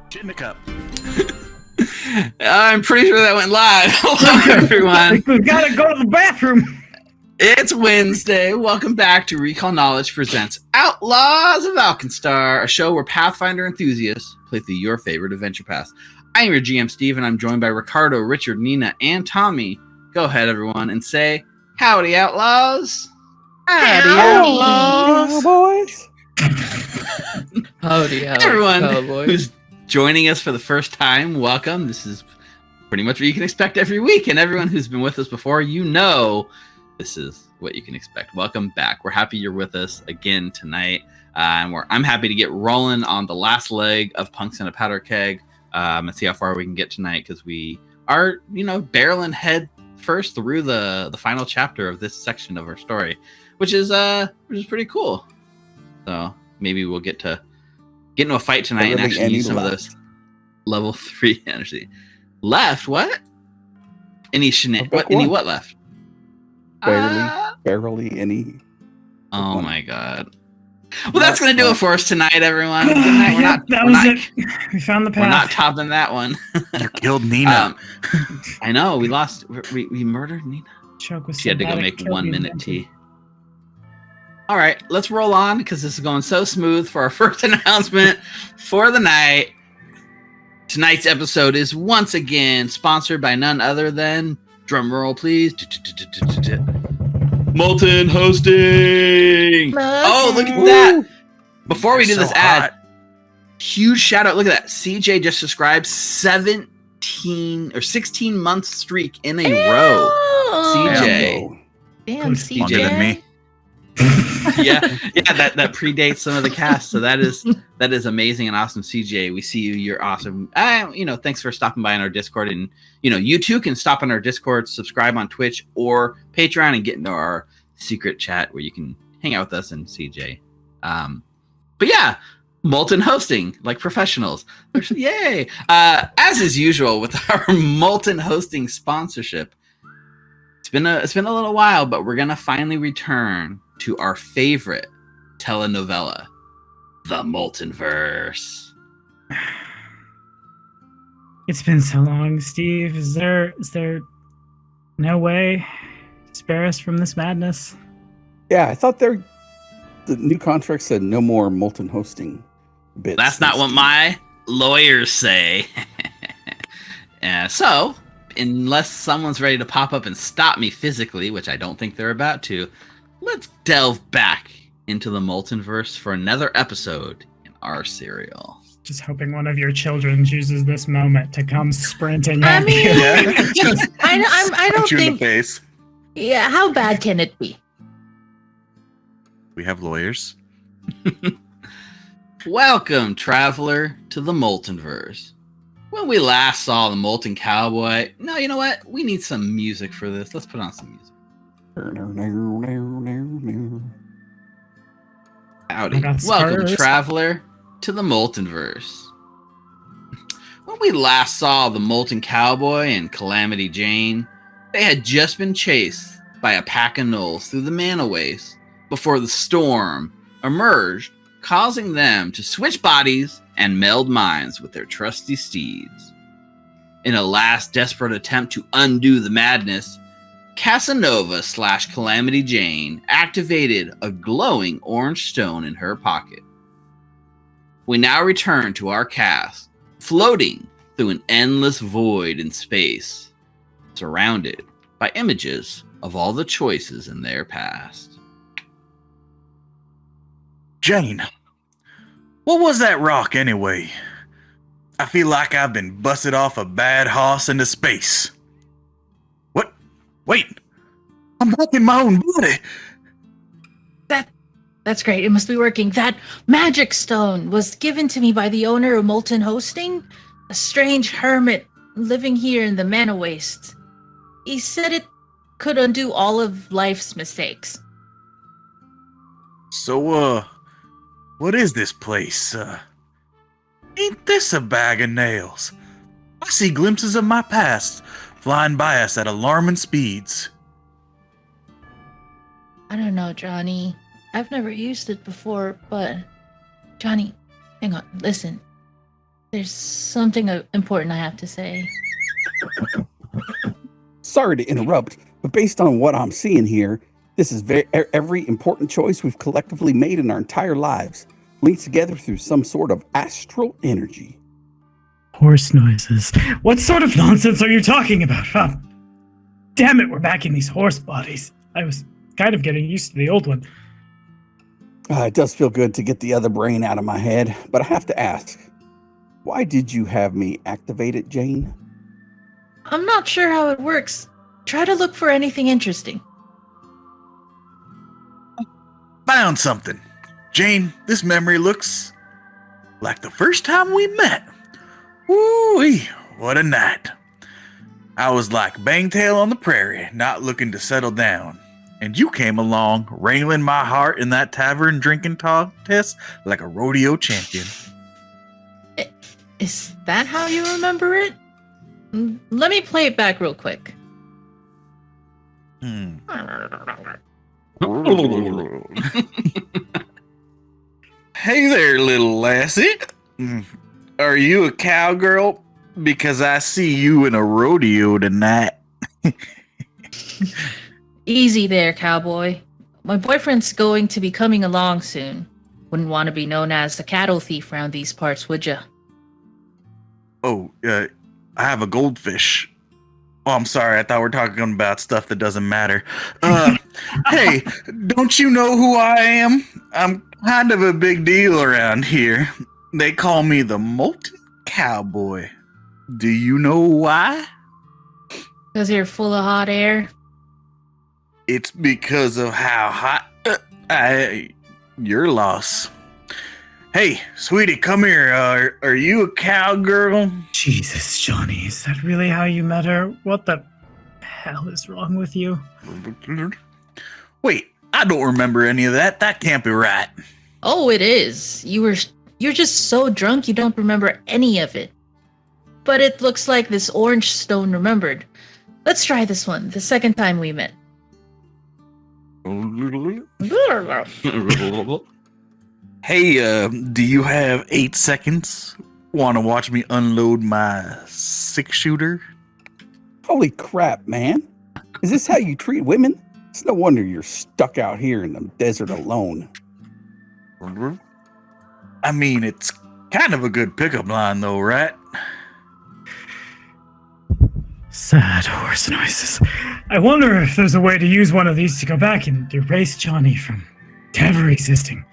Shit in the cup. I'm pretty sure that went live. Hello, everyone. We've got to go to the bathroom. It's Wednesday. Welcome back to Recall Knowledge presents Outlaws of Alkenstar, a show where Pathfinder enthusiasts play through your favorite adventure paths. I am your GM, Steve, and I'm joined by Ricardo, Richard, Ninna, and Tommy. Go ahead, everyone, and say, howdy, Outlaws. Howdy, Outlaws. boys. Howdy, Everyone cowboy. who's joining us for the first time, welcome. This is pretty much what you can expect every week, and everyone who's been with us before, you know this is what you can expect. Welcome back. We're happy you're with us again tonight, and I'm happy to get rolling on the last leg of Punks in a Powderkeg and see how far we can get tonight, because we are, barreling head first through the final chapter of this section of our story, which is pretty cool. So maybe we'll get into a fight tonight and actually use some of those level 3 energy. Left? What? Any what left? Barely any. Oh my god. Well, that's going to do it for us tonight, everyone. Good night. We found the path. We're not topping that one. You killed Ninna. I know. We lost. We murdered Ninna. She had to go make 1 minute tea. All right, let's roll on because this is going so smooth for our first announcement for the night. Tonight's episode is once again sponsored by none other than, drum roll please, Molten Hosting. Oh, look at that. Before we do this ad, huge shout out. Look at that. CJ just subscribed 17 or 16 month streak in a row. CJ. Damn, CJ. Longer than me. yeah, that predates some of the cast, so that is amazing and awesome. CJ, we see you. You're awesome. Thanks for stopping by on our Discord, and you too can stop on our Discord, subscribe on Twitch or Patreon, and get into our secret chat where you can hang out with us and CJ. But yeah, Molten Hosting, like professionals. Yay! As is usual with our Molten Hosting sponsorship, it's been a little while, but we're gonna finally return to our favorite telenovela, The Moltenverse. It's been so long, Steve. Is there no way to spare us from this madness? Yeah, I thought the new contract said no more molten hosting bits. That's not what my lawyers say. So, unless someone's ready to pop up and stop me physically, which I don't think they're about to, let's delve back into the Moltenverse for another episode in our serial. Just hoping one of your children chooses this moment to come sprinting I at mean, you. Yeah. I don't Punch you in the think. face. Yeah, how bad can it be? We have lawyers. Welcome, traveler, to the Moltenverse. When we last saw the Molten Cowboy, no, you know what? We need some music for this. Let's put on some music. Howdy. Welcome, traveler, to the Moltenverse. When we last saw the Molten Cowboy and Calamity Jane, they had just been chased by a pack of gnolls through the mana waste before the storm emerged, causing them to switch bodies and meld minds with their trusty steeds. In a last desperate attempt to undo the madness, Casanova / Calamity Jane activated a glowing orange stone in her pocket. We now return to our cast, floating through an endless void in space, surrounded by images of all the choices in their past. Jane, what was that rock anyway? I feel like I've been busted off a bad hoss into space. What? Wait, I'm back in my own body. That's great. It must be working. That magic stone was given to me by the owner of Molten Hosting, a strange hermit living here in the mana waste. He said it could undo all of life's mistakes. So, what is this place? Ain't this a bag of nails? I see glimpses of my past flying by us at alarming speeds. I don't know, Johnny. I've never used it before, but... Johnny, hang on, listen. There's something important I have to say. Sorry to interrupt, but based on what I'm seeing here, this is every important choice we've collectively made in our entire lives, linked together through some sort of astral energy. Horse noises. What sort of nonsense are you talking about? Damn it, we're back in these horse bodies. I was kind of getting used to the old one. It does feel good to get the other brain out of my head, but I have to ask, why did you have me activate it, Jane? I'm not sure how it works. Try to look for anything interesting. Found something. Jane, this memory looks like the first time we met. Woo-wee, what a night. I was like Bangtail on the prairie, not looking to settle down. And you came along, wrangling my heart in that tavern drinking contest like a rodeo champion. Is that how you remember it? Let me play it back real quick. Hey there, little lassie. Are you a cowgirl? Because I see you in a rodeo tonight. Easy there, cowboy. My boyfriend's going to be coming along soon. Wouldn't want to be known as the cattle thief around these parts, would ya? Oh, I have a goldfish. Oh, I'm sorry. I thought we were talking about stuff that doesn't matter. Hey, don't you know who I am? I'm kind of a big deal around here. They call me the Molten Cowboy. Do you know why? Because you're full of hot air? It's because of how hot your loss. Hey, sweetie, come here. Are you a cowgirl? Jesus, Johnny, is that really how you met her? What the hell is wrong with you? Wait, I don't remember any of that. That can't be right. Oh, it is. You're just so drunk you don't remember any of it. But it looks like this orange stone remembered. Let's try this one, the second time we met. Hey, do you have 8 seconds? Want to watch me unload my 6-shooter? Holy crap, man. Is this how you treat women? It's no wonder you're stuck out here in the desert alone. I mean, it's kind of a good pickup line, though, right? Sad horse noises. I wonder if there's a way to use one of these to go back and erase Johnny from ever existing.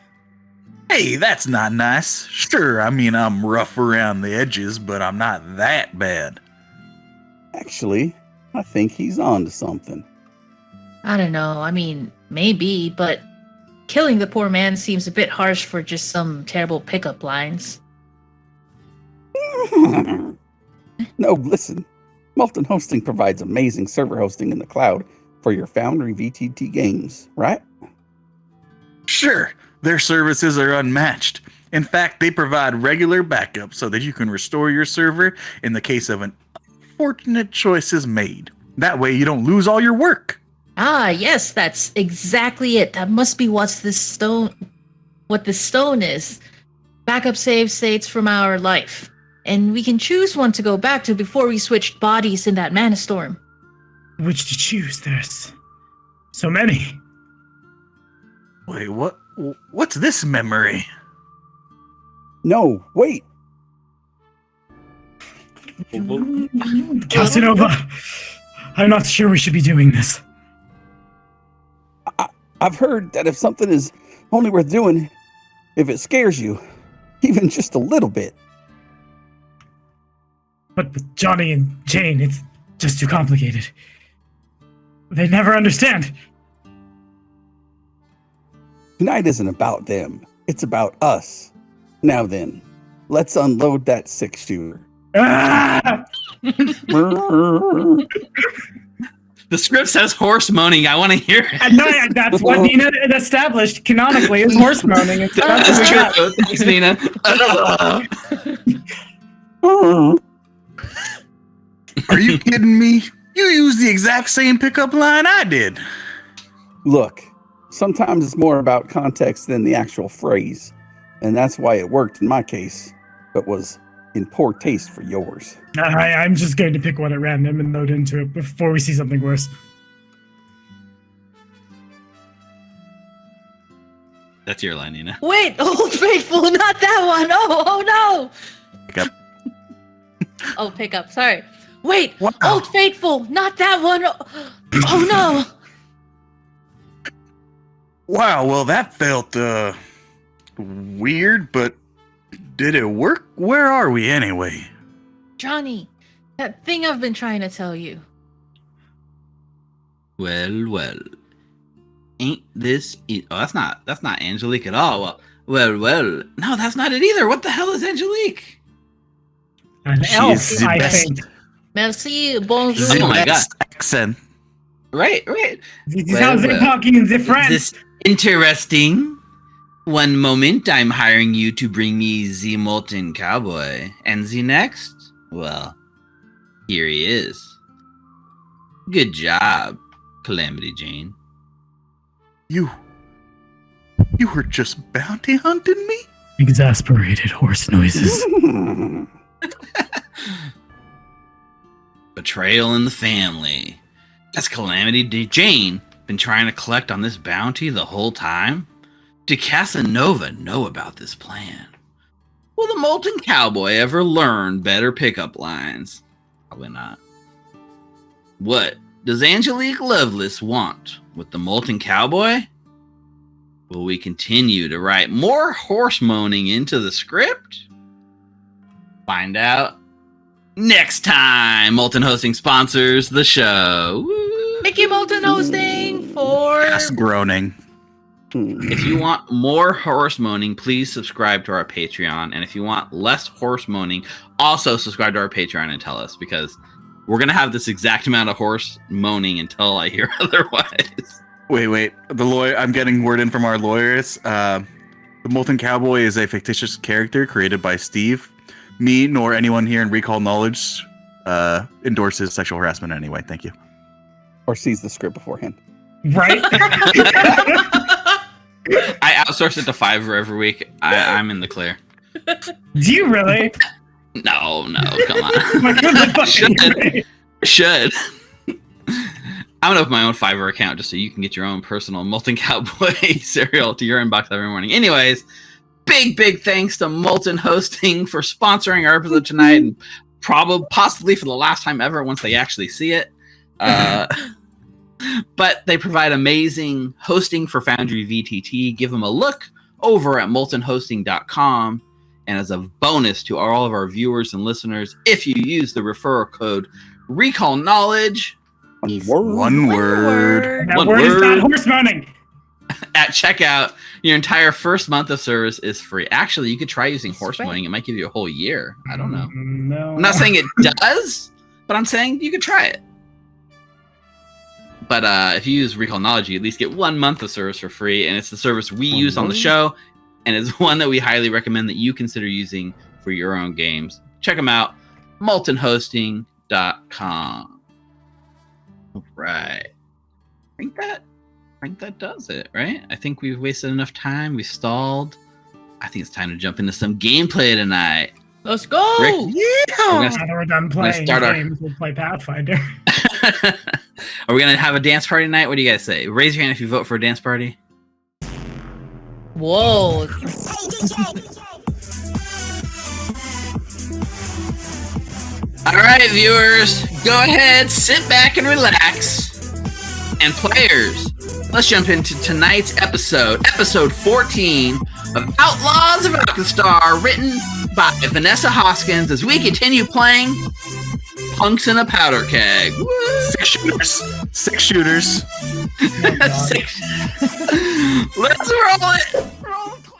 Hey, that's not nice. Sure, I mean, I'm rough around the edges, but I'm not that bad. Actually, I think he's on to something. I don't know, I mean, maybe, but killing the poor man seems a bit harsh for just some terrible pickup lines. No, listen. Molten Hosting provides amazing server hosting in the cloud for your Foundry VTT games, right? Sure, their services are unmatched. In fact, they provide regular backup so that you can restore your server in the case of an unfortunate choice is made. That way you don't lose all your work. Ah, yes, that's exactly it. That must be what this stone is. Backup save states from our life. And we can choose one to go back to before we switched bodies in that mana storm. Which to choose? There's so many. Wait, what's this memory? No, wait. Casanova, I'm not sure we should be doing this. I've heard that if something is only worth doing, if it scares you, even just a little bit. But with Johnny and Jane, it's just too complicated. They never understand. Tonight isn't about them. It's about us. Now then, let's unload that 6-shooter. Ah! The script says horse moaning. I want to hear it. No, that's what Nina established canonically is horse moaning. It's That's true. Thanks, Nina. Are you kidding me? You used the exact same pickup line I did. Look, sometimes it's more about context than the actual phrase. And that's why it worked in my case, but was in poor taste for yours. I'm just going to pick one at random and load into it before we see something worse. That's your line, Nina. Wait, Old Faithful, not that one. Oh no. Pick up. Oh, pick up. Sorry. Wait, Wow. Old Faithful, not that one. Oh no. Wow, well, that felt, weird, but did it work? Where are we anyway? Johnny, that thing I've been trying to tell you. Well. Ain't this... Oh, that's not Angelique at all. Well. No, that's not it either. What the hell is Angelique? An She elf, is the I best. think. Merci, bonjour. Oh my Best accent. Right. It sounds like talking in the French. This interesting. One moment, I'm hiring you to bring me the Molten Cowboy. And the next? Well, here he is. Good job, Calamity Jane. You were just bounty hunting me? Exasperated horse noises. Betrayal in the family. Has Calamity Jane been trying to collect on this bounty the whole time? Did Casanova know about this plan? Will the Molten Cowboy ever learn better pickup lines? Probably not. What does Angelique Lovelace want with the Molten Cowboy? Will we continue to write more horse moaning into the script? Find out next time. Molten Hosting sponsors the show. Woo! Thank you, Molten Hosting, for... Ass groaning. If you want more horse moaning, please subscribe to our Patreon. And if you want less horse moaning, also subscribe to our Patreon and tell us, because we're going to have this exact amount of horse moaning until I hear otherwise. Wait. The lawyer. I'm getting word in from our lawyers. The Molten Cowboy is a fictitious character created by Steve. Me nor anyone here in Recall Knowledge endorses sexual harassment anyway. Thank you. Or sees the script beforehand. Right? I outsource it to Fiverr every week. I'm in the clear. Do you really? No, come on. My goodness, Should. I'm gonna open my own Fiverr account just so you can get your own personal Molten Cowboy cereal to your inbox every morning. Anyways, big thanks to Molten Hosting for sponsoring our episode tonight, and possibly for the last time ever once they actually see it. But they provide amazing hosting for Foundry VTT. Give them a look over at moltenhosting.com. And as a bonus to all of our viewers and listeners, if you use the referral code Recall Knowledge, One word. That word is not horse moaning. at checkout, your entire first month of service is free. Actually, you could try using horse moaning. It might give you a whole year. I don't know. No. I'm not saying it does, but I'm saying you could try it. But if you use Recall Knowledge, you at least get 1 month of service for free, and it's the service we use on the show, and it's one that we highly recommend that you consider using for your own games. Check them out, moltenhosting.com. All right. I think that does it, right? I think we've wasted enough time. We've stalled. I think it's time to jump into some gameplay tonight. Let's go! Rick? Now that we're done playing start our- games, we'll play Pathfinder. Are we gonna have a dance party tonight? What do you guys say? Raise your hand if you vote for a dance party. Whoa. All right, viewers, go ahead, sit back and relax. And players, let's jump into tonight's episode 14 of Outlaws of Alkenstar, written by Vanessa Hoskins, as we continue playing Punks in a Powderkeg. Woo! 6 shooters. 6 shooters. Oh, God. Let's roll it. Roll the clip.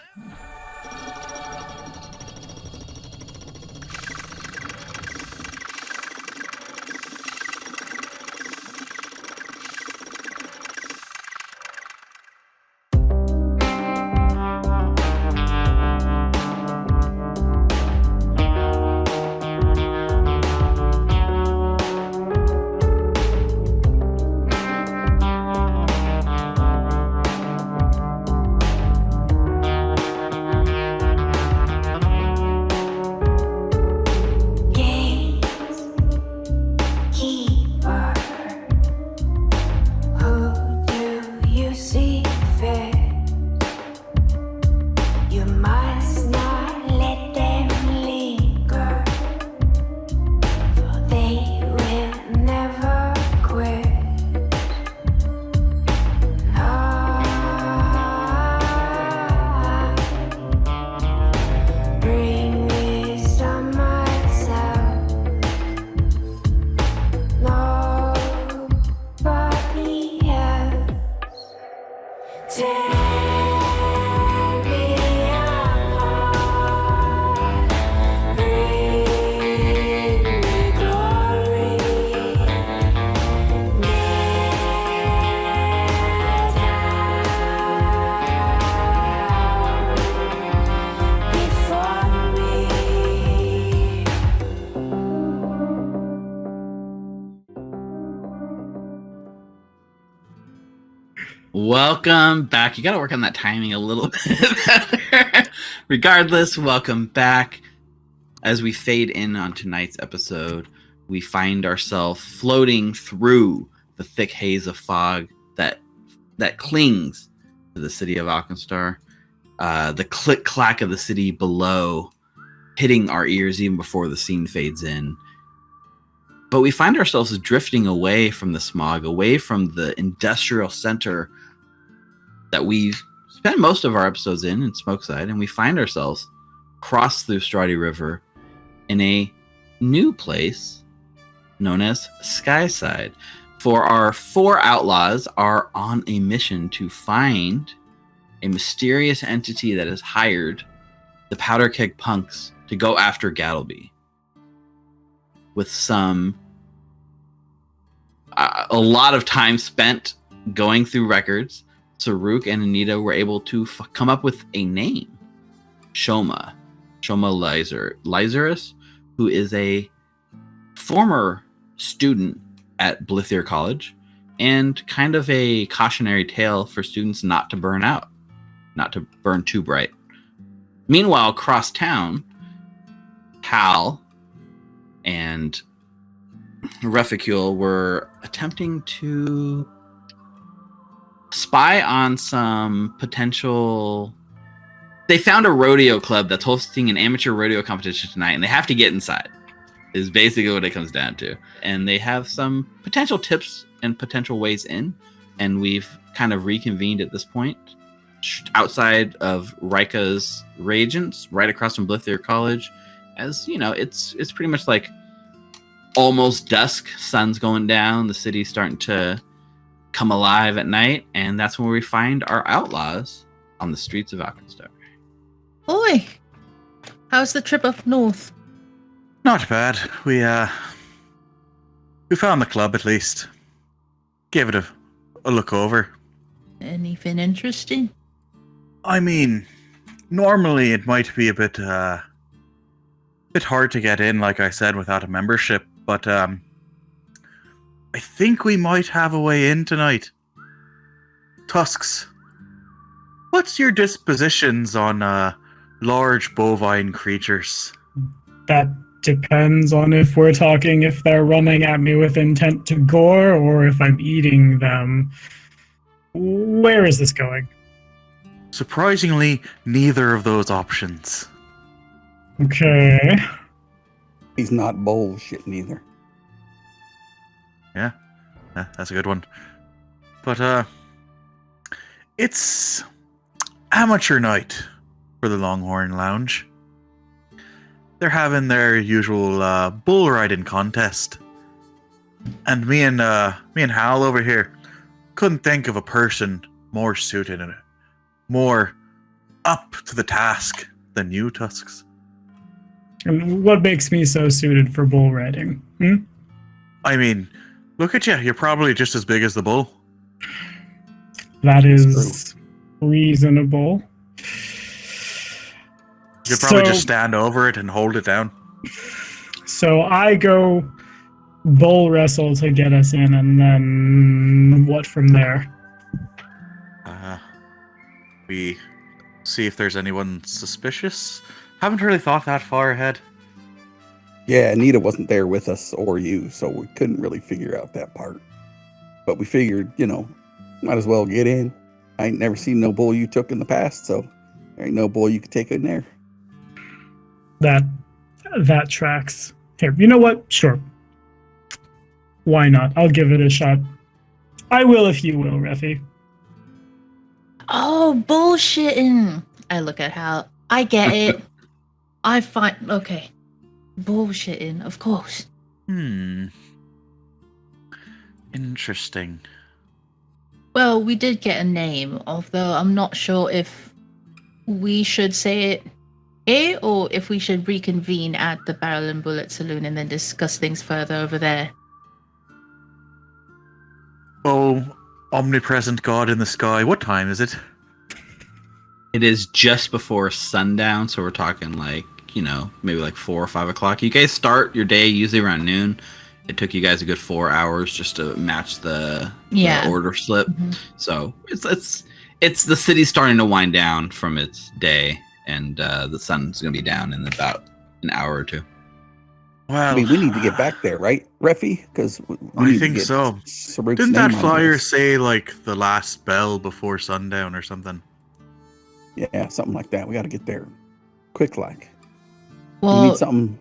Welcome back. You got to work on that timing a little bit better. Regardless, welcome back. As we fade in on tonight's episode, we find ourselves floating through the thick haze of fog that clings to the city of Alkenstar. The click-clack of the city below hitting our ears even before the scene fades in. But we find ourselves drifting away from the smog, away from the industrial center that we've spent most of our episodes in Smokeside, and we find ourselves cross through Strati River in a new place known as Skyside. For our 4 outlaws are on a mission to find a mysterious entity that has hired the Powderkeg punks to go after Gattleby. With a lot of time spent going through records, Saruk and Anita were able to come up with a name. Shoma Lyzerus, who is a former student at Blithier College, and kind of a cautionary tale for students not to burn out, not to burn too bright. Meanwhile, across town, Hal and Reficule were attempting to spy on some potential... They found a rodeo club that's hosting an amateur rodeo competition tonight, and they have to get inside, is basically what it comes down to. And they have some potential tips and potential ways in, and we've kind of reconvened at this point outside of Rika's Reagents, right across from Blithier College. As you know, it's pretty much like almost dusk, sun's going down, the city's starting to come alive at night, and that's when we find our outlaws on the streets of Alkenstar. Oi! How's the trip up north? Not bad. We found the club at least. Gave it a look over. Anything interesting? I mean, normally it might be a bit hard to get in, like I said, without a membership, but I think we might have a way in tonight. Tusks, what's your dispositions on large bovine creatures? That depends on if they're running at me with intent to gore or if I'm eating them. Where is this going? Surprisingly, neither of those options. Okay. He's not bullshitting either. Yeah, that's a good one. But it's amateur night for the Longhorn Lounge. They're having their usual bull riding contest, and me and Hal over here couldn't think of a person more suited and more up to the task than you, Tusks. And what makes me so suited for bull riding? I mean, look at you. You're probably just as big as the bull. That is reasonable. You could probably just stand over it and hold it down. So I go bull wrestle to get us in, and then what from there? We see if there's anyone suspicious. Haven't really thought that far ahead. Yeah, Anita wasn't there with us or you, so we couldn't really figure out that part. But we figured, might as well get in. I ain't never seen no bull you took in the past, so there ain't no bull you could take in there. That tracks. Here, you know what? Sure. Why not? I'll give it a shot. I will if you will, Refi. Oh, bullshitting. I look at Hal. I get it. Okay. Bullshitting, of course. Interesting. Well, we did get a name, although I'm not sure if we should say it here or if we should reconvene at the Barrel and Bullet Saloon and then discuss things further over there. Oh, omnipresent God in the sky. What time is it? It is just before sundown, so we're talking maybe 4 or 5 o'clock. You guys start your day usually around noon, It took you guys a good 4 hours just to match the order slip. Mm-hmm. So it's the city's starting to wind down from its day, and the sun's going to be down in about an hour or two. Well, I mean, we need to get back there, right, Reffy? Because I think so. Didn't that flyer say like the last bell before sundown or something? Yeah, something like that. We got to get there quick, like. Well, We need something.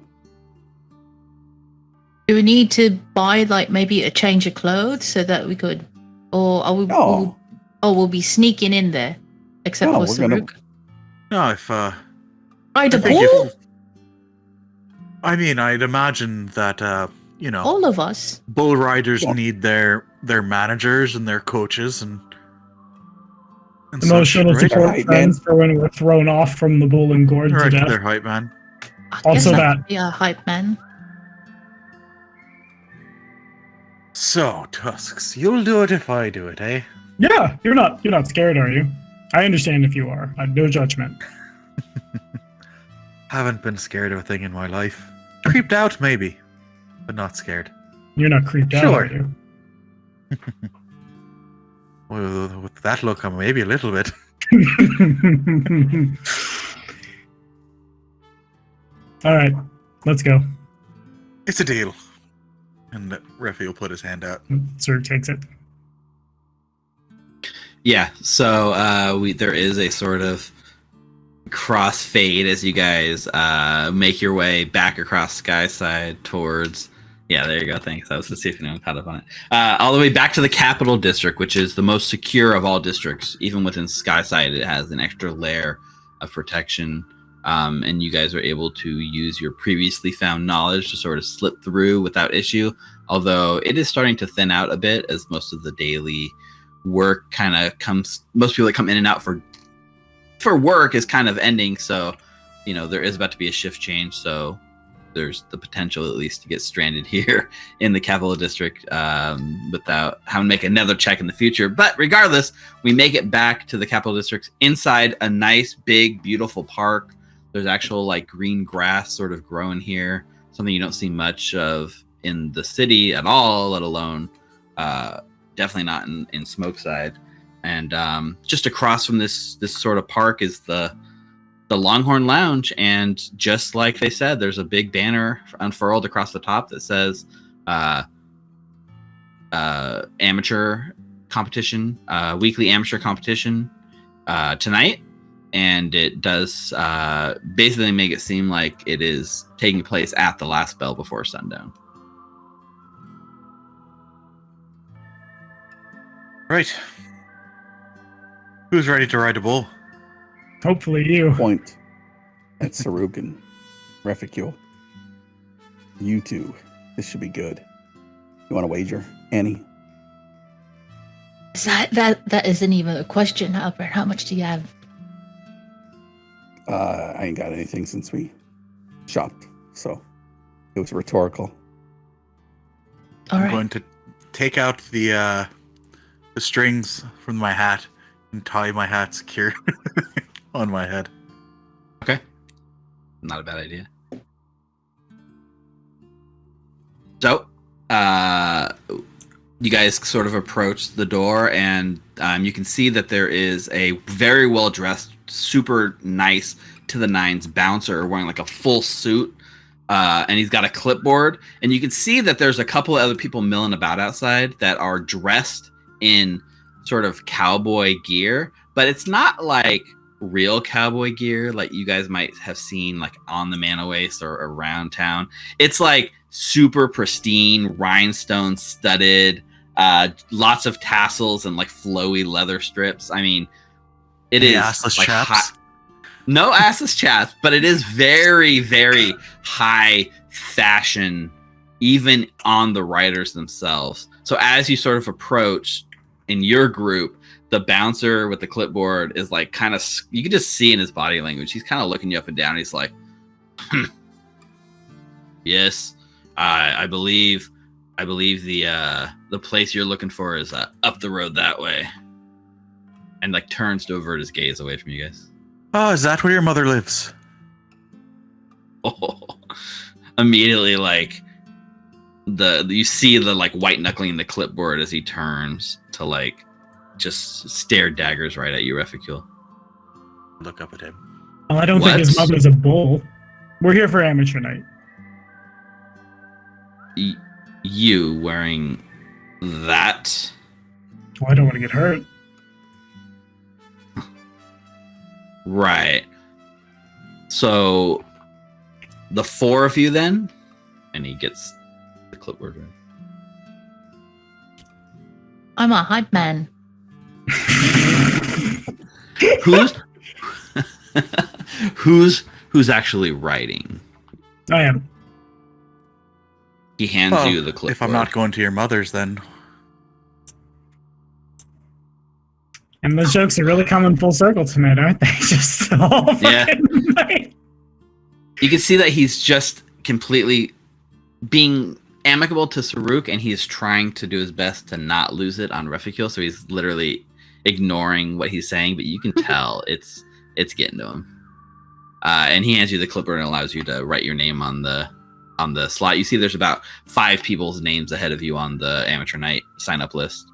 do we need to buy like maybe a change of clothes so that we could, or are we? No. We'll be sneaking in there, except No, for we're gonna- Saruk. No, if Ride a I think bull? I mean, I'd imagine that All of us. bull riders Well- need their managers and their coaches and And those such, shuttle right? support Right, friends for when we're thrown off from the bull and gored to Right, death. their hype man. I Also guess I that. could be a hype man. So, Tusks, you'll do it if I do it, eh? Yeah, you're not scared, are you? I understand if you are. No judgment. Haven't been scared of a thing in my life. Creeped out, maybe, but not scared. You're not creeped out, Sure. are you? Well, with that look, I'm maybe a little bit. All right, let's go. It's a deal. And Reffy will put his hand out. Sir takes it. Yeah, so there is a sort of crossfade as you guys make your way back across Skyside towards. Yeah, there you go. Thanks. I was to see if anyone caught up on it. All the way back to the Capital District, which is the most secure of all districts. Even within Skyside, it has an extra layer of protection. And you guys are able to use your previously found knowledge to sort of slip through without issue. Although it is starting to thin out a bit as most of the daily work kind of comes. Most people that come in and out for work is kind of ending. So, there is about to be a shift change. So there's the potential at least to get stranded here in the Capital District without having to make another check in the future. But regardless, we make it back to the Capital District inside a nice, big, beautiful park. There's actual like green grass sort of growing here, something you don't see much of in the city at all, let alone definitely not in Smokeside. And just across from this sort of park is the Longhorn Lounge, and just like they said, there's a big banner unfurled across the top that says amateur competition, weekly amateur competition tonight. And it does basically make it seem like it is taking place at the last bell before sundown. Right. Who's ready to ride a bull? Hopefully you. Point at Saruk and Refficule. You two. This should be good. You want to wager, Annie? That isn't even a question, Albert. How much do you have? I ain't got anything since we shopped, so it was rhetorical. All I'm right. going to take out the strings from my hat and tie my hat secure on my head. Okay. Not a bad idea. So, you guys sort of approach the door, and you can see that there is a very well-dressed, super nice to the nines bouncer wearing like a full suit, and he's got a clipboard. And you can see that there's a couple of other people milling about outside that are dressed in sort of cowboy gear, but it's not like real cowboy gear like you guys might have seen like on the Manowaste or around town. It's like super pristine, rhinestone studded, lots of tassels and like flowy leather strips. I mean, it Any is assless like chaps? no assless chaps, but it is very, very high fashion, even on the riders themselves. So as you sort of approach in your group, the bouncer with the clipboard is like kind of, you can just see in his body language, he's kind of looking you up and down. He's like, yes, I believe the place you're looking for is up the road that way. And like turns to avert his gaze away from you guys. Oh, is that where your mother lives? Oh, immediately like you see the like white knuckling the clipboard as he turns to like just stare daggers right at you, Reficule. Look up at him. Well, I don't think his mother's a bull. We're here for amateur night. You wearing that? Well, I don't want to get hurt. Right. So the four of you then, and he gets the clipboard ready. I'm a hype man. Who's actually writing? I am. He hands you the clipboard. If I'm not going to your mother's, then. And those jokes are really coming full circle tonight, aren't they? Just all fucking night. You can see that he's just completely being amicable to Saruk, and he's trying to do his best to not lose it on Reficule, so he's literally ignoring what he's saying, but you can tell it's getting to him. And he hands you the clipboard and allows you to write your name on the slot. You see there's about 5 people's names ahead of you on the amateur night sign-up list.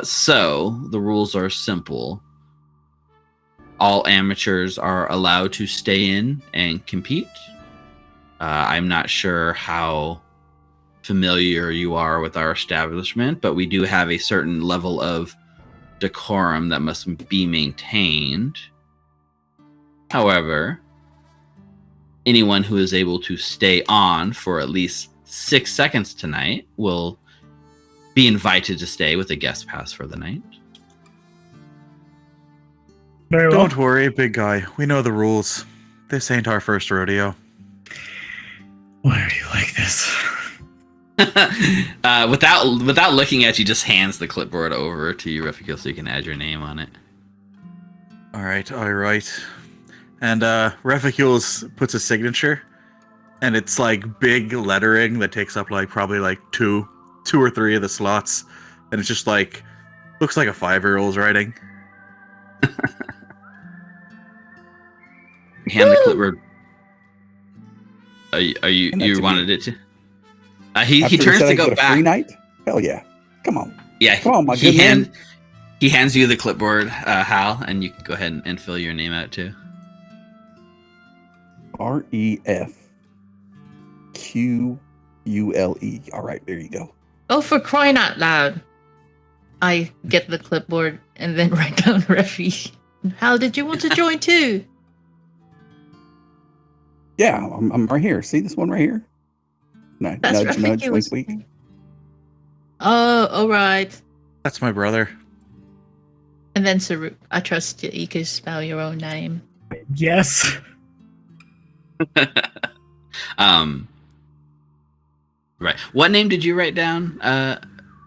So the rules are simple. All amateurs are allowed to stay in and compete. I'm not sure how familiar you are with our establishment, but we do have a certain level of decorum that must be maintained. However, anyone who is able to stay on for at least 6 seconds tonight will be invited to stay with a guest pass for the night. Very well. Don't worry, big guy. We know the rules. This ain't our first rodeo. Why are you like this? Without looking at you, just hands the clipboard over to you, Reficule, so you can add your name on it. All right. And Reficule puts a signature, and it's like big lettering that takes up like probably like two or three of the slots, and it's just like looks like a 5-year-old's writing. Hand the clipboard. You wanted it to? He turns to go back. Free night? Hell yeah! Come on. Yeah. Come on, my good man. He hands you the clipboard, Hal, and you can go ahead and fill your name out too. REFQULE. All right, there you go. Oh, for crying out loud. I get the clipboard and then write down Refi. How did you want to join too? Yeah, I'm right here. See this one right here? That's Nudge, Refi. wink, wink. Oh, all right. That's my brother. And then Saruk, I trust you can spell your own name. Yes. Right. What name did you write down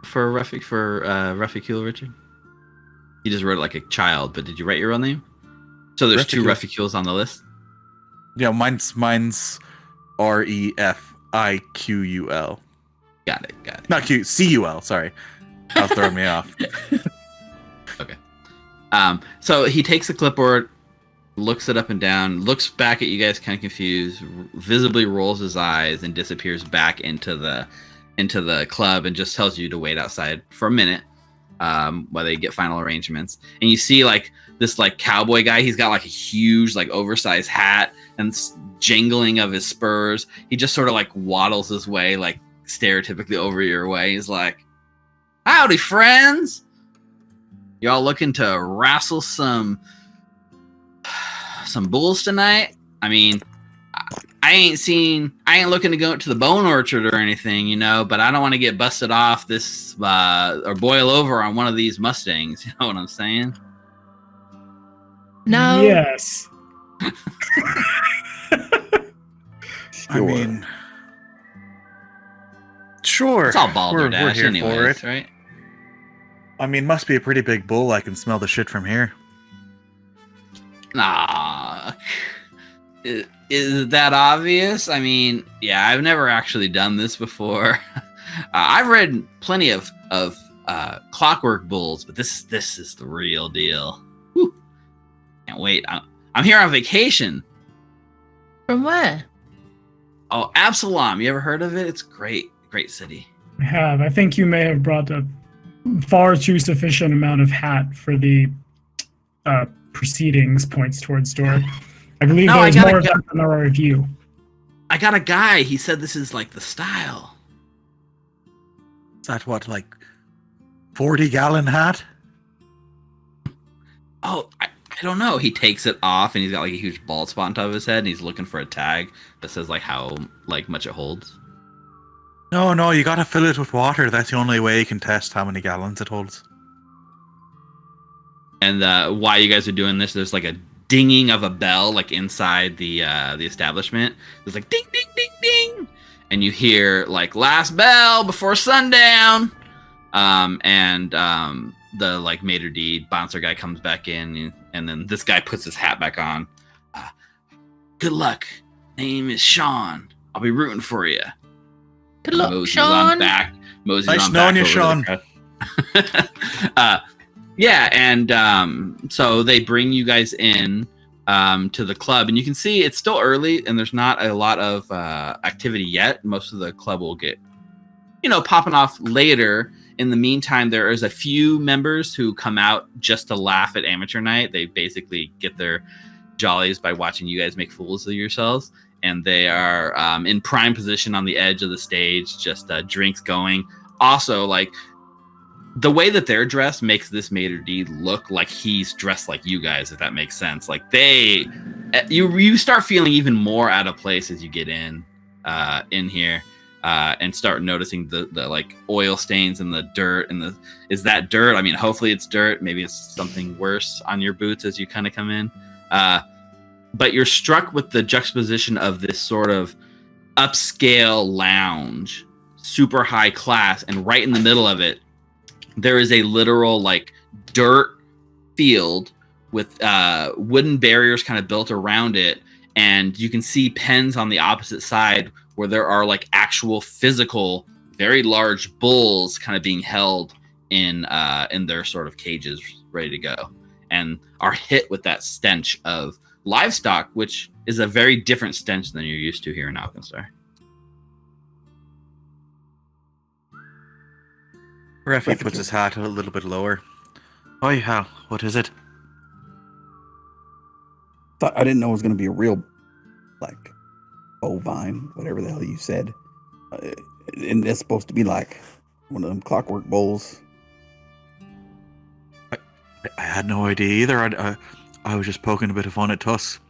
for Reficule, Richard? You just wrote it like a child, but did you write your own name? So there's Reficule. 2 Reficules on the list? Yeah, mine's REFIQUL. Got it. Not Q, CUL. Sorry, that was throwing me off. Okay. So he takes the clipboard, looks it up and down, looks back at you guys kind of confused, visibly rolls his eyes, and disappears back into the club and just tells you to wait outside for a minute while they get final arrangements. And you see like this like cowboy guy, he's got like a huge like oversized hat and jingling of his spurs. He just sort of like waddles his way like stereotypically over your way. He's like, "Howdy, friends. Y'all looking to wrestle some bulls tonight? I mean, I ain't looking to go to the bone orchard or anything, you know, but I don't want to get busted off this or boil over on one of these Mustangs. You know what I'm saying?" No. Yes. I mean, sure. It's all balderdash here anyways, for it. right? I mean, must be a pretty big bull. I can smell the shit from here. Nah. Is that obvious? I mean, yeah, I've never actually done this before. I've read plenty of Clockwork Bulls, but this is the real deal. Whew. Can't wait. I'm here on vacation. From where? Oh, Absalom. You ever heard of it? It's great Great city. I have. I think you may have brought a far too sufficient amount of hat for the proceedings, points towards door. I believe No, there's more of that than our review. I got a guy. He said this is like the style. Is that what, like 40-gallon hat? Oh, I don't know. He takes it off and he's got like a huge bald spot on top of his head and he's looking for a tag that says like how like much it holds. No, you gotta fill it with water. That's the only way you can test how many gallons it holds. And while you guys are doing this, there's like a dinging of a bell like inside the establishment. There's like ding, ding, ding, ding. And you hear like last bell before sundown. The like maitre d' bouncer guy comes back in and then this guy puts his hat back on. Good luck. Name is Sean. I'll be rooting for you. Good luck, Mosey's Sean. Mosey's Nice on knowing back you, over Sean. Yeah, and so they bring you guys in to the club, and you can see it's still early, and there's not a lot of activity yet. Most of the club will get, popping off later. In the meantime, there is a few members who come out just to laugh at amateur night. They basically get their jollies by watching you guys make fools of yourselves. And they are in prime position on the edge of the stage, just drinks going. Also, like, the way that they're dressed makes this maitre d' look like he's dressed like you guys, if that makes sense. Like, you start feeling even more out of place as you get in here and start noticing the like oil stains and the dirt. And is that dirt? I mean, hopefully it's dirt. Maybe it's something worse on your boots as you kind of come in. But you're struck with the juxtaposition of this sort of upscale lounge, super high class, and right in the middle of it, there is a literal like dirt field with wooden barriers kind of built around it, and you can see pens on the opposite side where there are like actual physical, very large bulls kind of being held in their sort of cages, ready to go, and are hit with that stench of livestock, which is a very different stench than you're used to here in Alkenstar. Refi puts his hat a little bit lower. Hi, Hal. What is it? I didn't know it was going to be a real, like, bovine, whatever the hell you said. And it's supposed to be like one of them clockwork bulls. I had no idea either. I was just poking a bit of fun at Tuss.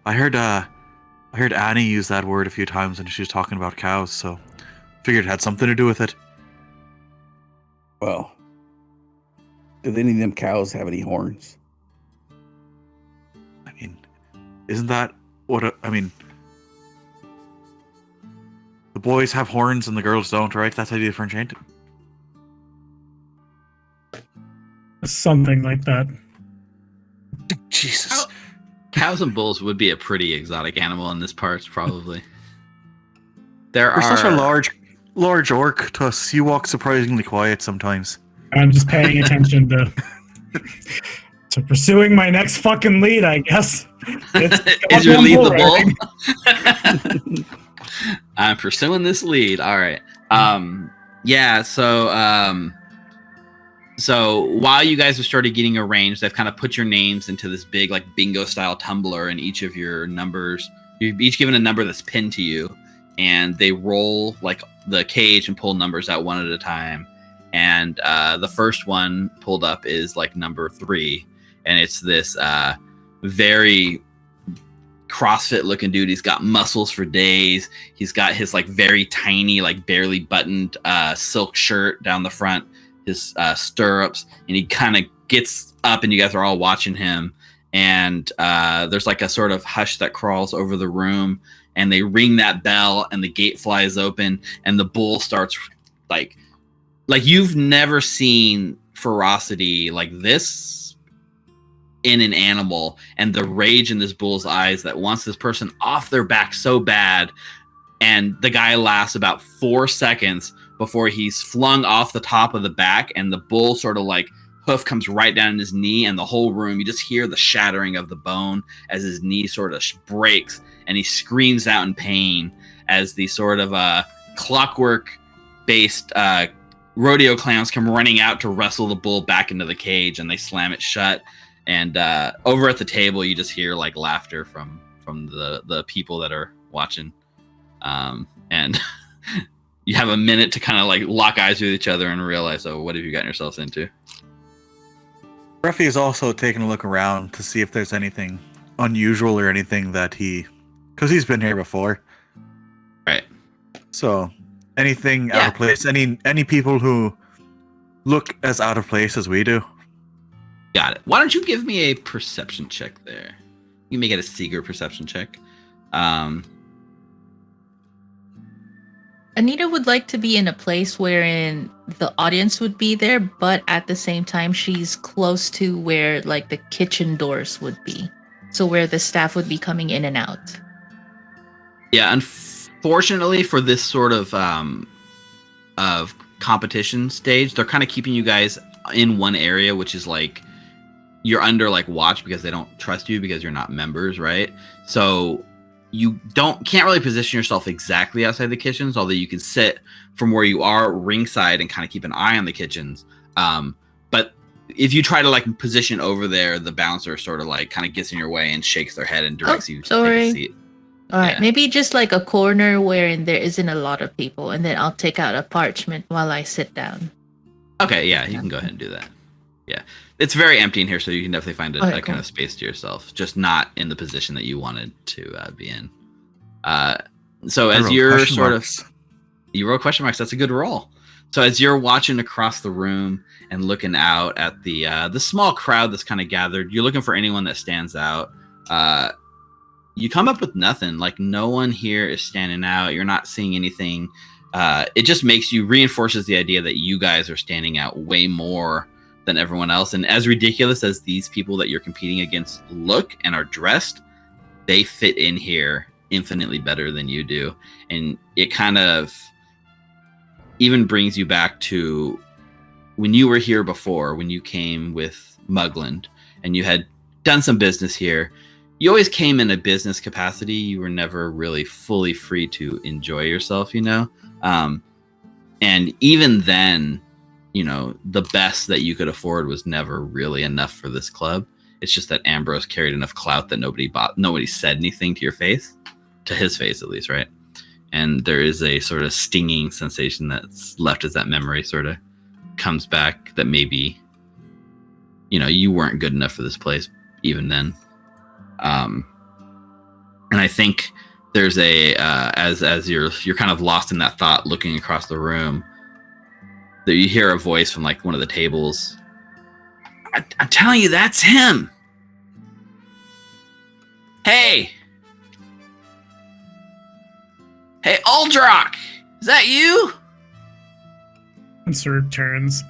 I heard Annie use that word a few times when she was talking about cows, so figured it had something to do with it. Well, do any of them cows have any horns? I mean, isn't that what I mean? The boys have horns and the girls don't, right? That's how you differentiate. Something like that. Jesus. Cows and bulls would be a pretty exotic animal in this part, probably. You're such a large orc, Tuss. You walk surprisingly quiet sometimes. I'm just paying attention to pursuing my next fucking lead, I guess. Is your lead the bull? I'm pursuing this lead. All right. Yeah, so while you guys have started getting arranged, they've kind of put your names into this big like bingo style tumbler, and each of your numbers, you're each given a number that's pinned to you, and they roll like the cage and pull numbers out one at a time. And the first one pulled up is like number 3, and it's this very CrossFit looking dude. He's got muscles for days. He's got his like very tiny, like barely buttoned silk shirt down the front, his stirrups, and he kind of gets up, and you guys are all watching him. And there's like a sort of hush that crawls over the room, and they ring that bell, and the gate flies open, and the bull starts like you've never seen ferocity like this in an animal, and the rage in this bull's eyes that wants this person off their back so bad. And the guy lasts about 4 seconds before he's flung off the top of the back, and the bull sort of like hoof comes right down in his knee, and the whole room, you just hear the shattering of the bone as his knee sort of breaks, and he screams out in pain as the sort of clockwork based rodeo clowns come running out to wrestle the bull back into the cage, and they slam it shut. And over at the table, you just hear like laughter from the people that are watching, and you have a minute to kind of like lock eyes with each other and realize, oh, what have you gotten yourselves into? Ruffy is also taking a look around to see if there's anything unusual or anything that because he's been here before. Right. So anything out of place? Any people who look as out of place as we do? Got it. Why don't you give me a perception check there? You can make it a secret perception check. Anita would like to be in a place wherein the audience would be there, but at the same time, she's close to where like the kitchen doors would be. So where the staff would be coming in and out. Yeah, unfortunately for this sort of competition stage, they're kind of keeping you guys in one area, which is like you're under like watch because they don't trust you because you're not members, right? So you can't really position yourself exactly outside the kitchens, although you can sit from where you are ringside and kind of keep an eye on the kitchens. But if you try to like position over there, the bouncer sort of like kind of gets in your way and shakes their head and directs you to take a seat. All right, maybe just like a corner wherein there isn't a lot of people, and then I'll take out a parchment while I sit down. Okay, yeah, you can go ahead and do that. Yeah, it's very empty in here, so you can definitely find a kind of space to yourself, just not in the position that you wanted to be in. So as you're sort of... You roll question marks, that's a good roll. So as you're watching across the room and looking out at the small crowd that's kind of gathered, you're looking for anyone that stands out. You come up with nothing. Like, no one here is standing out. You're not seeing anything. It just reinforces the idea that you guys are standing out way more than everyone else. And as ridiculous as these people that you're competing against look and are dressed, they fit in here infinitely better than you do. And it kind of even brings you back to when you were here before, when you came with Mugland and you had done some business here. You always came in a business capacity. You were never really fully free to enjoy yourself, you know? And even then, you know, the best that you could afford was never really enough for this club. It's just that Ambrose carried enough clout that nobody said anything to your face, to his face at least, right? And there is a sort of stinging sensation that's left as that memory sort of comes back that maybe, you know, you weren't good enough for this place even then. And I think there's as you're kind of lost in that thought, looking across the room, that you hear a voice from like one of the tables. I'm telling you, that's him. Hey, Aldrock, is that you? And Sir turns.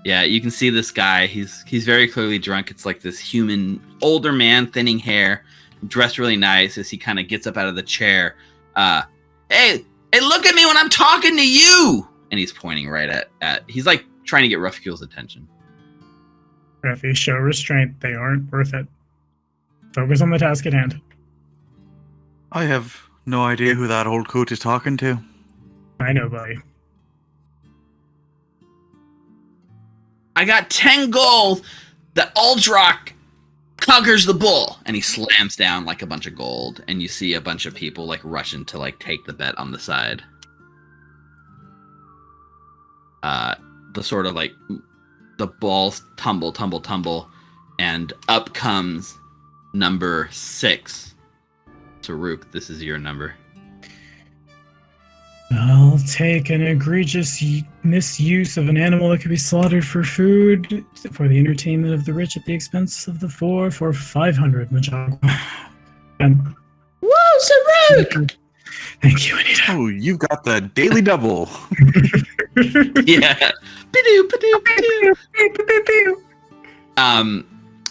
Yeah, you can see this guy. He's very clearly drunk. It's like this human, older man, thinning hair, dressed really nice as he kind of gets up out of the chair. Hey, look at me when I'm talking to you! And he's pointing right at he's like trying to get Ruffcule's attention. Ruffy, show restraint. They aren't worth it. Focus on the task at hand. I have no idea who that old coot is talking to. I know, buddy. I got 10 gold that Aldrock conquers the bull. And he slams down like a bunch of gold. And you see a bunch of people like rushing to like take the bet on the side. The sort of like the balls tumble. And up comes number 6. So Rook, this is your number. I'll take an egregious misuse of an animal that could be slaughtered for food for the entertainment of the rich at the expense of the poor for 500 Majagua. And Whoa, so rude! Thank you, Anita. Oh, you got the daily double. Yeah.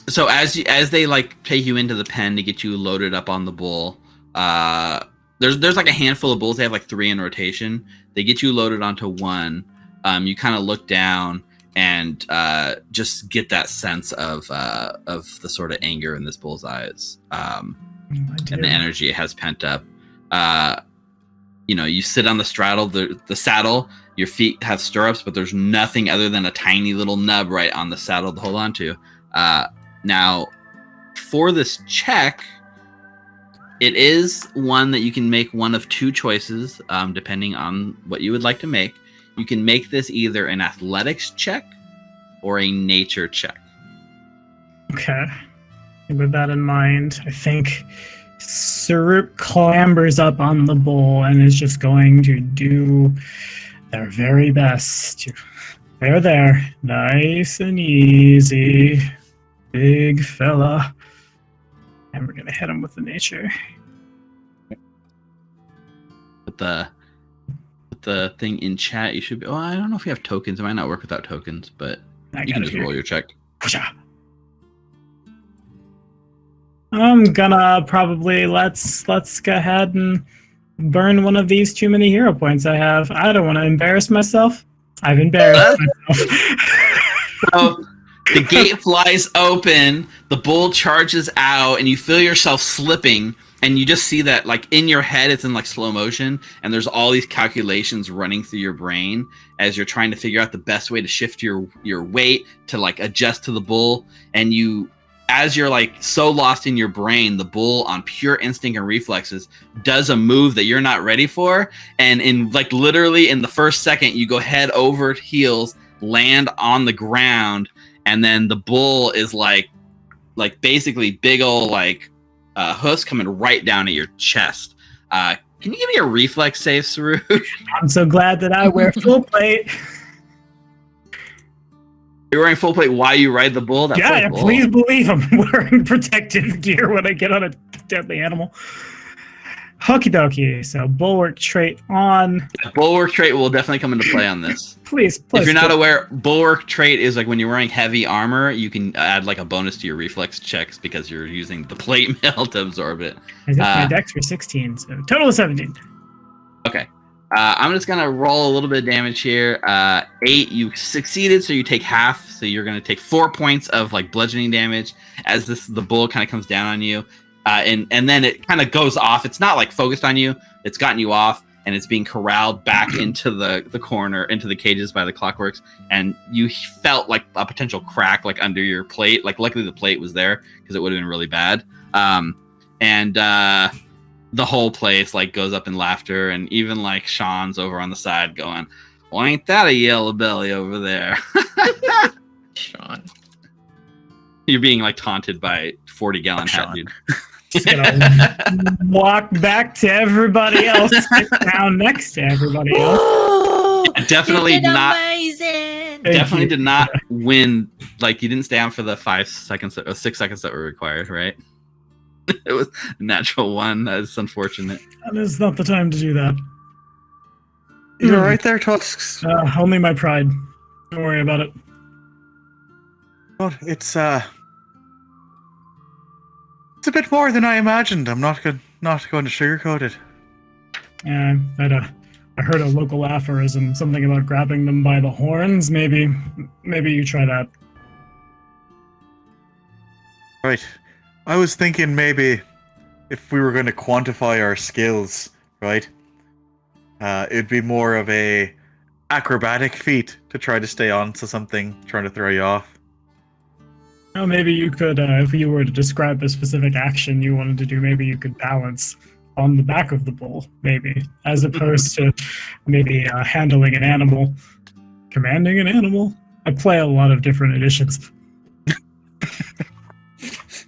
So as they like take you into the pen to get you loaded up on the bull, there's like a handful of bulls. They have like 3 in rotation. They get you loaded onto one. You kind of look down and just get that sense of the sort of anger in this bull's eyes, and the energy it has pent up. you sit on the straddle, the saddle. Your feet have stirrups, but there's nothing other than a tiny little nub right on the saddle to hold on to. Now, for this check, it is one that you can make one of two choices, depending on what you would like to make. You can make this either an athletics check or a nature check. Okay. With that in mind, I think Sarup clambers up on the bull and is just going to do their very best. There. Nice and easy. Big fella. And we're going to hit him with the nature. With the thing in chat, you should be... Oh, I don't know if you have tokens. It might not work without tokens, but you can just roll your check. I'm gonna probably let's go ahead and burn one of these too many hero points I have. I don't want to embarrass myself. I've embarrassed myself. So the gate flies open, the bull charges out, and you feel yourself slipping, and you just see that like in your head it's in like slow motion, and there's all these calculations running through your brain as you're trying to figure out the best way to shift your weight to like adjust to the bull. And as you're like so lost in your brain, the bull on pure instinct and reflexes does a move that you're not ready for. And in like literally in the first second, you go head over heels, land on the ground. And then the bull is like basically big old like hoofs coming right down at your chest. Can you give me a reflex save, Saru? I'm so glad that I wear full plate. You're wearing full plate while you ride the bull? That's yeah, cool. Please believe I'm wearing protective gear when I get on a deadly animal. Okie dokie. So bulwark trait on. The bulwark trait will definitely come into play on this. Please. If you're not aware, bulwark trait is like when you're wearing heavy armor, you can add like a bonus to your reflex checks because you're using the plate mail to absorb it. I guess my dex for 16, so total of 17. Okay. I'm just going to roll a little bit of damage here. 8, you succeeded, so you take half. So you're going to take 4 points of like bludgeoning damage as the bull kind of comes down on you. And then it kind of goes off. It's not like focused on you. It's gotten you off, and it's being corralled back into the corner, into the cages by the clockworks. And you felt like a potential crack like under your plate. Like luckily the plate was there because it would have been really bad. The whole place like goes up in laughter, and even like Sean's over on the side going, "Well, ain't that a yellow belly over there?" Sean, you're being like taunted by 40-gallon hat dude. Just gonna walk back to everybody else, sit down next to everybody else. Definitely not. Amazing. Definitely did not win. Like you didn't stay on for the 5 seconds or 6 seconds that were required, right? It was a natural one. That's unfortunate. And it's not the time to do that. You're right there, Tusks. Only my pride. Don't worry about it. But it's a bit more than I imagined. I'm not going to sugarcoat it. Yeah, I heard a local aphorism, something about grabbing them by the horns. Maybe you try that. Right. I was thinking maybe if we were going to quantify our skills, right? It'd be more of a acrobatic feat to try to stay on to something, trying to throw you off. Well, maybe you could, if you were to describe a specific action you wanted to do, maybe you could balance on the back of the bull, maybe, as opposed to maybe handling an animal, commanding an animal. I play a lot of different editions.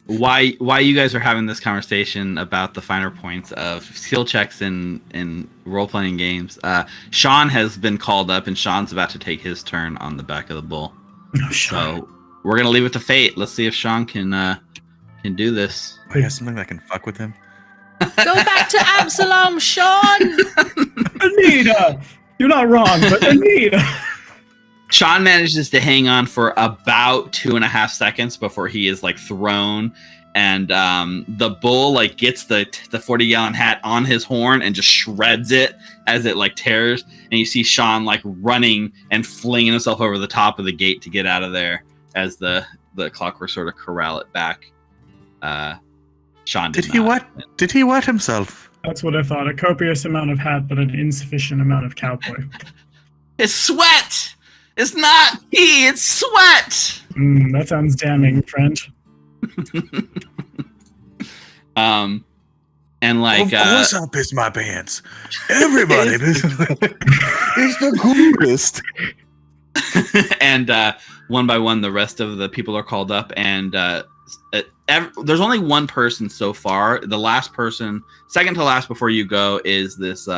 Why you guys are having this conversation about the finer points of skill checks in role-playing games, Sean has been called up, and Sean's about to take his turn on the back of the bull. Oh, Sean. So we're going to leave it to fate. Let's see if Sean can do this. Oh, yeah, something that can fuck with him. Go back to Absalom, Sean. Anita! You're not wrong, but Anita! Sean manages to hang on for about 2.5 seconds before he is like thrown, and the bull like gets the 40-gallon hat on his horn and just shreds it as it like tears, and you see Sean like running and flinging himself over the top of the gate to get out of there as the clockwork sort of corral it back. Sean did he wet himself? That's what I thought. A copious amount of hat, but an insufficient amount of cowboy. It's sweat. It's not pee. It's sweat. That sounds damning, friend. And like, Of course I'll piss my pants. Everybody. It's the coolest. And one by one, the rest of the people are called up, and there's only one person so far. The last person, second to last before you go, is this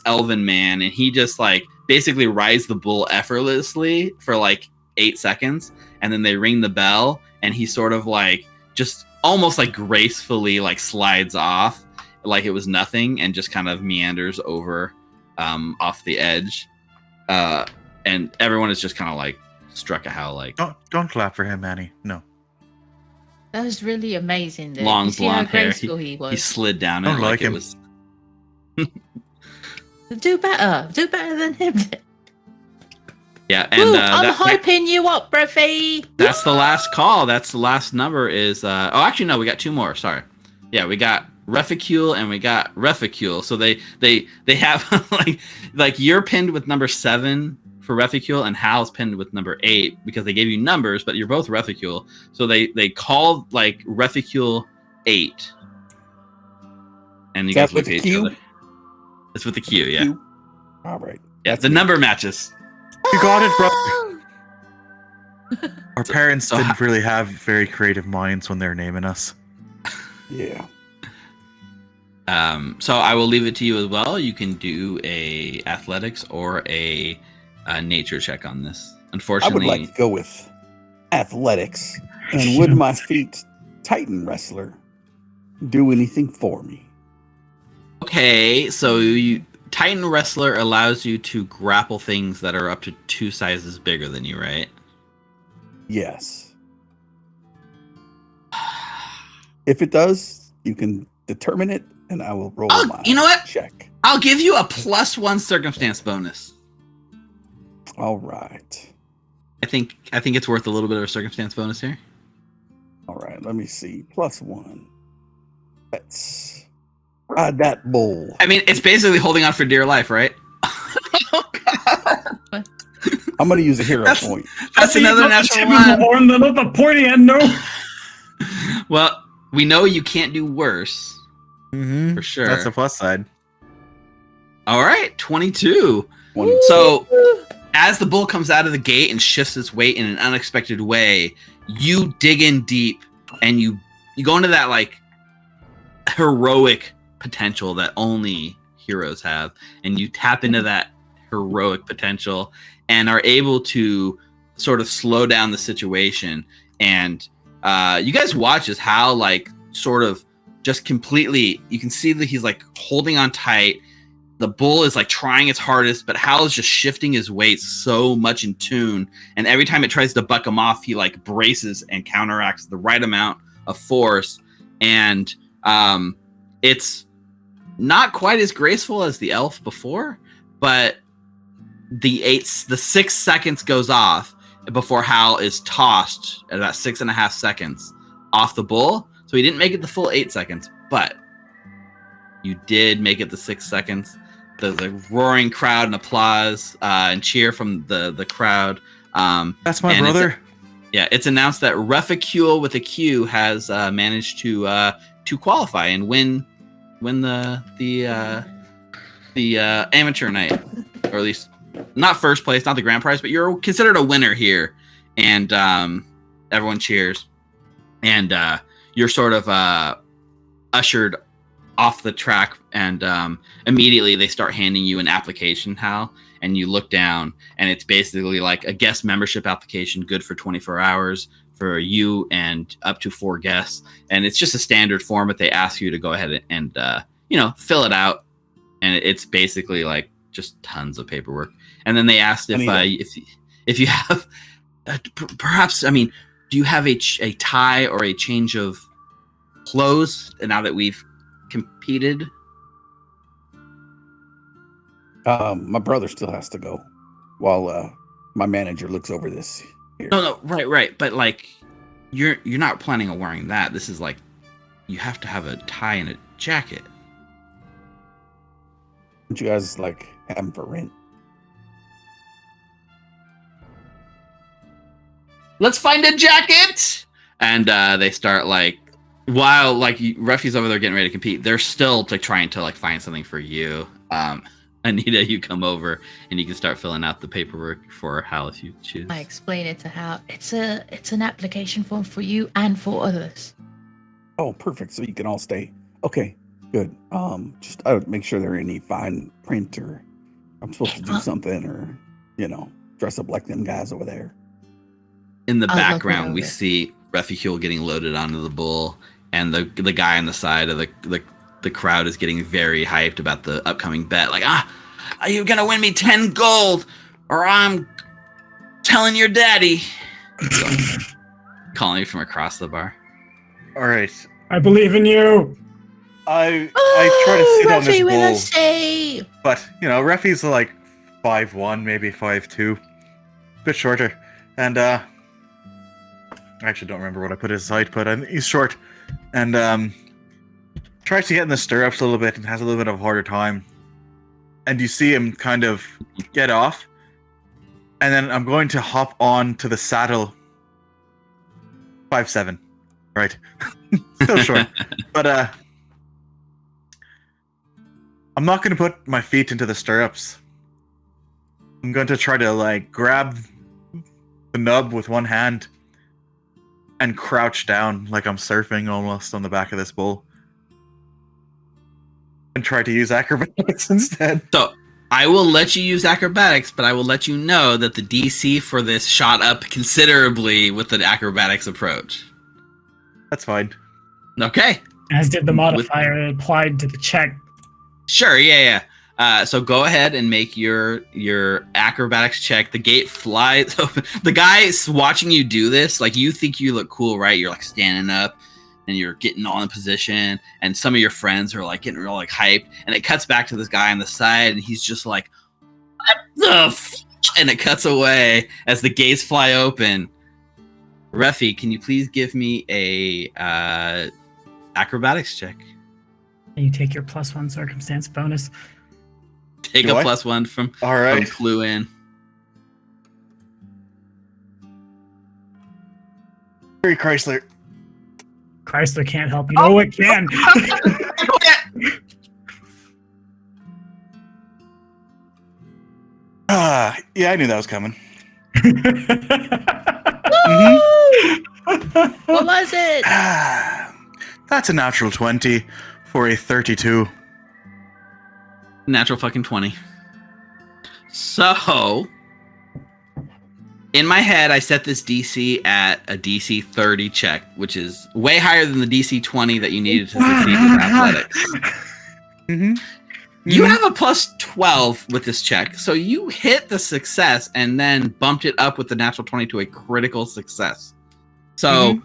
elven man, and he just like basically rides the bull effortlessly for like 8 seconds, and then they ring the bell, and he sort of like just almost like gracefully like slides off like it was nothing, and just kind of meanders over off the edge, and everyone is just kind of like struck at how like Don't clap for him, Annie. No. That was really amazing. Though. long You see how blonde hair. graceful he was. He slid down Don't it like it him. was. Do better. Do better than him. Yeah, and Woo, I'm hyping you up, Breathy. that's the last call. That's the last number. Is actually no, we got 2 more. Sorry. Yeah, we got Reficule and we got Reficule. So they have like you're pinned with number 7 for Reficule, and Hal's pinned with number 8 because they gave you numbers, but you're both Reficule. So they called like Reficule 8, and you guys That's with look at the each Q? other. It's with the Q, yeah. Q? All right. Yeah, That's the me. number matches. You got it, bro. Oh. Our parents so didn't really have very creative minds when they were naming us. Yeah. So I will leave it to you as well. You can do a athletics or a nature check on this. I Unfortunately, would like to go with athletics. And would my feet Titan wrestler do anything for me? okay. So Titan Wrestler allows you to grapple things that are up to 2 sizes bigger than you, right? Yes. If it does, you can determine it, and I will roll Oh, my you know what? check. I'll give you a +1 circumstance bonus. All right. I think it's worth a little bit of a circumstance bonus here. All right. Let me see. +1. Let's ride that bull. I mean, it's basically holding on for dear life, right? Oh God. I'm going to use a hero That's- point. That's another natural one. Horn, then not the pointy end, no. Well, we know you can't do worse. Mm-hmm. For sure. That's the plus side. All right, 22. One. So, as the bull comes out of the gate and shifts its weight in an unexpected way, you dig in deep and you go into that like heroic potential that only heroes have, and you tap into that heroic potential and are able to sort of slow down the situation. And you guys watch as Hal like sort of just completely, you can see that he's like holding on tight. The bull is like trying its hardest, but Hal is just shifting his weight so much in tune, and every time it tries to buck him off, he like braces and counteracts the right amount of force. And it's not quite as graceful as the elf before, but the 6 seconds goes off before Hal is tossed at about 6.5 seconds off the bull. So he didn't make it the full 8 seconds, but you did make it the 6 seconds. There's a roaring crowd and applause and cheer from the crowd. That's my and brother. It's announced that Reficule with a Q has managed to qualify and win the amateur night, or at least not first place, not the grand prize, but you're considered a winner here. And everyone cheers, and you're sort of ushered off the track, and immediately they start handing you an application, Hal, and you look down, and it's basically like a guest membership application, good for 24 hours for you and up to 4 guests. And it's just a standard form, but they ask you to go ahead and fill it out, and it's basically like just tons of paperwork. And then they asked if you have perhaps, I mean, do you have a tie or a change of clothes now that we've competed? My brother still has to go while my manager looks over this here. No, right. But like, you're not planning on wearing that. This is like, you have to have a tie and a jacket. Don't you guys like have them for rent? Let's find a jacket. And they start like, while like Ruffy's over there getting ready to compete, they're still like trying to like find something for you. Anita, you come over and you can start filling out the paperwork for Hal if you choose. I explain it to Hal. It's an application form for you and for others. Oh, perfect. So you can all stay. Okay, good. Just I would make sure there are any fine print, or I'm supposed to do something, or dress up like them guys over there. In the I'll look it background, we over. see Refugule getting loaded onto the bull, and the guy on the side of the crowd is getting very hyped about the upcoming bet. Like, are you gonna win me 10 gold, or I'm telling your daddy? So, calling you from across the bar. All right. I believe in you. I try to sit on this Ruffy with bull, a save. but Refi's like 5'1", maybe 5'2", bit shorter, and I actually don't remember what I put his height, but he's short, and tries to get in the stirrups a little bit and has a little bit of a harder time, and you see him kind of get off, and then I'm going to hop on to the saddle. 5'7", right? Still short, but I'm not going to put my feet into the stirrups. I'm going to try to like grab the nub with one hand and crouch down like I'm surfing almost on the back of this bull, and try to use acrobatics instead. So I will let you use acrobatics, but I will let you know that the DC for this shot up considerably with the acrobatics approach. That's fine. Okay. As did the modifier applied to the check. Sure, yeah. So go ahead and make your acrobatics check. The gate flies open. The guy's watching you do this. Like, you think you look cool, right? You're like standing up and you're getting all in position, and some of your friends are like getting real like hyped, and it cuts back to this guy on the side, and he's just like, what the and it cuts away as the gates fly open. Refi, can you please give me a acrobatics check? And you take your +1 circumstance bonus. Take Do a I? +1 from All right. Clue in. Harry Chrysler. Chrysler can't help you. No, it can. Yeah, I knew that was coming. What was it? That's a natural 20 for a 32. Natural fucking 20. So, in my head, I set this DC at a DC 30 check, which is way higher than the DC 20 that you needed to succeed with athletics. Mm-hmm. You have a +12 with this check, so you hit the success and then bumped it up with the natural 20 to a critical success. So,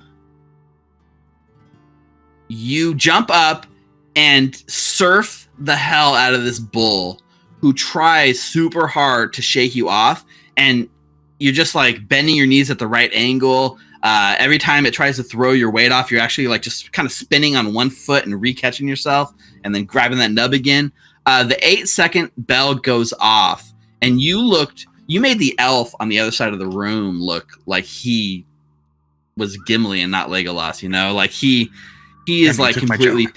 you jump up and surf the hell out of this bull who tries super hard to shake you off, and you're just like bending your knees at the right angle. Every time it tries to throw your weight off, you're actually like just kind of spinning on one foot and re-catching yourself and then grabbing that nub again. The 8-second bell goes off, and you made the elf on the other side of the room look like he was Gimli and not Legolas, like he is like completely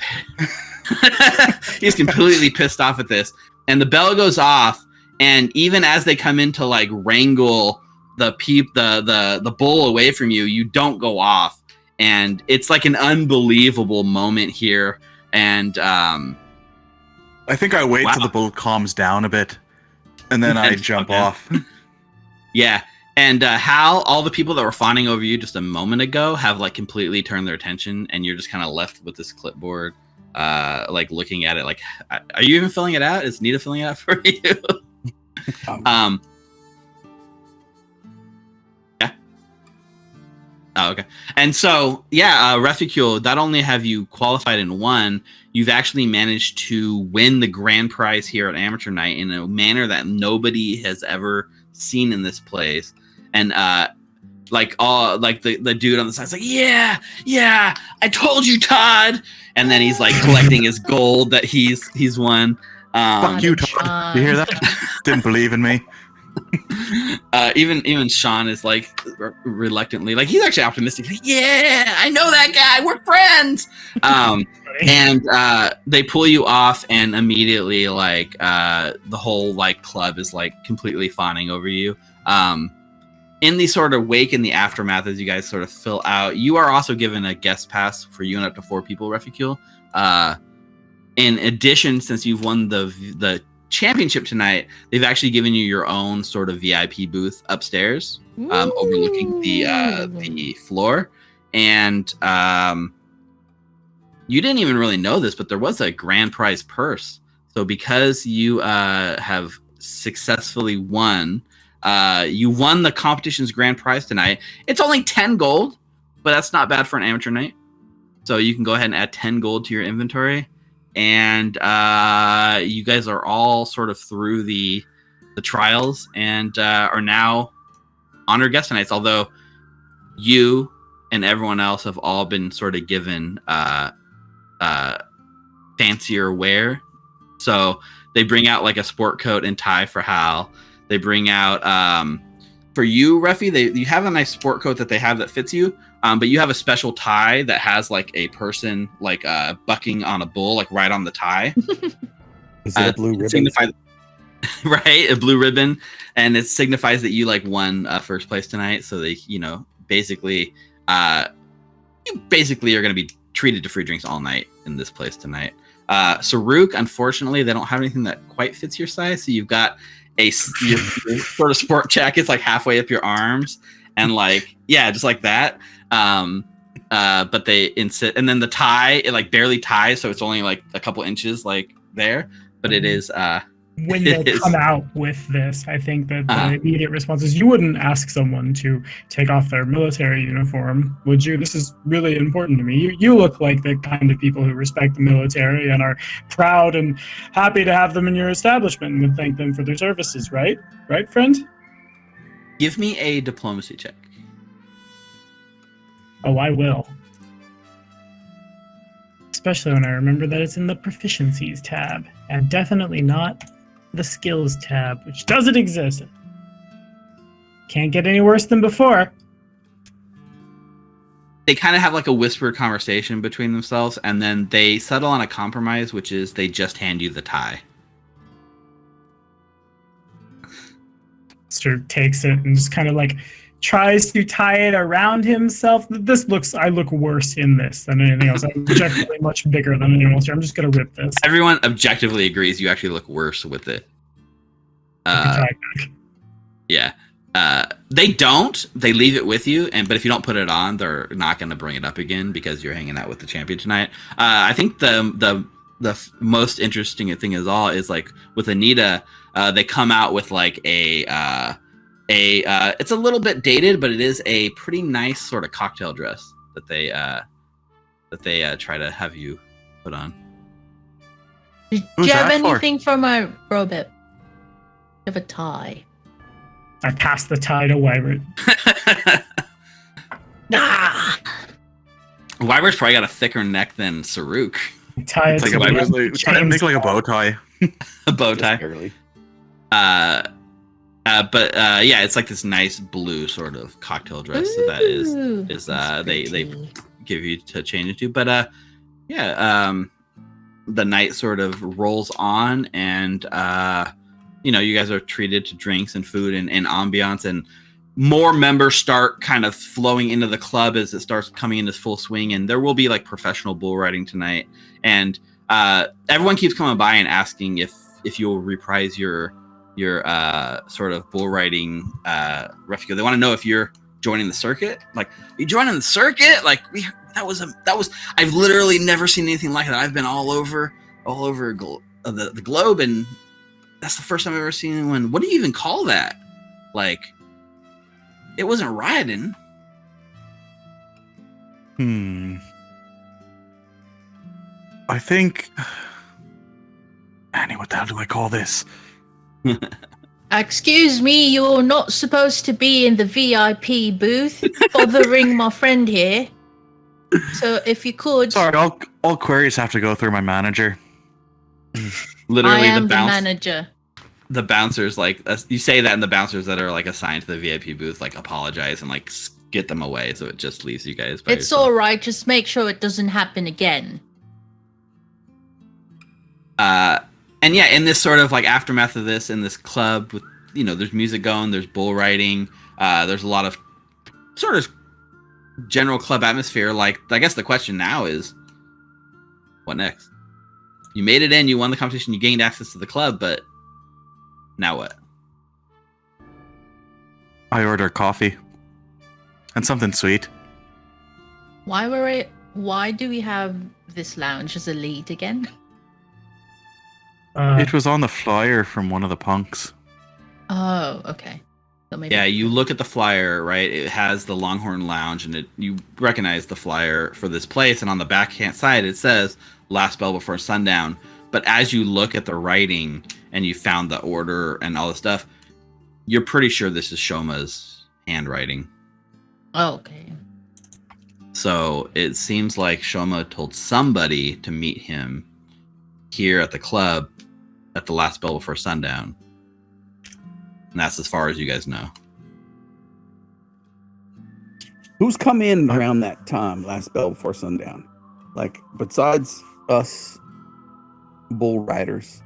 he's completely pissed off at this. And the bell goes off, and even as they come in to like wrangle the bull away from you, you don't go off. And it's like an unbelievable moment here. And I think I wait till the bull calms down a bit, and then I jump off. Yeah. And Hal, all the people that were fawning over you just a moment ago have like completely turned their attention, and you're just kind of left with this clipboard, like looking at it. Like, are you even filling it out? Is Nita filling it out for you? Yeah. Oh, okay. And so, yeah, Refugule, not only have you qualified in one, you've actually managed to win the grand prize here at Amateur Night in a manner that nobody has ever seen in this place. And like the dude on the side's like, yeah, I told you, Todd. And then he's like collecting his gold that he's won. Fuck you, Todd. Sean. You hear that? Didn't believe in me. Even Sean is like reluctantly, like he's actually optimistic. Like, yeah, I know that guy. We're friends. And they pull you off, and immediately like the whole like club is like completely fawning over you. In the sort of wake in the aftermath, as you guys sort of fill out, you are also given a guest pass for you and up to 4 people, Refucule. In addition, since you've won the championship tonight, they've actually given you your own sort of VIP booth upstairs, overlooking the floor. And you didn't even really know this, but there was a grand prize purse. So because you have successfully won, you won the competition's grand prize tonight. It's only 10 gold, but that's not bad for an amateur night. So you can go ahead and add 10 gold to your inventory. And you guys are all sort of through the trials and are now honored guest nights, although you and everyone else have all been sort of given fancier wear. So they bring out like a sport coat and tie for Hal. They bring out for you, Refi, you have a nice sport coat that they have that fits you. But you have a special tie that has like a person like bucking on a bull, like right on the tie. Is it a blue ribbon? Right, a blue ribbon, and it signifies that you like won first place tonight. So they, basically, you basically are going to be treated to free drinks all night in this place tonight. Saruk, unfortunately, they don't have anything that quite fits your size. So you've got your sort of sport jacket's like halfway up your arms, and like just like that. But they insist, and then the tie, it like barely ties, so it's only like a couple inches like there, but it is when they come out with this, I think that the immediate response is, you wouldn't ask someone to take off their military uniform, would you? This is really important to me. You look like the kind of people who respect the military and are proud and happy to have them in your establishment and would thank them for their services, right? Right, friend? Give me a diplomacy check. Oh, I will. Especially when I remember that it's in the proficiencies tab, and definitely not the skills tab, which doesn't exist. Can't get any worse than before. They kind of have like a whispered conversation between themselves, and then they settle on a compromise, which is they just hand you the tie. Sort of takes it and just kind of like tries to tie it around himself. I look worse in this than anything else. I'm objectively much bigger than anyone else here. I'm just gonna rip this. Everyone objectively agrees you actually look worse with it. Yeah. They don't. They leave it with you, but if you don't put it on, they're not going to bring it up again because you're hanging out with the champion tonight. I think the most interesting thing is like with Anita, they come out with like it's a little bit dated, but it is a pretty nice sort of cocktail dress that they try to have you put on. Do you have anything for my robot? I have a tie. I pass the tie to Wybert. Wybert's probably got a thicker neck than Saruk. Tie it's like make like a bow tie. A bow tie. Barely. But it's like this nice blue sort of cocktail dress that is they give you to change into. But the night sort of rolls on, and you guys are treated to drinks and food and ambiance, and more members start kind of flowing into the club as it starts coming into full swing. And there will be like professional bull riding tonight, and everyone keeps coming by and asking if you'll reprise your sort of bull riding refuge. They want to know if you're joining the circuit. Like, are you joining the circuit? Like, that was I've literally never seen anything like that. I've been all over the globe, and that's the first time I've ever seen anyone. What do you even call that? Like, it wasn't riding. I think. Annie, what the hell do I call this? Excuse me, you're not supposed to be in the VIP booth bothering my friend here. So if you could... Sorry, all queries have to go through my manager. Literally, I am the manager. The bouncers, like, you say that, and the bouncers that are like assigned to the VIP booth like apologize and like get them away, so it just leaves you guys by It's yourself. all right. Just make sure it doesn't happen again. And yeah, in this sort of like aftermath of this, in this club with, there's music going, there's bull riding, there's a lot of sort of general club atmosphere. Like, I guess the question now is, what next? You made it in, you won the competition, you gained access to the club, but now what? I order coffee and something sweet. Why do we have this lounge as a lead again? It was on the flyer from one of the punks. Oh, okay. So maybe You look at the flyer, right? It has the Longhorn Lounge, and you recognize the flyer for this place, and on the backhand side it says last bell before sundown. But as you look at the writing and you found the order and all the stuff, you're pretty sure this is Shoma's handwriting. Oh, okay. So it seems like Shoma told somebody to meet him here at the club at the last bell before sundown. And that's as far as you guys know. Who's come in around that time, last bell before sundown? Like, besides us bull riders,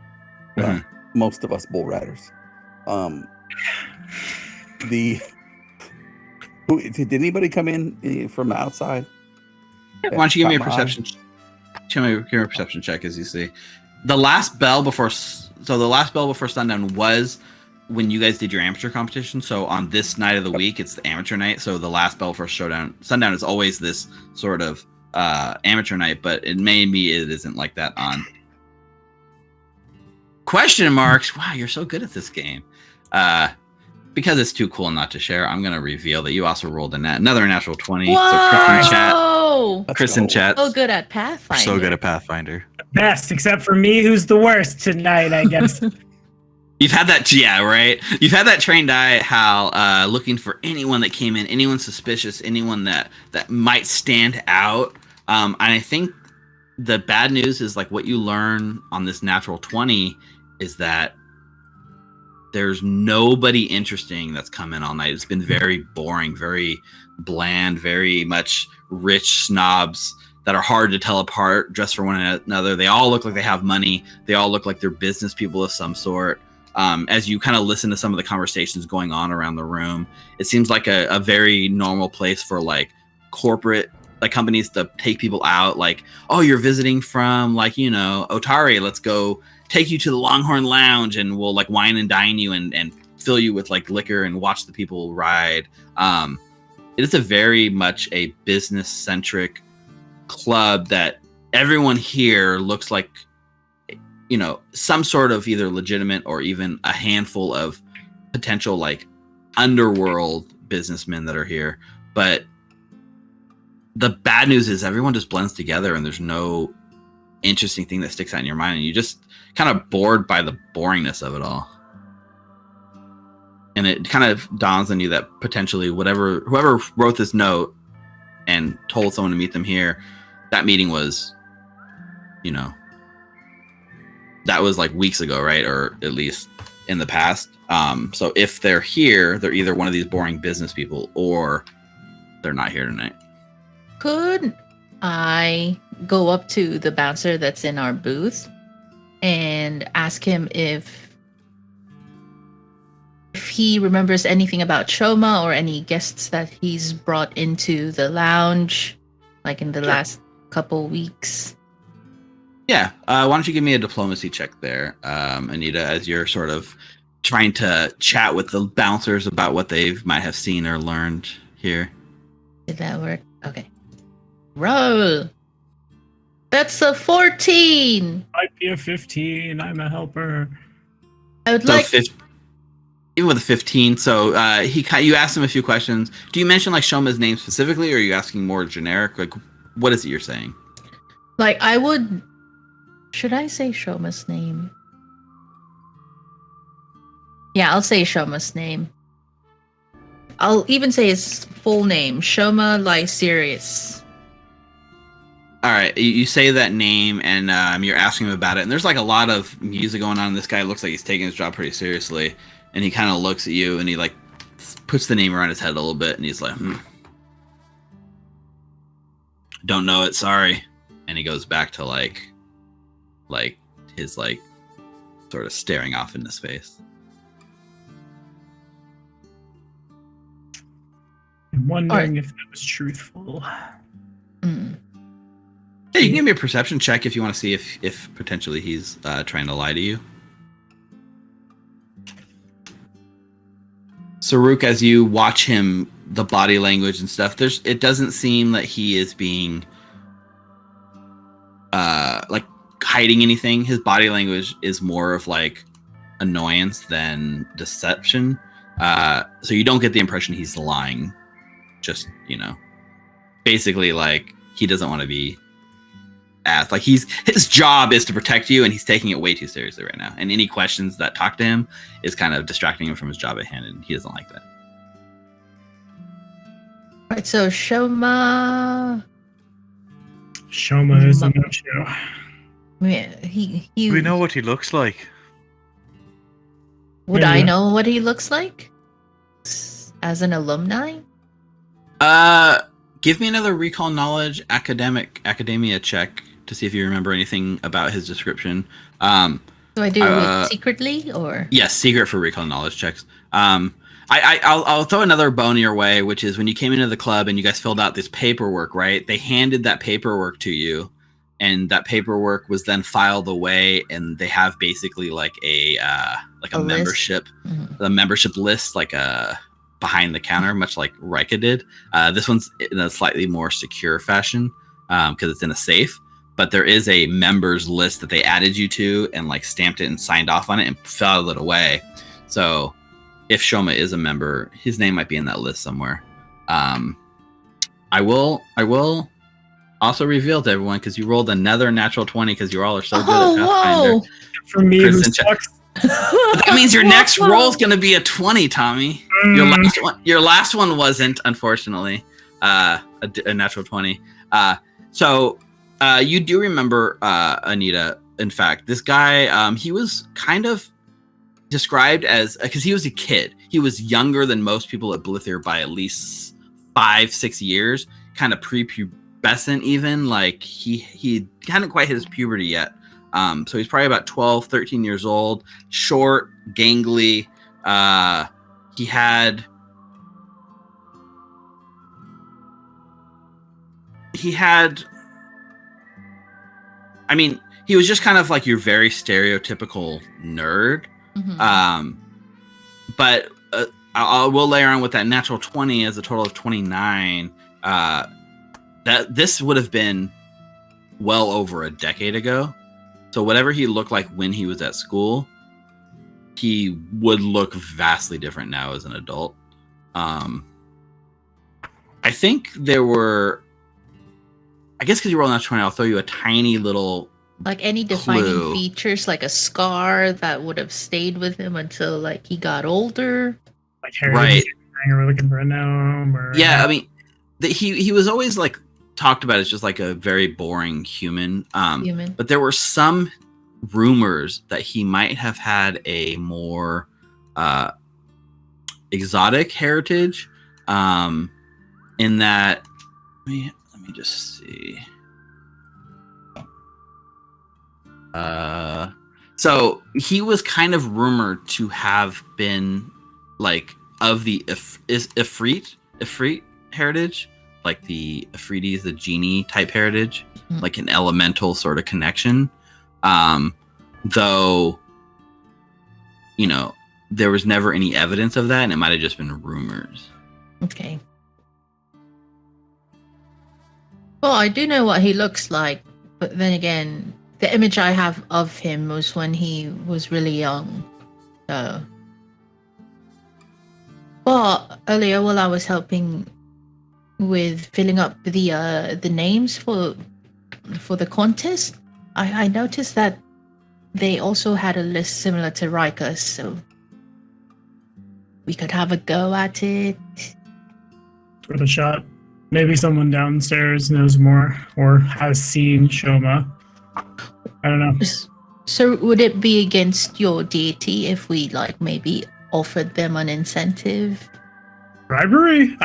most of us bull riders. Did anybody come in from the outside? Why don't you give me a perception? Give me a perception check as you see. The last bell before sundown was when you guys did your amateur competition. So on this night of the week, it's the amateur night. So the last bell before sundown is always this sort of amateur night, but it isn't like that on question marks. Wow, you're so good at this game. Because it's too cool not to share, I'm going to reveal that you also rolled another natural 20. Whoa! So Chris in chat. So good at Pathfinder. So good at Pathfinder. Best, except for me, who's the worst tonight, I guess. You've had that, right? You've had that trained eye, Hal, looking for anyone that came in, anyone suspicious, anyone that might stand out. And I think the bad news is, like, what you learn on this natural 20 is that there's nobody interesting that's come in all night. It's been very boring, very bland, very much rich snobs that are hard to tell apart just for one another. They all look like they have money. They all look like they're business people of some sort. As you kind of listen to some of the conversations going on around the room, it seems like a very normal place for like corporate like companies to take people out. Like, oh, you're visiting from like, Otari, let's go take you to the Longhorn Lounge and we'll like wine and dine you and fill you with like liquor and watch the people ride. It is a very much a business centric club that everyone here looks like, some sort of either legitimate or even a handful of potential like underworld businessmen that are here. But the bad news is everyone just blends together and there's no interesting thing that sticks out in your mind, and you just kind of bored by the boringness of it all. And it kind of dawns on you that potentially whoever wrote this note and told someone to meet them here, that meeting was, that was like weeks ago, right? Or at least in the past. So if they're here, they're either one of these boring business people or they're not here tonight. Could I go up to the bouncer that's in our booth and ask him if he remembers anything about Shoma or any guests that he's brought into the lounge, like in the last couple weeks? Yeah. Why don't you give me a diplomacy check there, Anita, as you're sort of trying to chat with the bouncers about what they might have seen or learned here. Did that work? Okay. Roll. That's a 14. Might be a 15. I'm a helper. I would like. Even with a 15, so you asked him a few questions. Do you mention like Shoma's name specifically, or are you asking more generic? Like, what is it you're saying? Like, I would. Should I say Shoma's name? Yeah, I'll say Shoma's name. I'll even say his full name, Shoma Lyserius. All right, you say that name, and you're asking him about it, and there's like a lot of music going on. This guy looks like he's taking his job pretty seriously, and he kind of looks at you, and he like puts the name around his head a little bit, and he's like, "Don't know it, sorry," and he goes back to like his like sort of staring off into space. I'm wondering if that was truthful. Yeah, you can give me a perception check if you want to see if potentially he's trying to lie to you. Saruk, as you watch him, the body language and stuff, it doesn't seem that he is being like hiding anything. His body language is more of like annoyance than deception. So you don't get the impression he's lying. Just, basically like he doesn't want to be asked. Like his job is to protect you, and he's taking it way too seriously right now. And any questions that talk to him is kind of distracting him from his job at hand, and he doesn't like that. All right, so Shoma is a no-show. Yeah, he. Do we know what he looks like? Would Yeah. I know what he looks like as an alumni? Give me another recall knowledge academia check to see if you remember anything about his description. Do I do it secretly or? Yes, secret for recall knowledge checks. I'll throw another bone your way, which is when you came into the club and you guys filled out this paperwork, right? They handed that paperwork to you, and that paperwork was then filed away, and they have basically like a membership, the membership list, like a behind the counter, much like Rika did. This one's in a slightly more secure fashion because it's in a safe. But there is a members list that they added you to and like stamped it and signed off on it and filed it away. So if Shoma is a member, his name might be in that list somewhere. I will also reveal to everyone, because you rolled another natural 20 because you all are so good at Pathfinder. Whoa! For me, Chris who and Chuck. sucks. That means your next roll is going to be a 20, Tommy. Your last one wasn't, unfortunately, a natural 20. So you do remember, Anita. In fact, this guy, he was kind of described as, because he was a kid. He was younger than most people at Blithir by at least 5-6 years, kind of prepubescent even. Like he hadn't quite hit his puberty yet. So he's probably about 12, 13 years old, short, gangly. He had I mean, he was just kind of like your very stereotypical nerd. But I will layer on with that natural 20 as a total of 29. That this would have been well over a decade ago. So whatever he looked like when he was at school, he would look vastly different now as an adult. I think there were, I guess because you rolled out 20, I'll throw you a tiny little Like any defining clue. features, like a scar that would have stayed with him until like he got older. Like Harry, Right. We're looking for a gnome. Or Yeah, I mean, he was always like talked about as just like a very boring human. Human. But there were some rumors that he might have had a more exotic heritage. In that, let me just see. So he was kind of rumored to have been like of the Ifrit heritage, like the Ifritis, the genie type heritage, like an elemental sort of connection. Though, there was never any evidence of that, and it might have just been rumors. Okay. Well, I do know what he looks like, but then again, the image I have of him was when he was really young. So, but earlier while I was helping with filling up the names for the contest, I noticed that they also had a list similar to Rika's, so we could have a go at it. Worth a shot. Maybe someone downstairs knows more or has seen Shoma. I don't know. So would it be against your deity if we like maybe offered them an incentive? Bribery?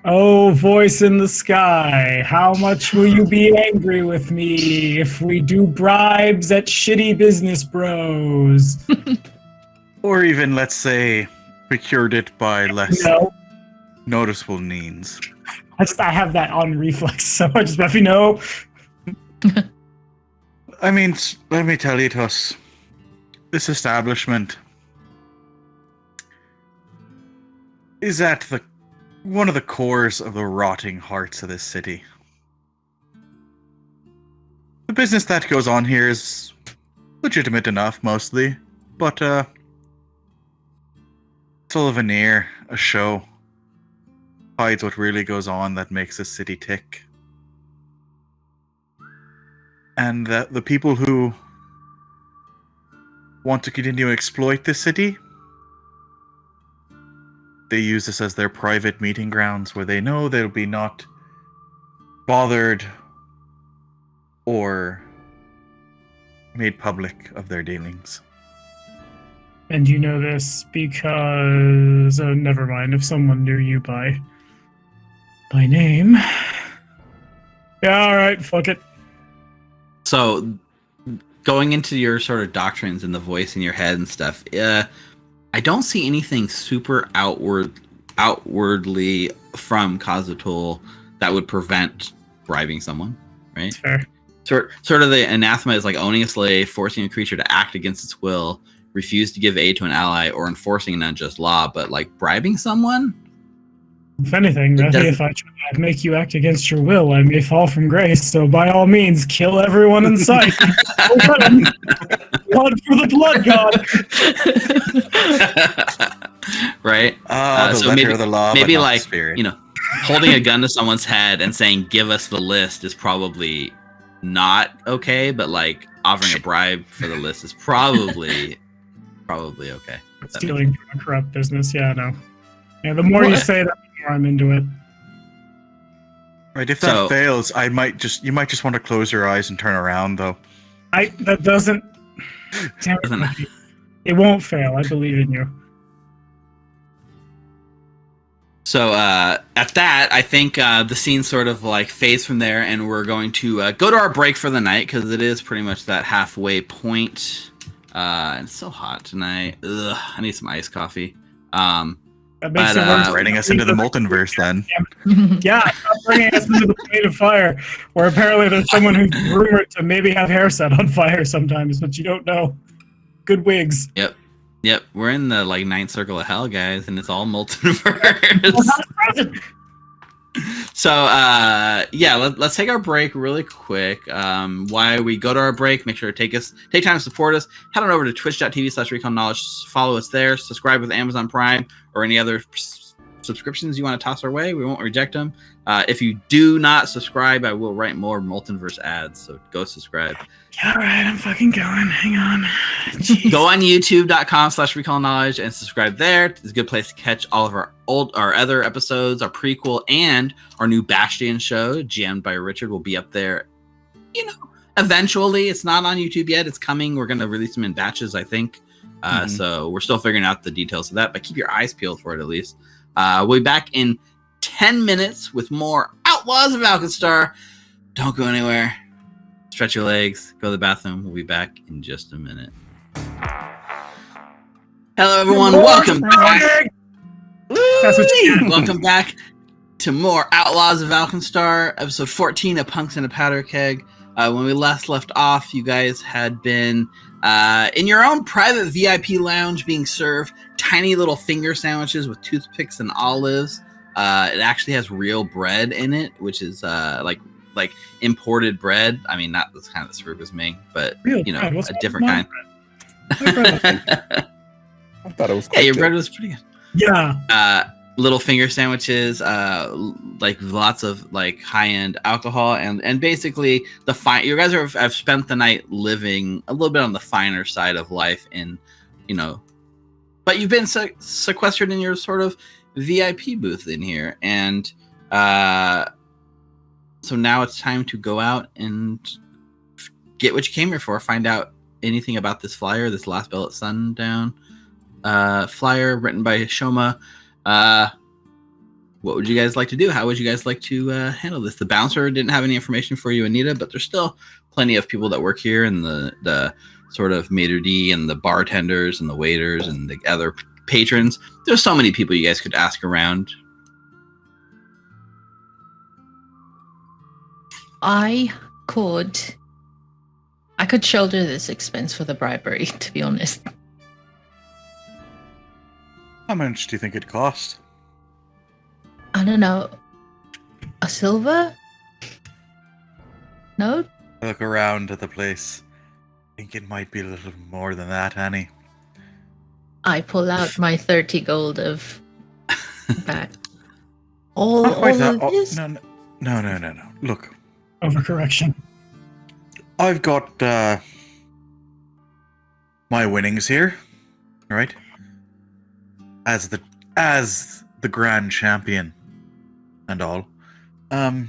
Oh, voice in the sky, how much will you be angry with me if we do bribes at shitty business bros? Or even, let's say, procured it by less noticeable means. I have that on reflex, so I just let me know. I mean, let me tell you, Tuss, this establishment is at one of the cores of the rotting hearts of this city. The business that goes on here is legitimate enough, mostly, but it's all a veneer, a show. Hides what really goes on that makes this city tick. And the people who want to continue to exploit this city, they use this as their private meeting grounds where they know they'll be not bothered or made public of their dealings. And you know this because... Oh, never mind. If someone knew you by name... Yeah, alright, fuck it. So, going into your sort of doctrines and the voice in your head and stuff, I don't see anything super outwardly from Kazutul that would prevent bribing someone, right? Fair. Sort of the anathema is like owning a slave, forcing a creature to act against its will, refuse to give aid to an ally, or enforcing an unjust law. But like bribing someone? If anything, I think if I try to make you act against your will, I may fall from grace. So by all means, kill everyone in sight. Blood for the blood god. Right? The so letter of the law, maybe but not like the spirit. you know, holding a gun to someone's head and saying "give us the list" is probably not okay, but like offering a bribe for the list is probably okay. Stealing from a corrupt business, yeah, no. Yeah, the more you say that, the more I'm into it. Right, if that fails, you might just want to close your eyes and turn around, though. That doesn't... Damn it. It won't fail, I believe in you. So at that, I think the scene sort of like fades from there, and we're going to go to our break for the night because it is pretty much that halfway point. And it's so hot tonight. Ugh, I need some iced coffee. That makes it worse. Bringing us into the Molten verse, then. Yeah, bringing us into the plane of fire, where apparently there's someone who's rumored to maybe have hair set on fire sometimes, but you don't know. Good wigs. Yep, we're in the like ninth circle of hell, guys, and it's all Molten verse. So yeah, let's take our break really quick. While we go to our break, make sure to take time to support us. Head on over to twitch.tv/reconknowledge. Follow us there. Subscribe with Amazon Prime or any other subscriptions you want to toss our way. We won't reject them. If you do not subscribe, I will write more Moltenverse ads, so go subscribe. Yeah, all right, I'm fucking going. Hang on. Jeez. Go on youtube.com/reconknowledge and subscribe there. It's a good place to catch all of our other episodes, our prequel, and our new Bastion show, GM'd by Richard, will be up there. You know, eventually. It's not on YouTube yet. It's coming. We're going to release them in batches, I think. So we're still figuring out the details of that, but keep your eyes peeled for it at least. We'll be back in 10 minutes with more Outlaws of Alkenstar. Don't go anywhere. Stretch your legs. Go to the bathroom. We'll be back in just a minute. Hello, everyone. Welcome back. That's what you get. Welcome back to more Outlaws of Alkenstar, episode 14 of Punks in a Powderkeg. When we last left off, you guys had been in your own private VIP lounge being served tiny little finger sandwiches with toothpicks and olives. It actually has real bread in it, which is like imported bread. I mean, not this kind of the was Ming, but Real you know, bread? a different kind. I thought it was quite Yeah, your good. bread was pretty good. Yeah. Little finger sandwiches, like lots of like high-end alcohol, and basically you guys have spent the night living a little bit on the finer side of life, in, you know, but you've been sequestered in your sort of VIP booth in here, and so now it's time to go out and get what you came here for. Find out anything about this flyer, this Last Bell at Sundown flyer written by Shoma. What would you guys like to do? How would you guys like to handle this? The bouncer didn't have any information for you, Anita, but there's still plenty of people that work here, and the sort of maitre d' and the bartenders and the waiters and the other patrons. There's so many people you guys could ask around. I could shoulder this expense for the bribery, to be honest. How much do you think it cost? I don't know. A silver? No? I look around at the place. I think it might be a little more than that, Annie. I pull out my 30 gold of that. All Not quite that. of this? No. Look, Overcorrection. I've got my winnings here, right? As the grand champion and all. I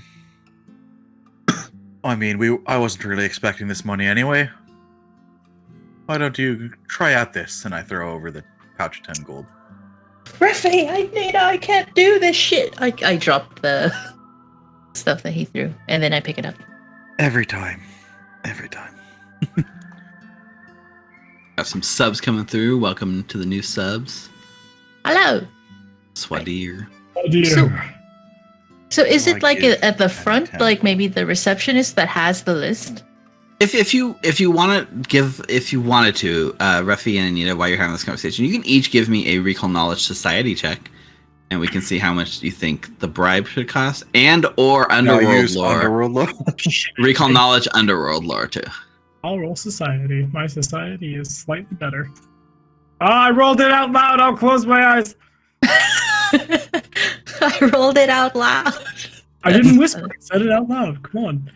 mean, I wasn't really expecting this money anyway. Why don't you try out this? And I throw over the pouch of 10 gold. Ruffy, I can't do this shit. I drop the stuff that he threw, and then I pick it up. Every time. Got some subs coming through. Welcome to the new subs. Hello. Swadir. Oh dear. So is it like give at the 10 front, 10. like maybe the receptionist that has the list? If you wanted to, Ruffy and Anita, while you're having this conversation, you can each give me a Recall Knowledge Society check, and we can see how much you think the bribe should cost, and or Underworld lore. Underworld lore. Recall Knowledge Underworld lore too. I'll roll society. My society is slightly better. I rolled it out loud. I'll close my eyes. I rolled it out loud. I didn't whisper. I said it out loud. Come on.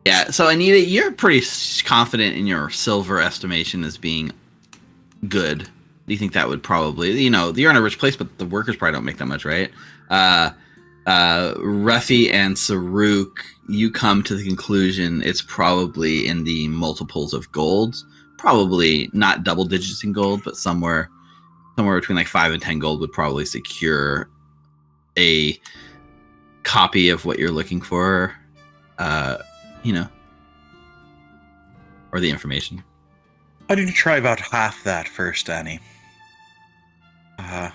Yeah, so Anita, you're pretty confident in your silver estimation as being good. Do you think that would probably, you're in a rich place, but the workers probably don't make that much, right? Ruffy and Saruk, you come to the conclusion it's probably in the multiples of gold. Probably not double digits in gold, but somewhere between like 5 and 10 gold would probably secure a copy of what you're looking for. Or the information. Why don't you try about half that first, Annie? 5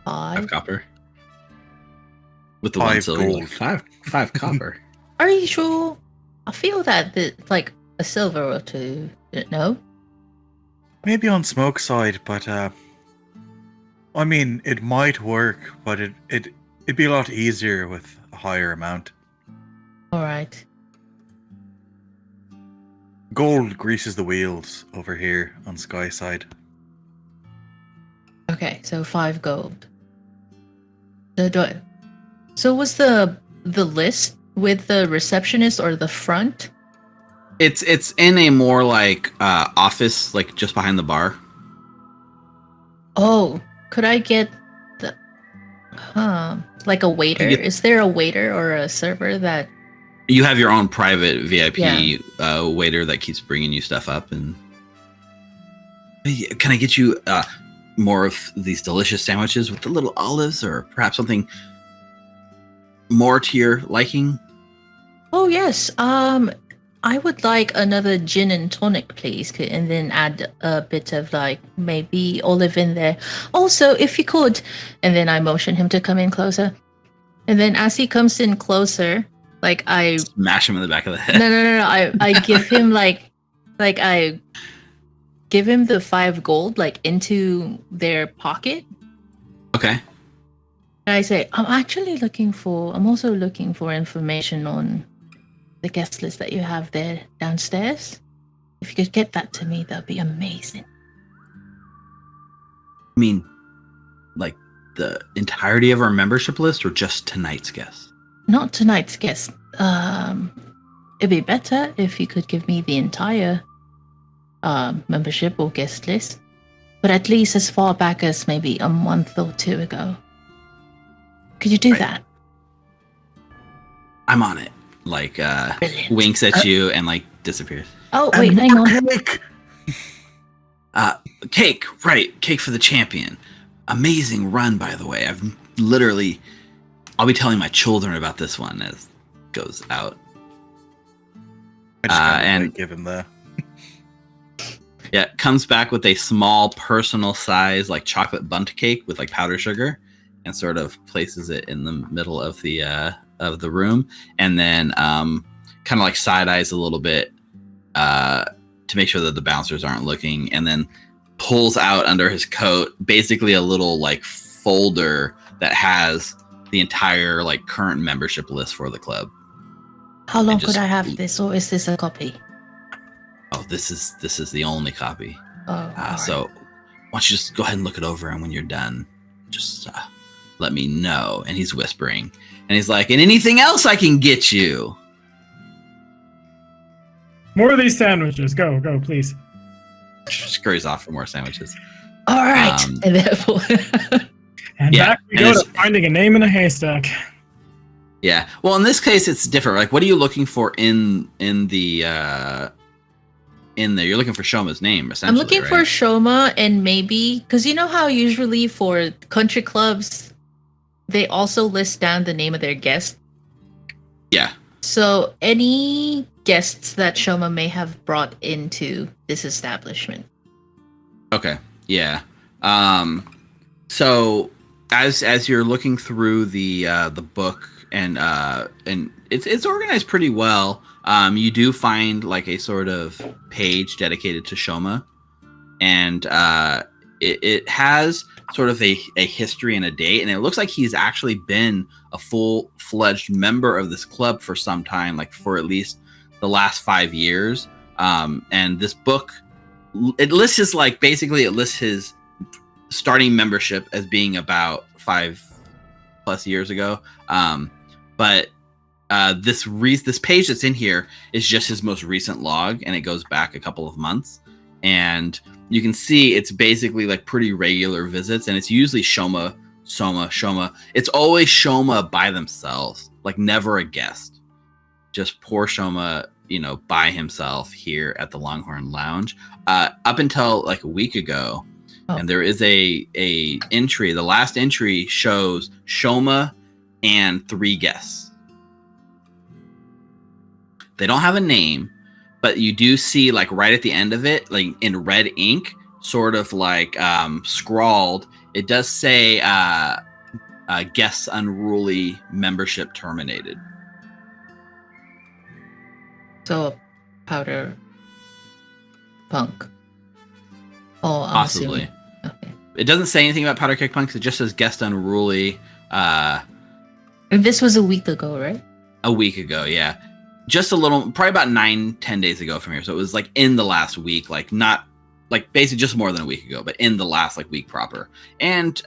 5. copper. With the 5 1 silver, gold. like 5 copper. Are you sure? I feel that like a silver or two. No? Maybe on smoke side, but I mean, it might work, but it'd be a lot easier with a higher amount. All right. Gold greases the wheels over here on Sky side. Okay, so 5 gold. So was the list with the receptionist or the front? It's in a more like office, like just behind the bar. Oh, could I get the like a waiter? Is there a waiter or a server that You have your own private VIP Yeah. Waiter that keeps bringing you stuff up. And can I get you more of these delicious sandwiches with the little olives, or perhaps something more to your liking? Oh yes. I would like another gin and tonic, please, and then add a bit of like maybe olive in there. Also, if you could, and then I motion him to come in closer. And then as he comes in closer, like I Smash him in the back of the head. no. I give him like I give him the 5 gold like into their pocket. Okay. And I say, I'm also looking for information on the guest list that you have there downstairs. If you could get that to me, that'd be amazing. I mean, like the entirety of our membership list, or just tonight's guest? Not tonight's guest. It'd be better if you could give me the entire membership or guest list, but at least as far back as maybe a month or 2 ago. Could you do Right. that? I'm on it. Like Brilliant. winks at you and like disappears. Oh, wait, hang on. Cake! Cake, right? Cake for the champion. Amazing run, by the way. I'll be telling my children about this one as it goes out. I just gotta and- give him the. Yeah, it comes back with a small personal size like chocolate bundt cake with like powdered sugar, and sort of places it in the middle of the room, and then kind of like side eyes a little bit to make sure that the bouncers aren't looking, and then pulls out under his coat basically a little like folder that has the entire like current membership list for the club. How long And just- could I have this, or is this a copy? Oh, this is the only copy. Oh, all right. So why don't you just go ahead and look it over, and when you're done, just let me know. And he's whispering, and he's like, and anything else I can get you. More of these sandwiches. Go, please. Scurries off for more sandwiches. All right. And therefore, And Yeah, back we and go it's- to finding a name in a haystack. Yeah. Well, in this case, it's different. Like, what are you looking for in the in there? You're looking for Shoma's name, I'm essentially. looking for right? Shoma, and maybe because you know how usually for country clubs, they also list down the name of their guest. Yeah. So any guests that Shoma may have brought into this establishment. Okay. Yeah. So as you're looking through the book and it's organized pretty well, you do find like a sort of page dedicated to Shoma, and it has sort of a history and a date, and it looks like he's actually been a full-fledged member of this club for some time, like for at least the last 5 years. And this book, it lists his his starting membership as being about 5+ years ago. But this page that's in here is just his most recent log, and it goes back a couple of months. And you can see it's basically like pretty regular visits, and it's usually Shoma. It's always Shoma by themselves, like never a guest. Just poor Shoma, by himself here at the Longhorn Lounge, up until like a week ago. Oh. And there is a entry. The last entry shows Shoma and 3 guests. They don't have a name, but you do see like right at the end of it, like in red ink, sort of like scrawled. It does say guests unruly membership terminated. So a powder punk. Oh, I'm Possibly. assuming. Okay. It doesn't say anything about Powderkeg punks. It just says guest unruly. And this was a week ago, right? A week ago, yeah. Just a little, probably about 9-10 days ago from here. So it was like in the last week, like not like basically just more than a week ago, but in the last like week proper. And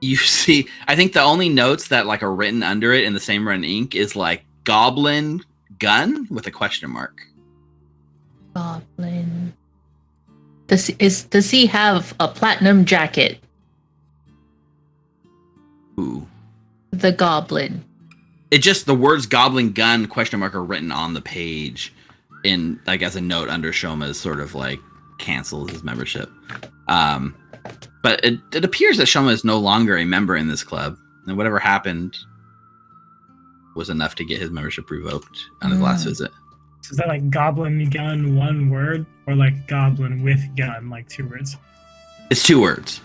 you see, I think the only notes that like are written under it in the same red ink is like goblin gun with a question mark. Goblin. Does he have a platinum jacket? Ooh. The goblin. It just, the words goblin gun question mark are written on the page in like as a note under Shoma's sort of like cancels his membership. But it appears that Shoma is no longer a member in this club, and whatever happened was enough to get his membership revoked on his last visit. So is that like goblin gun, one word, or like goblin with gun, like 2 words? It's 2 words.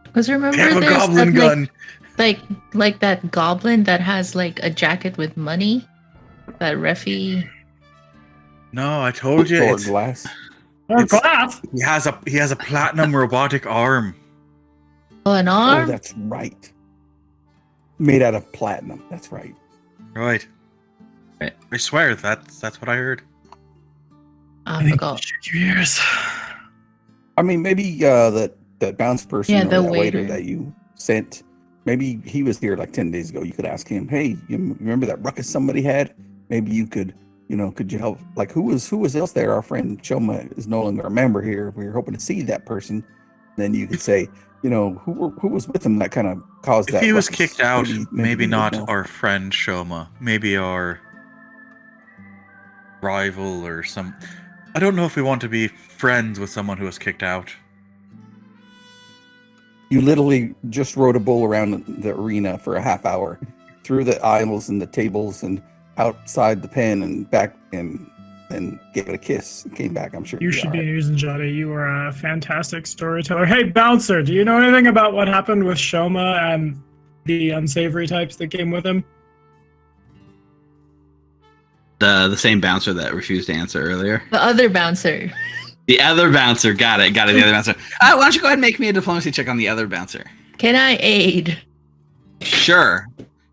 Because remember, Have a there's goblin that, gun. like that goblin that has like a jacket with money. That Refi. No, I told you. Or It's, glass. Or It's- glass! he has a platinum robotic arm. Oh, an Oh, arm. that's right. Made out of platinum. That's right. Right. Right. I swear that's what I heard. I think forgot. shoot your ears. I mean, maybe that bounce person Yeah, or the that waiter waiter. that you sent, maybe he was here like 10 days ago. You could ask him, hey, you remember that ruckus somebody had? Maybe you could, could you help? Like, who was else there? Our friend Choma is no longer a member here. We were hoping to see that person. Then you could say, who was with him that kind of caused that. If he was ruckus? kicked out, maybe they not would know. our friend Shoma. Maybe our rival or some. I don't know if we want to be friends with someone who was kicked out. You literally just rode a bull around the arena for a half hour, through the aisles and the tables and outside the pen and back, and then gave it a kiss and came back. I'm sure You you'd should all be right. using Jade. You are a fantastic storyteller. Hey, Bouncer, do you know anything about what happened with Shoma and the unsavory types that came with him? The same bouncer that refused to answer earlier. The other bouncer. The other bouncer. Got it. The other bouncer. Why don't you go ahead and make me a diplomacy check on the other bouncer? Can I aid? Sure.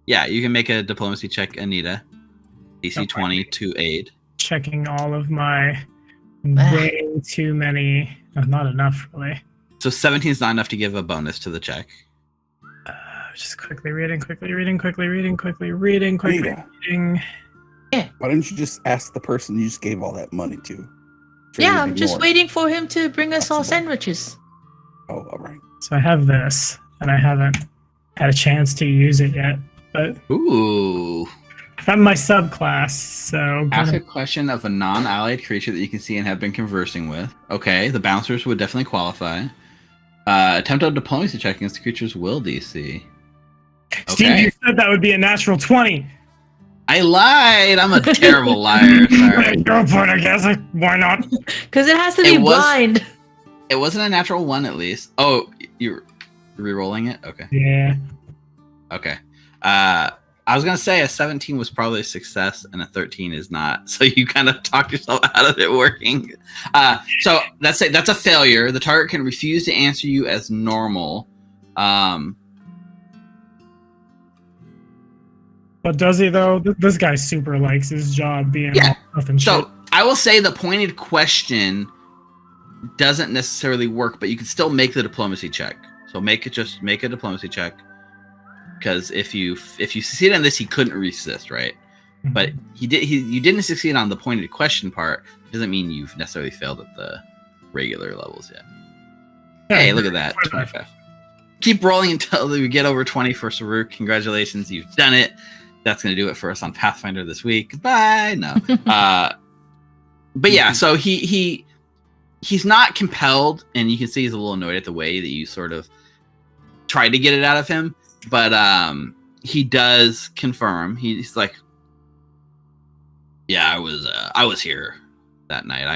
Yeah, you can make a diplomacy check, Anita. DC 20 to aid. Checking all of my way too many. Not enough, really. So 17 is not enough to give a bonus to the check. Just quickly reading. Why don't you just ask the person you just gave all that money to? Sure, Yeah, you'd I'm just ignore it. waiting for him to bring us all sandwiches. Oh, all right. So I have this, and I haven't had a chance to use it yet. But Ooh. I have my subclass, so Ask a question of a non-allied creature that you can see and have been conversing with. Okay, the bouncers would definitely qualify. Attempt a diplomacy check against the creature's will DC. Steve, you said that would be a natural 20. I lied. I'm a terrible liar. Sorry. Go for it, I guess. Why not? Because it has to be blind. It wasn't a natural 1 at least. Oh, you're re-rolling it? Okay. Yeah. Okay. I was gonna say a 17 was probably a success and a 13 is not. So you kind of talked yourself out of it working. So that's a failure. The target can refuse to answer you as normal. But does he though? This guy super likes his job being all stuff and shit. So I will say the pointed question doesn't necessarily work, but you can still make the diplomacy check. So make a diplomacy check. Because if you succeed on this, he couldn't resist, right? Mm-hmm. But you didn't succeed on the pointed question part. Doesn't mean you've necessarily failed at the regular levels yet. Yeah, Hey, look at that, 25. Keep rolling until we get over 20 for Saruk. Congratulations, you've done it. That's going to do it for us on Pathfinder this week. Bye. No. But yeah, so he's not compelled, and you can see he's a little annoyed at the way that you sort of tried to get it out of him. But he does confirm. He's like, yeah, I was here that night.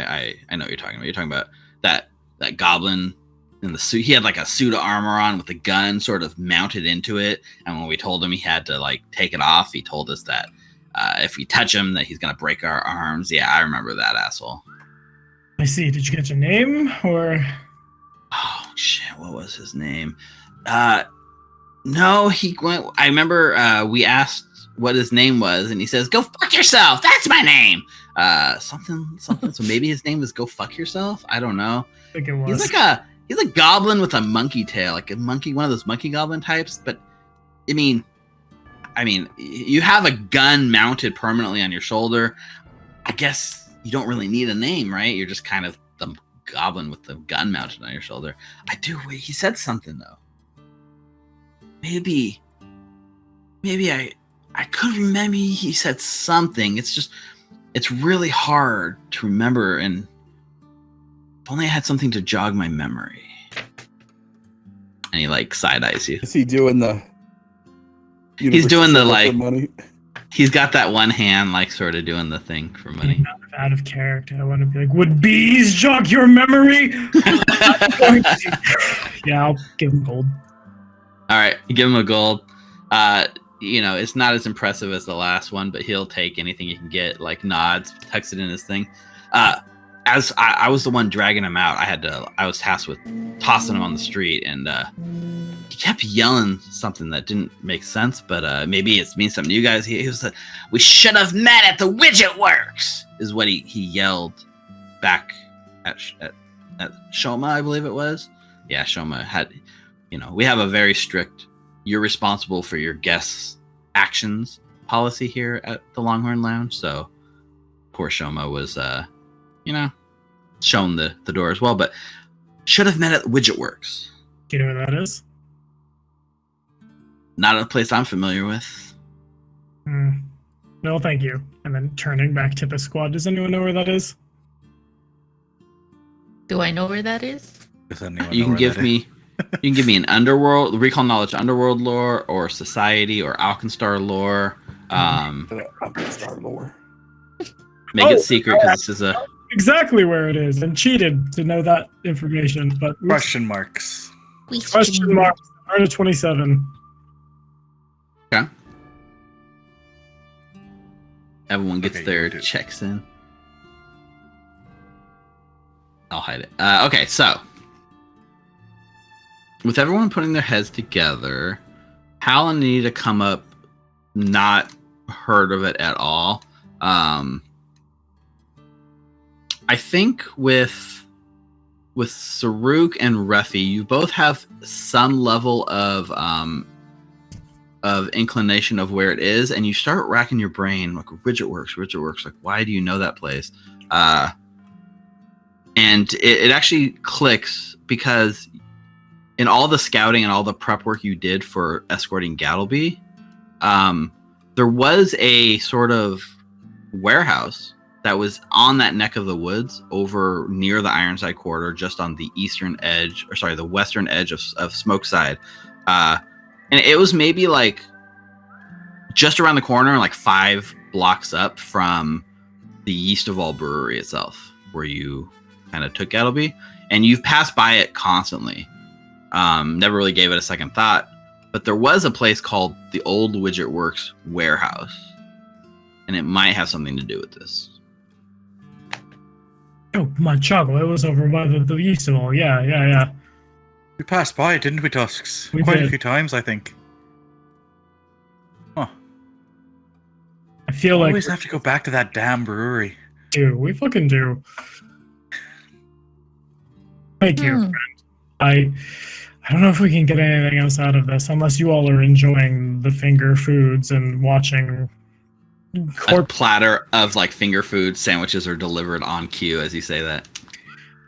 I know what you're talking about. You're talking about that goblin in the suit. He had like a suit of armor on with a gun sort of mounted into it. And when we told him he had to like take it off, he told us that if we touch him, that he's gonna break our arms. Yeah, I remember that asshole. I see. Did you get your name or? Oh shit, what was his name? No, he went. I remember we asked what his name was, and he says, "Go fuck yourself." That's my name. Something. So maybe his name was "Go fuck yourself." I don't know. I think it was. He's a goblin with a monkey tail, like a monkey, one of those monkey goblin types. But I mean, you have a gun mounted permanently on your shoulder. I guess you don't really need a name, right? You're just kind of the goblin with the gun mounted on your shoulder. Wait, he said something though. Maybe I could remember he said something. It's really hard to remember, and if only I had something to jog my memory. And he like side eyes you. Is he doing the? He's doing the like. Money? He's got that one hand like sort of doing the thing for money. Out of character. I want to be like, would bees jog your memory? Yeah, I'll give him gold. All right, you give him a gold. It's not as impressive as the last one, but he'll take anything he can get. Like nods, tucks it in his thing. As I was the one dragging him out, I was tasked with tossing him on the street, and he kept yelling something that didn't make sense. But maybe it means something to you guys. He was like, "We should have met at the Widget Works," is what he yelled back at Shoma, I believe it was. Yeah, Shoma had. We have a very strict, you're responsible for your guests' actions policy here at the Longhorn Lounge. So poor Shoma was, shown the door as well. But should have met at Widget Works. Do you know where that is? Not a place I'm familiar with. No, thank you. And then turning back to the squad. Does anyone know where that is? Do I know where that is? Does anyone You know can where give that me you can give me an underworld recall knowledge underworld lore or society or Alkenstar lore. Alkenstar lore. Make it secret because this is a Exactly where it is, and cheated to know that information. But is? Question marks. question mark. Art of 27. okay. Everyone gets Okay, their you do. checks in. I'll hide it. Okay, so with everyone putting their heads together, Hal and Anita come up, not heard of it at all. I think with Saruk and Refi, you both have some level of inclination of where it is, and you start racking your brain like Widget Works. Like, why do you know that place? And it actually clicks because in all the scouting and all the prep work you did for escorting Gattleby, there was a sort of warehouse that was on that neck of the woods over near the Ironside Corridor, just on the the western edge of Smokeside. And it was maybe like just around the corner, like 5 blocks up from the Yeast of All Brewery itself, where you kind of took Gattleby, and you've passed by it constantly. Never really gave it a second thought, but there was a place called the Old Widget Works Warehouse, and it might have something to do with this. Oh, my chocolate. It was over by the Yeast of All. Yeah. We passed by it, didn't we, Tusks? We Quite did. a few times, I think. Huh. I feel like Always have to go back to that damn brewery. we fucking do. Thank you, friend. I don't know if we can get anything else out of this unless you all are enjoying the finger foods and watching A platter of like finger food sandwiches are delivered on cue as you say that.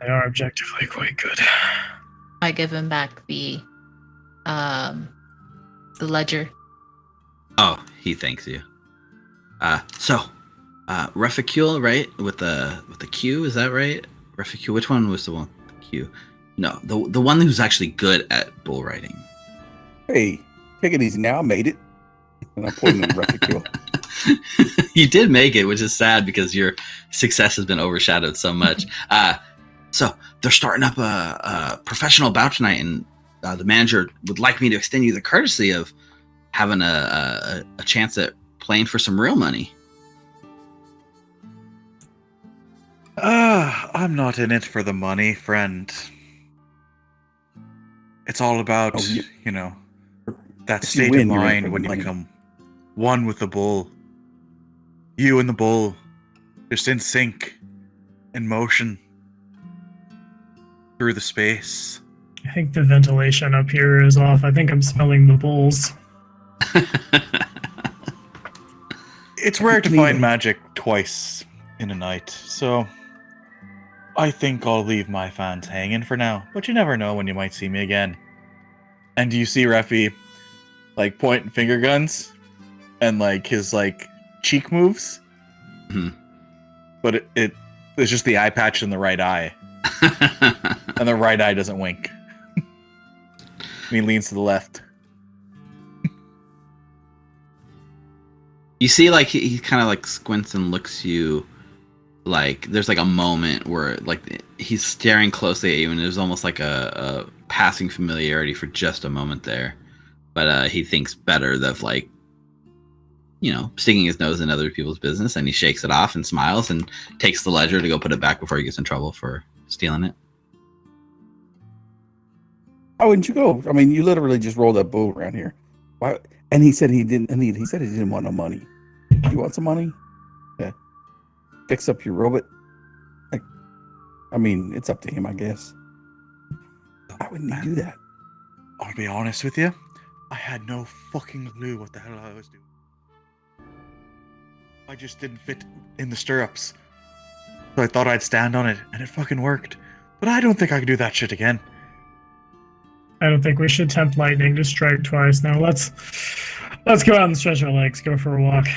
They are objectively quite good. I give him back the ledger. Oh, he thanks you. Reficule, right? With the Q, is that right? Reficule. Which one was the one with the Q? No, the one who's actually good at bull riding. Hey, take it easy now. I made it. And I'm pointing at Reficule. You did make it, which is sad because your success has been overshadowed so much. So they're starting up a professional bout tonight, and the manager would like me to extend you the courtesy of having a chance at playing for some real money. I'm not in it for the money, friend. It's all about, that If you state win, of you're in mind for when the you money. become one with the bull. You and the bull, just in sync, in motion, through the space. I think the ventilation up here is off. I think I'm smelling the bulls. It's rare to Neither. find magic twice in a night, so I think I'll leave my fans hanging for now, but you never know when you might see me again. And you see Refi, pointing finger guns, and, his, cheek moves. Mhm. But it's just the eye patch in the right eye, and the right eye doesn't wink. And he leans to the left. You see, he kind of squints and looks you. There's a moment where he's staring closely at you, and there's almost a passing familiarity for just a moment there. But he thinks better of sticking his nose in other people's business, and he shakes it off and smiles and takes the ledger to go put it back before he gets in trouble for stealing it. Why wouldn't you go? I mean, you literally just rolled that bull around here. Why? And he said he didn't. And he said he didn't want no money. You want some money? Yeah. Fix up your robot. It's up to him, I guess. Why wouldn't he do that? I'll be honest with you, I had no fucking clue what the hell I was doing. I just didn't fit in the stirrups. So I thought I'd stand on it, and it fucking worked. But I don't think I can do that shit again. I don't think we should tempt lightning to strike twice. Now let's go out and stretch our legs. Go for a walk.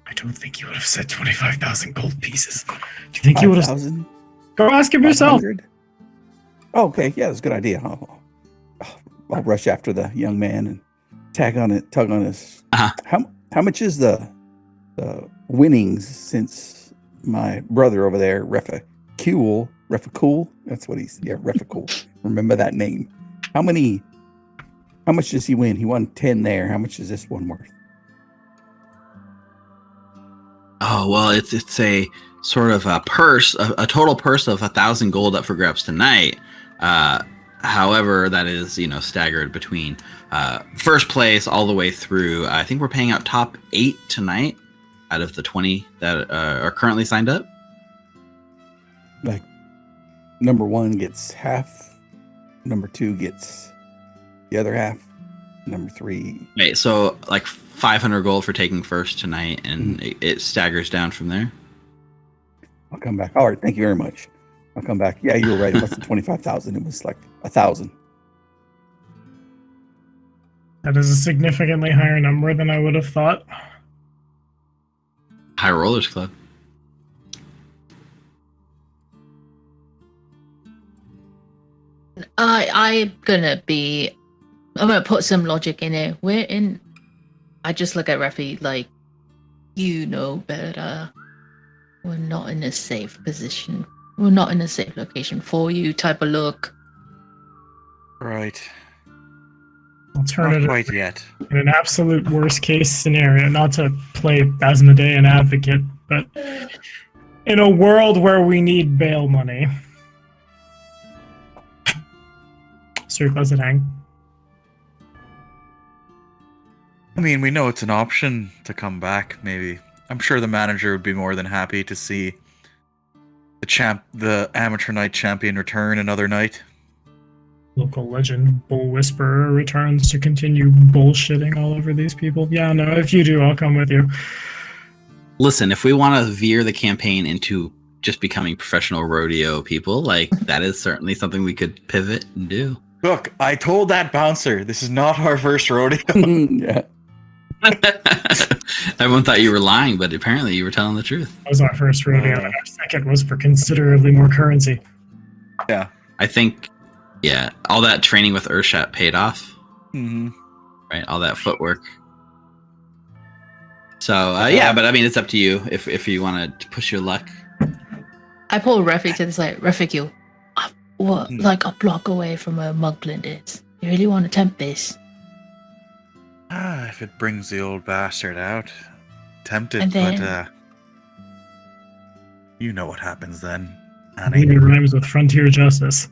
I don't think you would have said 25,000 gold pieces. Do you think you would have? 5,000? Go ask him yourself. 500? Oh, okay, yeah, that's a good idea. I'll rush after the young man and tug on his. How much is the winnings since my brother over there, Refacul, that's what he's, yeah, Refacul. Remember that name. How much does he win? He won 10 there. How much is this one worth? Oh, well, it's a sort of a purse, a total purse of 1,000 gold up for grabs tonight. However, that is, staggered between first place all the way through. I think we're paying out top 8 tonight out of the 20 that are currently signed up. Like, number 1 gets half, number 2 gets the other half, number 3. Right, so like 500 gold for taking first tonight, and it staggers down from there. I'll come back. All right, thank you very much. I'll come back. Yeah, you were right. It wasn't 25,000. It was like 1,000. That is a significantly higher number than I would have thought. High Rollers Club. I'm gonna put some logic in it. I just look at Refi like, you know better. We're not in a safe position. We're not in a safe location for you type of look. Right. Alternative. Not quite yet. In an absolute worst case scenario, not to play Asmodean advocate, but in a world where we need bail money. Sir Buzzatang. I mean, we know it's an option to come back, maybe. I'm sure the manager would be more than happy to see the amateur night champion return another night. Local legend Bull Whisperer returns to continue bullshitting all over these people. Yeah, no, if you do, I'll come with you. Listen, if we want to veer the campaign into just becoming professional rodeo people, like, that is certainly something we could pivot and do. Look, I told that bouncer, this is not our first rodeo. Yeah. Everyone thought you were lying, but apparently you were telling the truth. That was our first rodeo, and our second was for considerably more currency. Yeah. I think, yeah, all that training with Urshat paid off. Mm-hmm. Right? All that footwork. So, yeah, but I mean, it's up to you if you want to push your luck. I pull Refi to the side. Refi, like a block away from where Mugland is. You really want to tempt this? If it brings the old bastard out. Tempted, And then- but you know what happens then, I think Annie. it rhymes with frontier justice.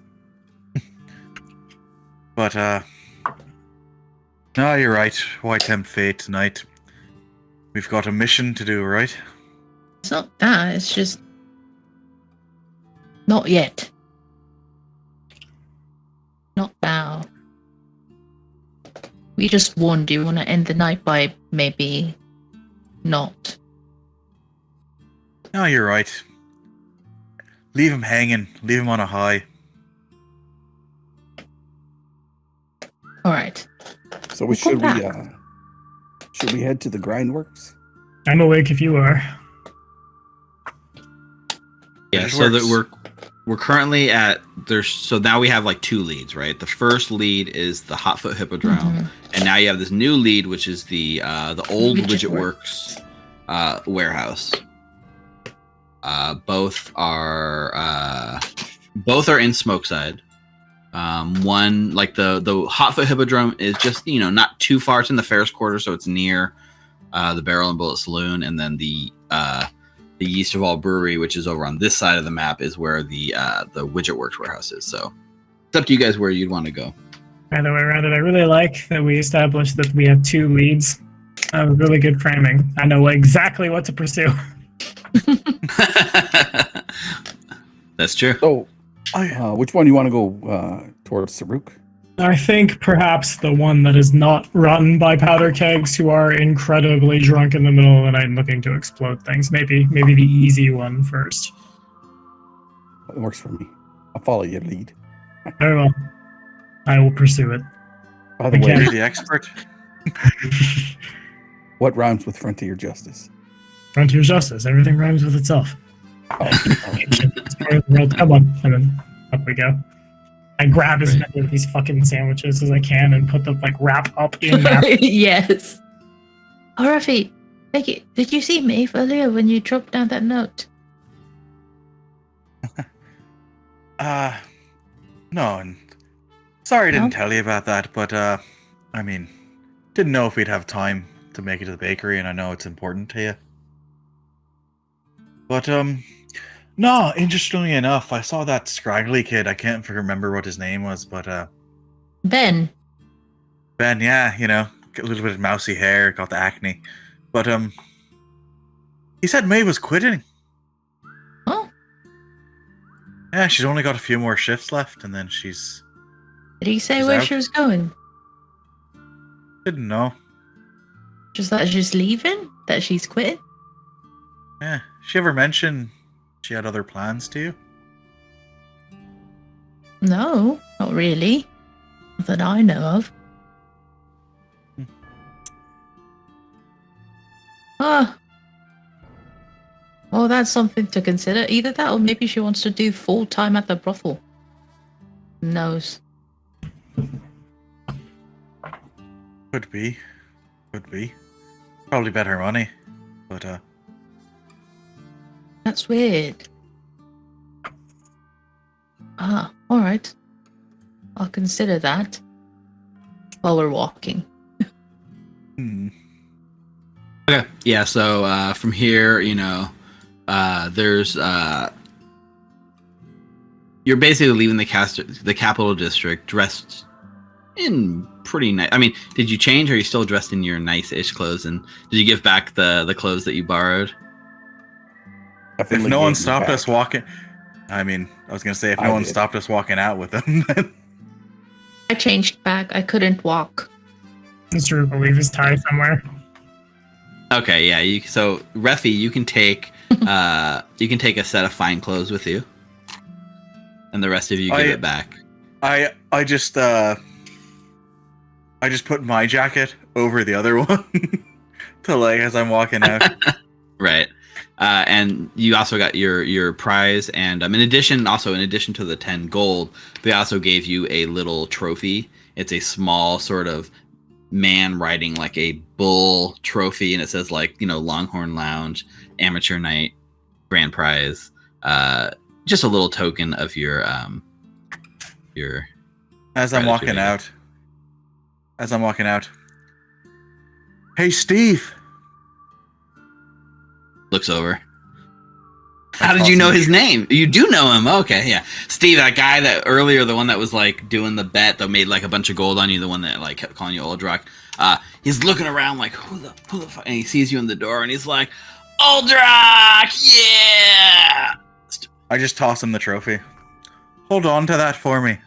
But, no, you're right. Why tempt fate tonight? We've got a mission to do, right? It's not that. It's just not yet. Not now. We just won. Do you want to end the night by maybe not? No, you're right. Leave him hanging. Leave him on a high. All right. So We'll should come we head to the grindworks? I'm awake if you are. Yeah, It so works. that we're currently at so now we have like 2 leads, right? The first lead is the Hotfoot Hippodrome, Mhm. and now you have this new lead, which is the old Widget Widget Works warehouse. Both are in Smokeside. One, like the Hotfoot Hippodrome is just not too far. It's in the Ferris Quarter, so it's near the Barrel and Bullet Saloon, and then the Yeast of All Brewery, which is over on this side of the map, is where the Widget Works warehouse is. So it's up to you guys where you'd want to go. By the way, around it, I really like that we established that we have 2 leads. Really good framing. I know exactly what to pursue. That's true. So, Oh, yeah. which one do you want to go towards Saruk? I think perhaps the one that is not run by powderkegs who are incredibly drunk in the middle of the night and looking to explode things. Maybe the easy one first. It works for me. I'll follow your lead. Very well. I will pursue it. By the Okay. way, Be the expert. what rhymes with Frontier Justice? Frontier justice. Everything rhymes with itself. Oh, It's part of the world. Come on. And then up we go. I grab as many of these fucking sandwiches as I can and put them, like, wrap up in that. Yes. Oh, Ruffy, did you see Maeve earlier when you dropped down that note? No, and sorry I didn't No? tell you about that, but I mean, didn't know if we'd have time to make it to the bakery, and I know it's important to you. But no, interestingly enough, I saw that scraggly kid. I can't remember what his name was, but Ben. Ben, yeah, you know, got a little bit of mousy hair, got the acne, but he said May was quitting. Oh, Yeah, she's only got a few more shifts left, and then she's did he say She's where out. she was going? didn't know. Just that she's leaving? That she's quitting? Yeah, she ever mention she had other plans to you? No, not really. Not that I know of. Ah. Well, that's something to consider. Either that or maybe she wants to do full time at the brothel. Who knows? Could be. Probably better money, but That's weird. Ah, alright. I'll consider that while we're walking. Okay. Yeah. So from here, there's you're basically leaving the capital district dressed in pretty nice. I mean, did you change, or are you still dressed in your nice-ish clothes? And did you give back the clothes that you borrowed? if Definitely no gave one me stopped back. us walking, I mean, I was gonna say if I no one did. stopped us walking out with them, then I changed back. I couldn't walk. It's true. I believe is tied somewhere. Okay. Yeah. So Refi, you can take a set of fine clothes with you, and the rest of you give it back. I just put my jacket over the other one to like as I'm walking out. Right. And you also got your prize, and in addition to the 10 gold, they also gave you a little trophy. It's a small sort of man riding like a bull trophy, and it says like, Longhorn Lounge, amateur night, grand prize. Just a little token of your As I'm walking gratitude, out. Hey, Steve. looks over. How did you know his name? You do know him. Okay, yeah. Steve, that guy that earlier, the one that was like doing the bet that made like a bunch of gold on you, the one that like kept calling you Oldrock. He's looking around like, who the fuck? And he sees you in the door and he's like, Oldrock, yeah! I just toss him the trophy. Hold on to that for me.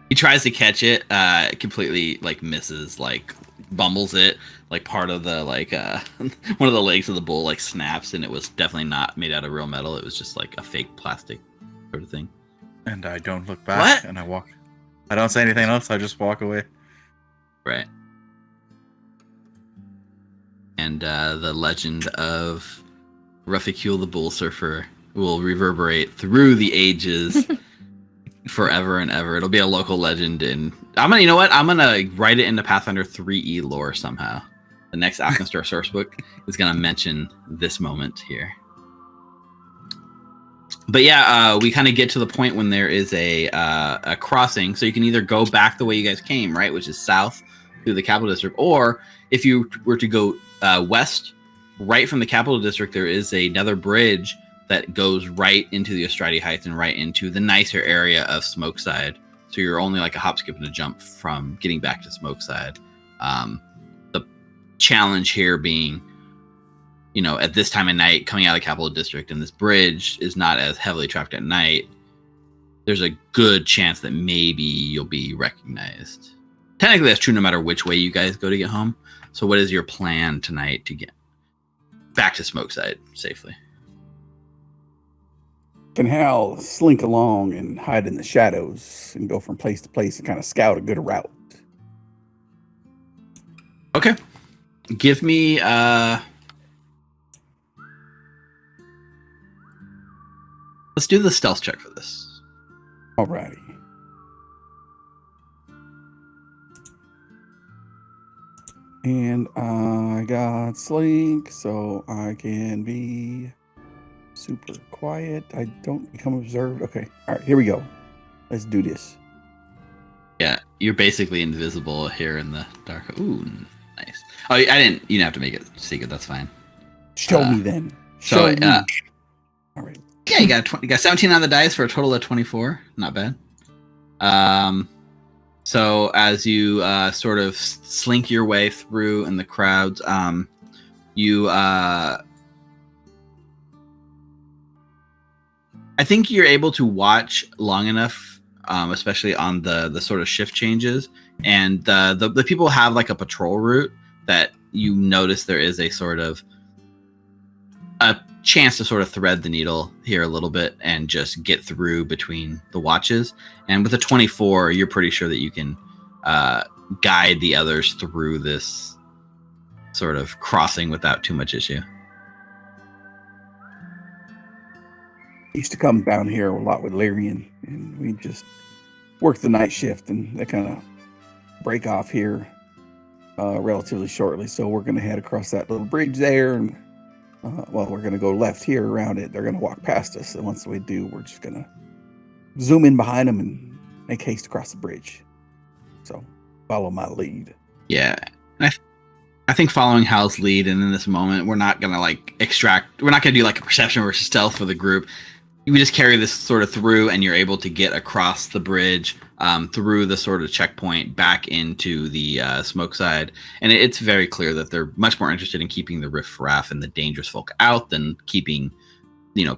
He tries to catch it, completely like misses, like bumbles it, like part of the like one of the legs of the bull like snaps, and it was definitely not made out of real metal. It was just like a fake plastic sort of thing. And I don't look back, What? and I walk. I don't say anything else, I just walk away. Right. And the legend of Ruffy the Bull Surfer will reverberate through the ages. Forever and ever. It'll be a local legend, and I'm gonna write it into Pathfinder 3E lore somehow. The next Alkenstar source book is gonna mention this moment here. But yeah, we kind of get to the point when there is a crossing, so you can either go back the way you guys came, right, which is south through the capital district, or if you were to go west, right from the capital district, there is another bridge that goes right into the Ostrati Heights and right into the nicer area of Smokeside. So you're only like a hop, skip, and a jump from getting back to Smokeside. The challenge here being, at this time of night, coming out of the Capital District, and this bridge is not as heavily trafficked at night. there's a good chance that maybe you'll be recognized. Technically, that's true no matter which way you guys go to get home. So what is your plan tonight to get back to Smokeside safely? Can Hal slink along and hide in the shadows and go from place to place and kind of scout a good route? Okay. Give me let's do the stealth check for this. Alrighty. And I got slink, so I can be super quiet. I don't become observed. Okay. All right, here we go. Let's do this. Yeah, you're basically invisible here in the dark. Ooh, nice. Oh, I didn't. You don't have to make it secret. That's fine. Show me then. Show me. All right. Yeah, you got 17 on the dice for a total of 24. Not bad. So as you sort of slink your way through in the crowds, you I think you're able to watch long enough, especially on the sort of shift changes, and the people have like a patrol route that you notice there is a sort of a chance to sort of thread the needle here a little bit and just get through between the watches. And with a 24, you're pretty sure that you can guide the others through this sort of crossing without too much issue. Used to come down here a lot with Lyrian, and we just work the night shift, and they kind of break off here relatively shortly. So we're going to head across that little bridge there, and we're going to go left here around it. They're going to walk past us, and once we do, we're just going to zoom in behind them and make haste across the bridge. So follow my lead. Yeah. I think following Hal's lead, and in this moment, we're not going to we're not going to do like a perception versus stealth for the group. We just carry this sort of through, and you're able to get across the bridge through the sort of checkpoint back into the smoke side. And it's very clear that they're much more interested in keeping the riffraff and the dangerous folk out than keeping,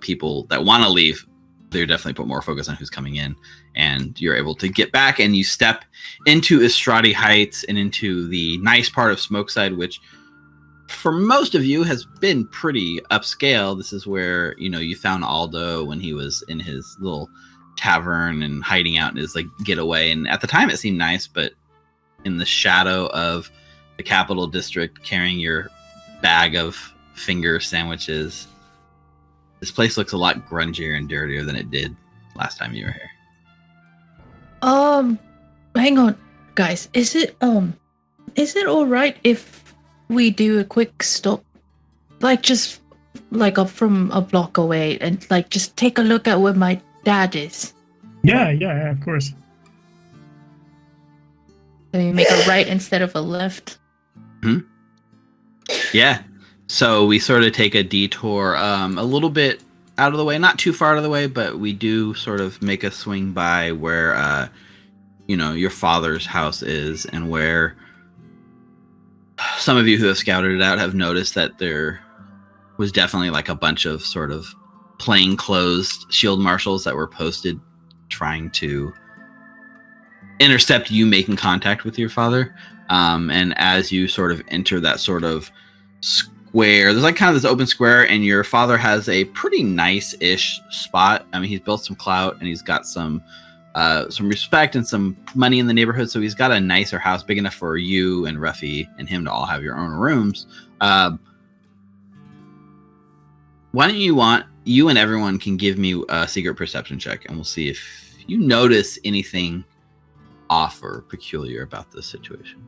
people that want to leave. They're definitely put more focus on who's coming in. And you're able to get back, and you step into Estradi Heights and into the nice part of Smokeside, which for most of you has been pretty upscale. This is where, you found Aldo when he was in his little tavern and hiding out in his getaway. And at the time it seemed nice, but in the shadow of the Capital District, carrying your bag of finger sandwiches, this place looks a lot grungier and dirtier than it did last time you were here. Hang on, guys. Is it all right if we do a quick stop, just from a block away, and just take a look at where my dad is? Yeah, of course. Can we make a right instead of a left? Hmm? Yeah. So we sort of take a detour a little bit out of the way, not too far out of the way, but we do sort of make a swing by where, your father's house is, and where some of you who have scouted it out have noticed that there was definitely a bunch of sort of plainclothes shield marshals that were posted trying to intercept you making contact with your father. And as you sort of enter that sort of square, there's kind of this open square, and your father has a pretty nice-ish spot. I mean, he's built some clout, and he's got some respect and some money in the neighborhood, so he's got a nicer house, big enough for you and Ruffy and him to all have your own rooms. Why don't you and everyone can give me a secret perception check, and we'll see if you notice anything off or peculiar about this situation.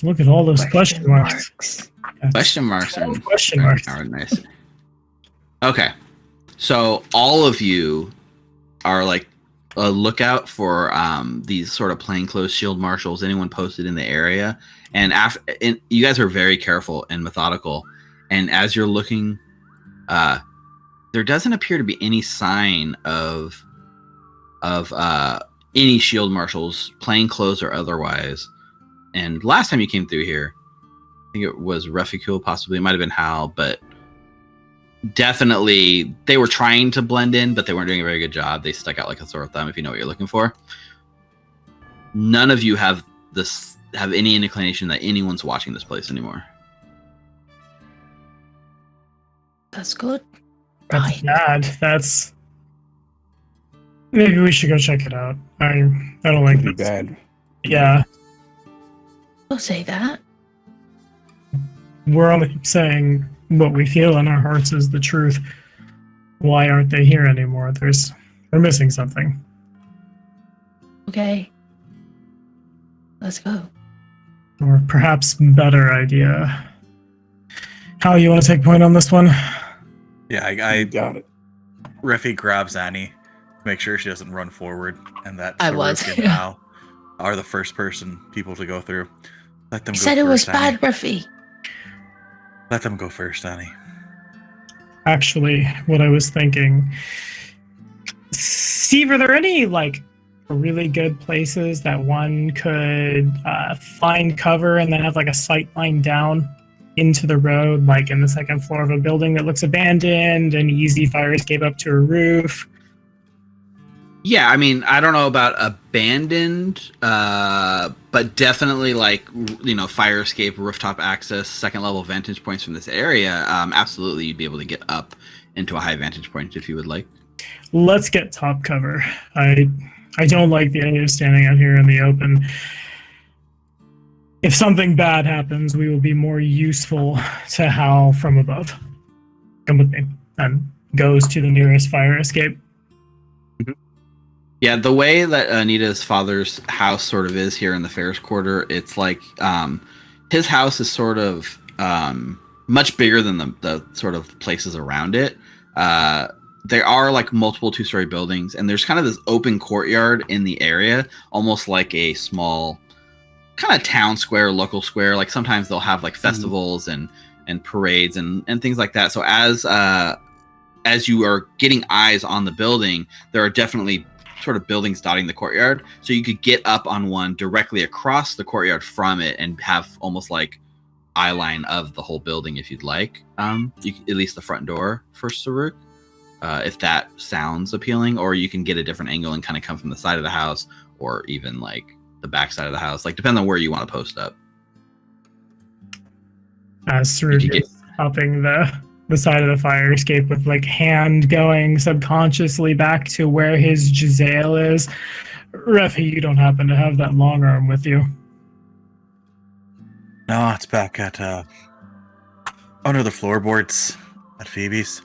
Look at all those question marks. Question marks are nice. Okay. So all of you are a lookout for these sort of plainclothes shield marshals, anyone posted in the area. And you guys are very careful and methodical. And as you're looking, there doesn't appear to be any sign of any shield marshals, plainclothes or otherwise. And last time you came through here, I think it was Reficule, possibly. It might have been Hal, but definitely they were trying to blend in, but they weren't doing a very good job. They stuck out like a sore thumb, if you know what you're looking for. None of you have any inclination that anyone's watching this place anymore. That's good. That's Right. bad. That's maybe we should go check it out. I don't like Pretty this. bad. Yeah, Don't say that. we're only saying what we feel in our hearts is the truth. Why aren't they here anymore? They're missing something. Okay. Let's go. Or perhaps better idea. How you want to take point on this one? Yeah, You I got it. Reffy grabs Annie, make sure she doesn't run forward, and that I Saruk was, and yeah. Al are the first people to go through. Let them You go said first, it was Annie. bad, Ruffy. Let them go first, Annie. Actually, what I was thinking, Steve, are there any like really good places that one could find cover and then have like a sight line down into the road, like in the second floor of a building that looks abandoned, an easy fire escape up to a roof? Yeah, I mean, I don't know about abandoned, but definitely like, you know, fire escape, rooftop access, second level vantage points from this area. Absolutely, you'd be able to get up into a high vantage point if you would like. Let's get top cover. I don't like the idea of standing out here in the open. If something bad happens, we will be more useful to Hal from above. Come with me. And goes to the nearest fire escape. Yeah, the way that Anita's father's house sort of is here in the Ferris Quarter, it's like his house is sort of much bigger than the sort of places around it. There are like multiple two-story buildings, and there's kind of this open courtyard in the area, almost like a small kind of town square, local square. Like sometimes they'll have like festivals and parades and things like that. So as you are getting eyes on the building, there are definitely sort of buildings dotting the courtyard, so you could get up on one directly across the courtyard from it and have almost like eye line of the whole building if you'd like. You at least the front door for Saruk, if that sounds appealing, or you can get a different angle and kind of come from the side of the house, or even like the back side of the house. Like depends on where you want to post up. As Saruk is helping the side of the fire escape with like hand going subconsciously back to where his Giselle is. Reffy, you don't happen to have that long arm with you? No, it's back at under the floorboards at Phoebe's.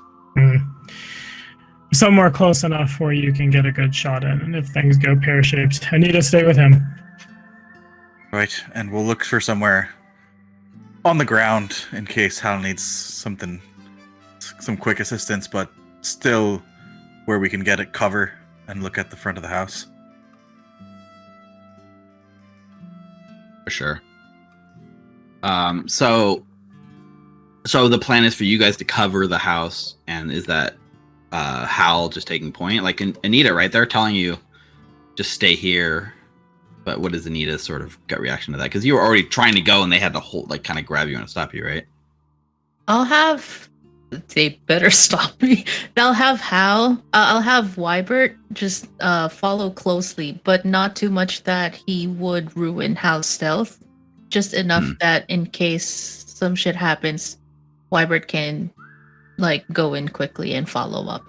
Somewhere close enough where you can get a good shot in, and if things go pear-shaped, Anita, stay with him. Right, and we'll look for somewhere on the ground in case Hal needs some quick assistance, but still where we can get it cover and look at the front of the house. For sure. So the plan is for you guys to cover the house, and is that Hal just taking point? Like Anita, right? They're telling you just stay here. But what is Anita's sort of gut reaction to that? Because you were already trying to go, and they had to hold, like, kind of grab you and stop you, right? They better stop me. I'll have Hal. I'll have Wybert just follow closely, but not too much that he would ruin Hal's stealth. Just enough that in case some shit happens, Wybert can like go in quickly and follow up.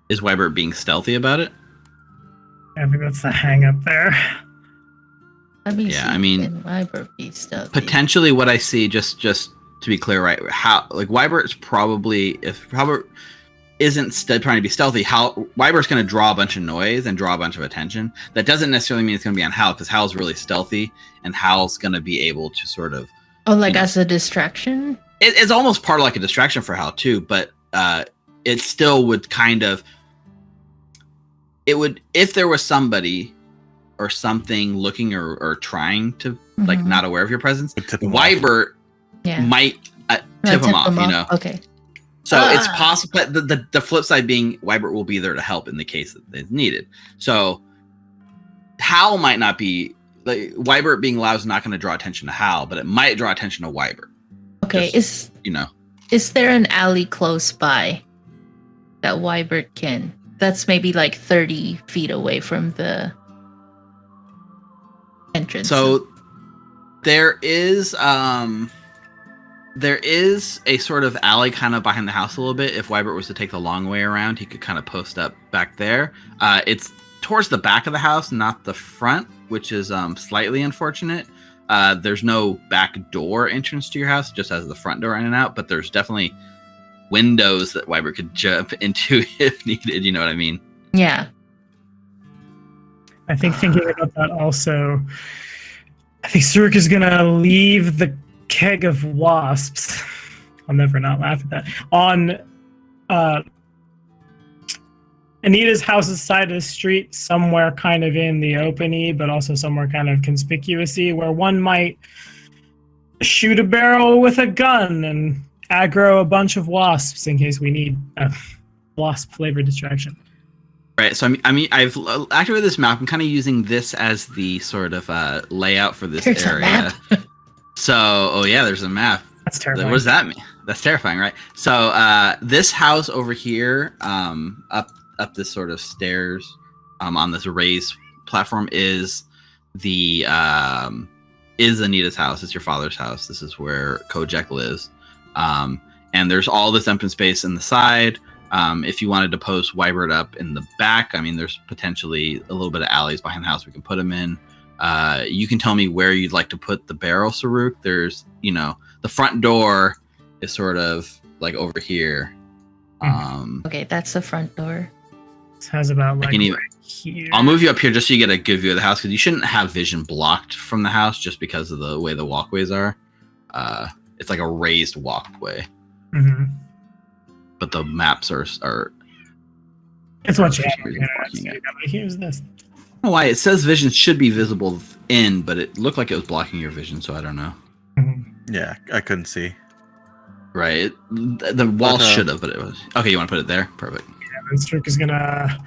Is Wybert being stealthy about it? I think that's the hang up there. I mean, can Wybert be stealthy? Potentially, what I see, just to be clear, right? How like Wybert's probably, if Wybert isn't trying to be stealthy, Wybert's going to draw a bunch of noise and draw a bunch of attention. That doesn't necessarily mean it's going to be on Hal, because Hal's really stealthy, and Hal's going to be able to sort of as a distraction. It's almost part of like a distraction for Hal too, but it still would kind of. It would, if there was somebody or something looking or trying to like not aware of your presence, Wybert might tip him off, you know. Okay. So it's possible. The flip side being Wybert will be there to help in the case that it's needed. So Hal might not be like Wybert being loud is not going to draw attention to Hal, but it might draw attention to Wybert. Okay, just, you know. Is there an alley close by that Wybert can? That's maybe like 30 feet away from the entrance. So there is a sort of alley kind of behind the house a little bit. If Wybert was to take the long way around, he could kind of post up back there. It's towards the back of the house, not the front, which is slightly unfortunate. There's no back door entrance to your house, just as the front door in and out, but there's definitely windows that Wybert could jump into if needed. You know what I mean? Yeah. I think thinking about that also, I think Surk is going to leave the keg of wasps. I'll never not laugh at that. On Anita's house's side of the street, somewhere kind of in the open-y, but also somewhere kind of conspicuous-y, where one might shoot a barrel with a gun and aggro a bunch of wasps in case we need a wasp-flavored distraction. Right. So I've activated this map. I'm kind of using this as the sort of layout for this There's area. a map. So, there's a map. That's terrifying. What does that mean? That's terrifying, right? So, this house over here, up this sort of stairs, on this raised platform is Anita's house. It's your father's house. This is where Kojak lives. And there's all this empty space in the side. If you wanted to post Wybert up in the back, there's potentially a little bit of alleys behind the house we can put him in. You can tell me where you'd like to put the barrel, Saruk. There's, the front door is sort of like over here. Okay, that's the front door. This has about like right here. I'll move you up here just so you get a good view of the house, because you shouldn't have vision blocked from the house just because of the way the walkways are. It's like a raised walkway. Mm-hmm. But the maps are It's what you have. blocking it. Here's this. I don't know why it says vision should be visible in, but it looked like it was blocking your vision, so I don't know. Mm-hmm. Yeah, I couldn't see. Right. The wall should have, but it was. Okay, you want to put it there? Perfect. Yeah, then Strook is gonna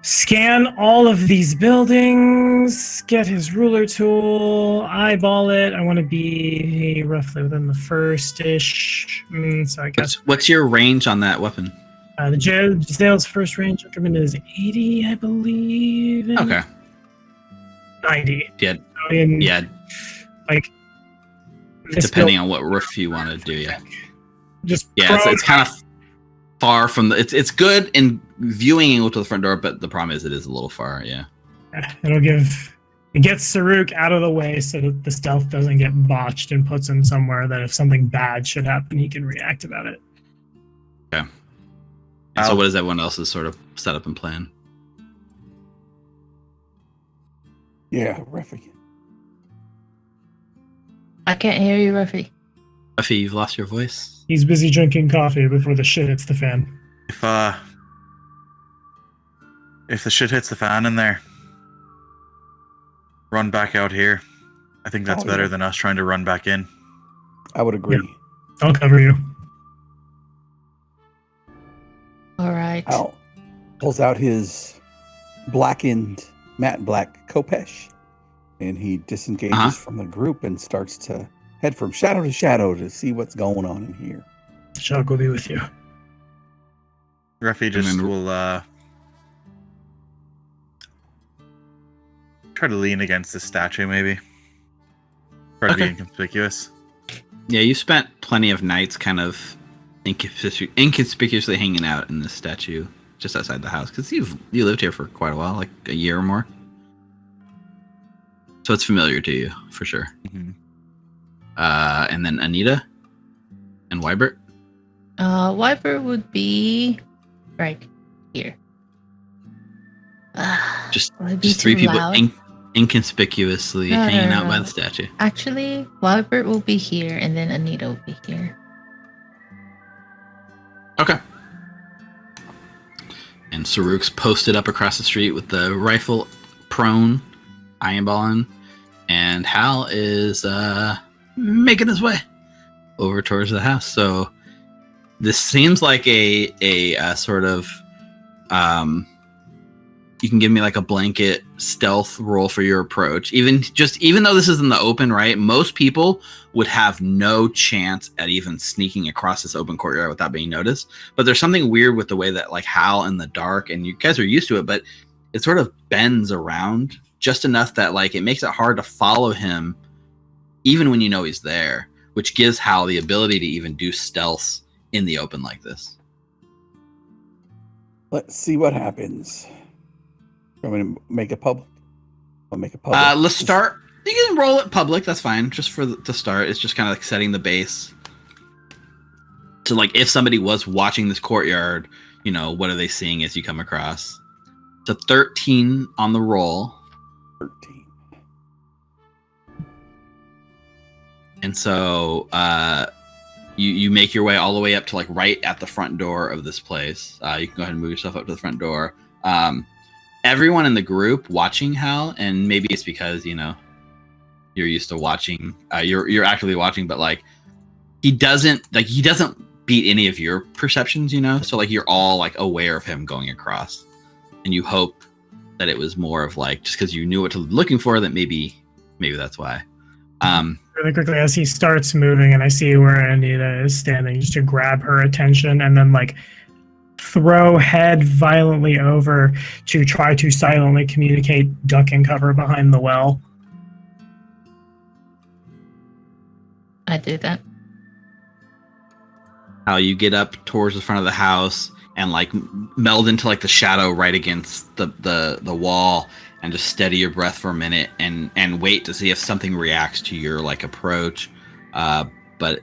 scan all of these buildings, get his ruler tool, eyeball it. I want to be roughly within the first-ish. So I guess What's your range on that weapon? the Jail's first range increment is 80, I believe. Okay. 90. Yeah. Yeah. Like. Depending on what roof you want to do, yeah. Just it's kind of far from the. It's good in viewing angle to the front door, but the problem is it is a little far. Yeah. It gets Saruk out of the way so that the stealth doesn't get botched, and puts him somewhere that if something bad should happen, he can react about it. Okay. And so, what is everyone else's sort of setup and plan? Yeah, Ruffy. I can't hear you, Ruffy. Ruffy, you've lost your voice. He's busy drinking coffee before the shit hits the fan. If the shit hits the fan in there, run back out here. I think that's better than us trying to run back in. I would agree. Yeah. I'll cover you. All right. Al pulls out his blackened, matte black Kopesh, and he disengages from the group and starts to head from shadow to shadow to see what's going on in here. Shock will be with you. Ruffy just will try to lean against the statue, maybe. Try to be inconspicuous. Yeah, you spent plenty of nights kind of inconspicuously hanging out in this statue just outside the house, because you lived here for quite a while, like a year or more. So it's familiar to you, for sure. Mm-hmm. And then Anita and Wybert? Wybert would be right here. Just be three too people loud? inconspicuously hanging out by the statue. Actually, Wybert will be here, and then Anita will be here. Okay. And Saruk's posted up across the street with the rifle prone, eyeballing, and Hal is making his way over towards the house. So this seems like a sort of you can give me like a blanket stealth roll for your approach. Even though this is in the open, right? Most people would have no chance at even sneaking across this open courtyard without being noticed. But there's something weird with the way that like Hal in the dark, and you guys are used to it, but it sort of bends around just enough that like it makes it hard to follow him even when you know he's there, which gives Hal the ability to even do stealth in the open like this. Let's see what happens. I'm going to make it public. I'll make it public. Let's start. You can roll it public. That's fine. Just for the start. It's just kind of like setting the base. So like if somebody was watching this courtyard, you know, what are they seeing as you come across? So 13 on the roll. 13. And so you make your way all the way up to like right at the front door of this place. You can go ahead and move yourself up to the front door. Everyone in the group watching Hal, and maybe it's because, you know, you're used to watching, you're actively watching, but like he doesn't beat any of your perceptions, you know? So like you're all like aware of him going across, and you hope that it was more of like, just because you knew what to be looking for, that maybe that's why. Really quickly, as he starts moving and I see where Anita is standing, just to grab her attention and then like throw head violently over to try to silently communicate duck and cover behind the well. I do that. How you get up towards the front of the house and like meld into like the shadow right against the wall, and just steady your breath for a minute and wait to see if something reacts to your like approach. But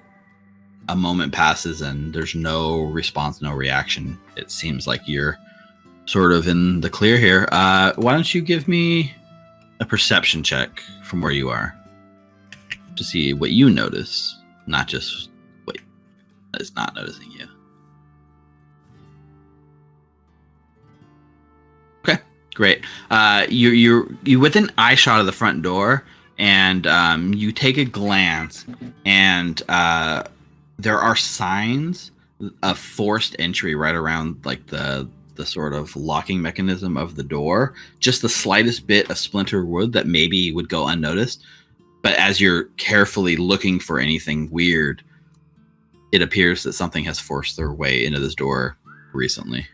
a moment passes and there's no response, no reaction. It seems like you're sort of in the clear here. Why don't you give me a perception check from where you are to see what you notice, not just what is not noticing you. Okay, great. You're within eye shot of the front door, and you take a glance, and there are signs of forced entry right around like the sort of locking mechanism of the door. Just the slightest bit of splintered wood that maybe would go unnoticed. But as you're carefully looking for anything weird, it appears that something has forced their way into this door recently.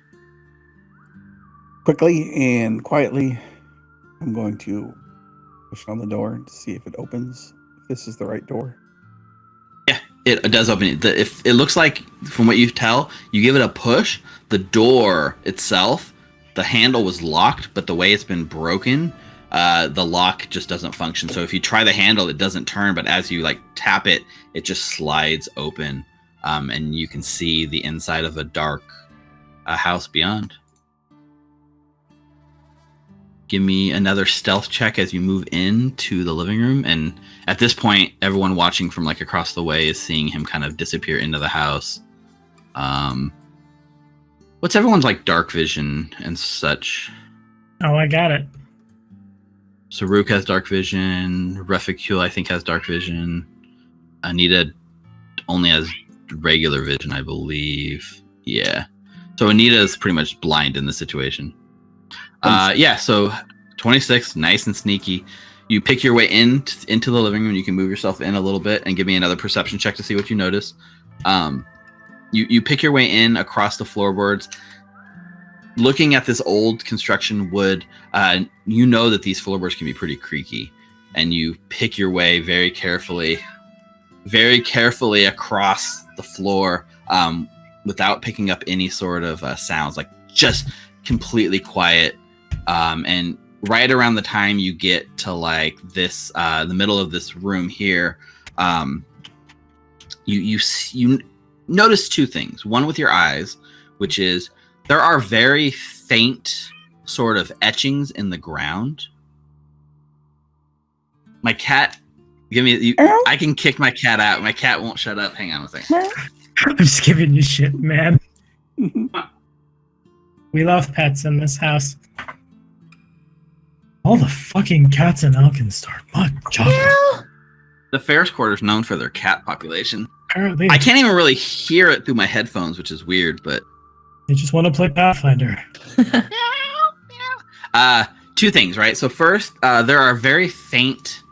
Quickly and quietly, I'm going to push on the door to see if it opens. If this is the right door. Yeah, it does open. If it looks like, from what you tell, you give it a push, the door itself, the handle was locked, but the way it's been broken, the lock just doesn't function. So if you try the handle, it doesn't turn, but as you like tap it, it just slides open, and you can see the inside of a dark house beyond. Give me another stealth check as you move into the living room. And at this point, everyone watching from like across the way is seeing him kind of disappear into the house. What's everyone's like dark vision and such? Oh, I got it. Saruk has dark vision. Reficule, I think, has dark vision. Anita only has regular vision, I believe. Yeah. So Anita is pretty much blind in this situation. Yeah, so 26, nice and sneaky. You pick your way into the living room. You can move yourself in a little bit and give me another perception check to see what you notice. You pick your way in across the floorboards. Looking at this old construction wood, you know that these floorboards can be pretty creaky. And you pick your way very carefully across the floor without picking up any sort of sounds, like just completely quiet. And right around the time you get to like this, the middle of this room here, you notice two things. One with your eyes, which is there are very faint sort of etchings in the ground. My cat, I can kick my cat out. My cat won't shut up. Hang on a second. I'm just giving you shit, man. We love pets in this house. All the fucking cats in Alkenstar. The Ferris Quarter is known for their cat population. Apparently, I can't even really hear it through my headphones, which is weird, but they just want to play Pathfinder. Two things, right? So first, there are very faint,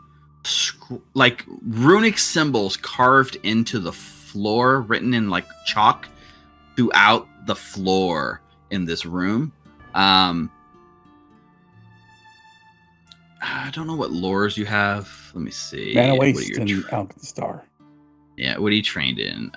like runic symbols carved into the floor, written in like chalk throughout the floor in this room. I don't know what lores you have. Let me see. Mana What are Waste your and tr- Alkenstar. Yeah, what are you trained in?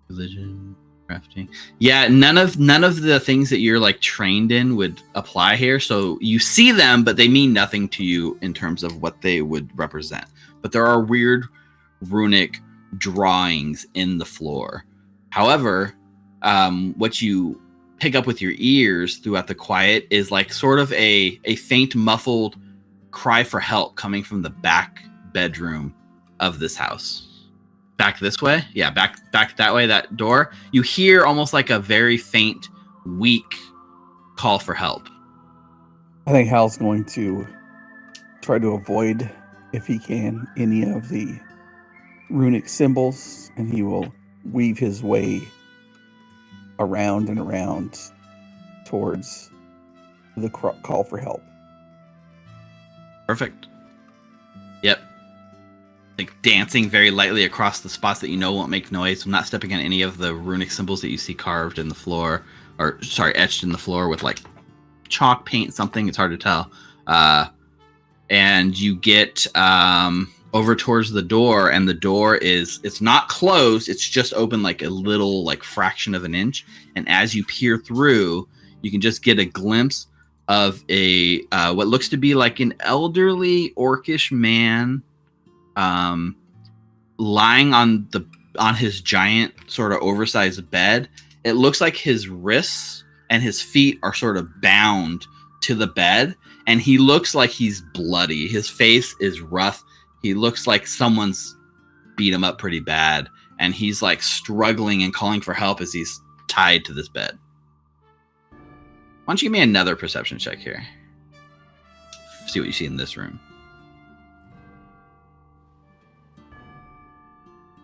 Religion, crafting. Yeah, none of the things that you're like trained in would apply here. So you see them, but they mean nothing to you in terms of what they would represent. But there are weird runic drawings in the floor. However, what you pick up with your ears throughout the quiet is like sort of a faint muffled cry for help coming from the back bedroom of this house. Back this way? Yeah, back that way, that door. You hear almost like a very faint, weak call for help. I think Hal's going to try to avoid, if he can, any of the runic symbols, and he will weave his way around and around towards the call for help. Perfect. Yep. Like dancing very lightly across the spots that you know won't make noise. I'm not stepping on any of the runic symbols that you see carved in the floor, or sorry, etched in the floor with like chalk, paint, something. It's hard to tell. And you get over towards the door, and the door it's not closed. It's just open like a little like fraction of an inch. And as you peer through, you can just get a glimpse of a what looks to be like an elderly orcish man lying on his giant sort of oversized bed. It looks like his wrists and his feet are sort of bound to the bed, and he looks like he's bloody. His face is rough. He looks like someone's beat him up pretty bad, and he's like struggling and calling for help as he's tied to this bed. Why don't you give me another perception check here? See what you see in this room.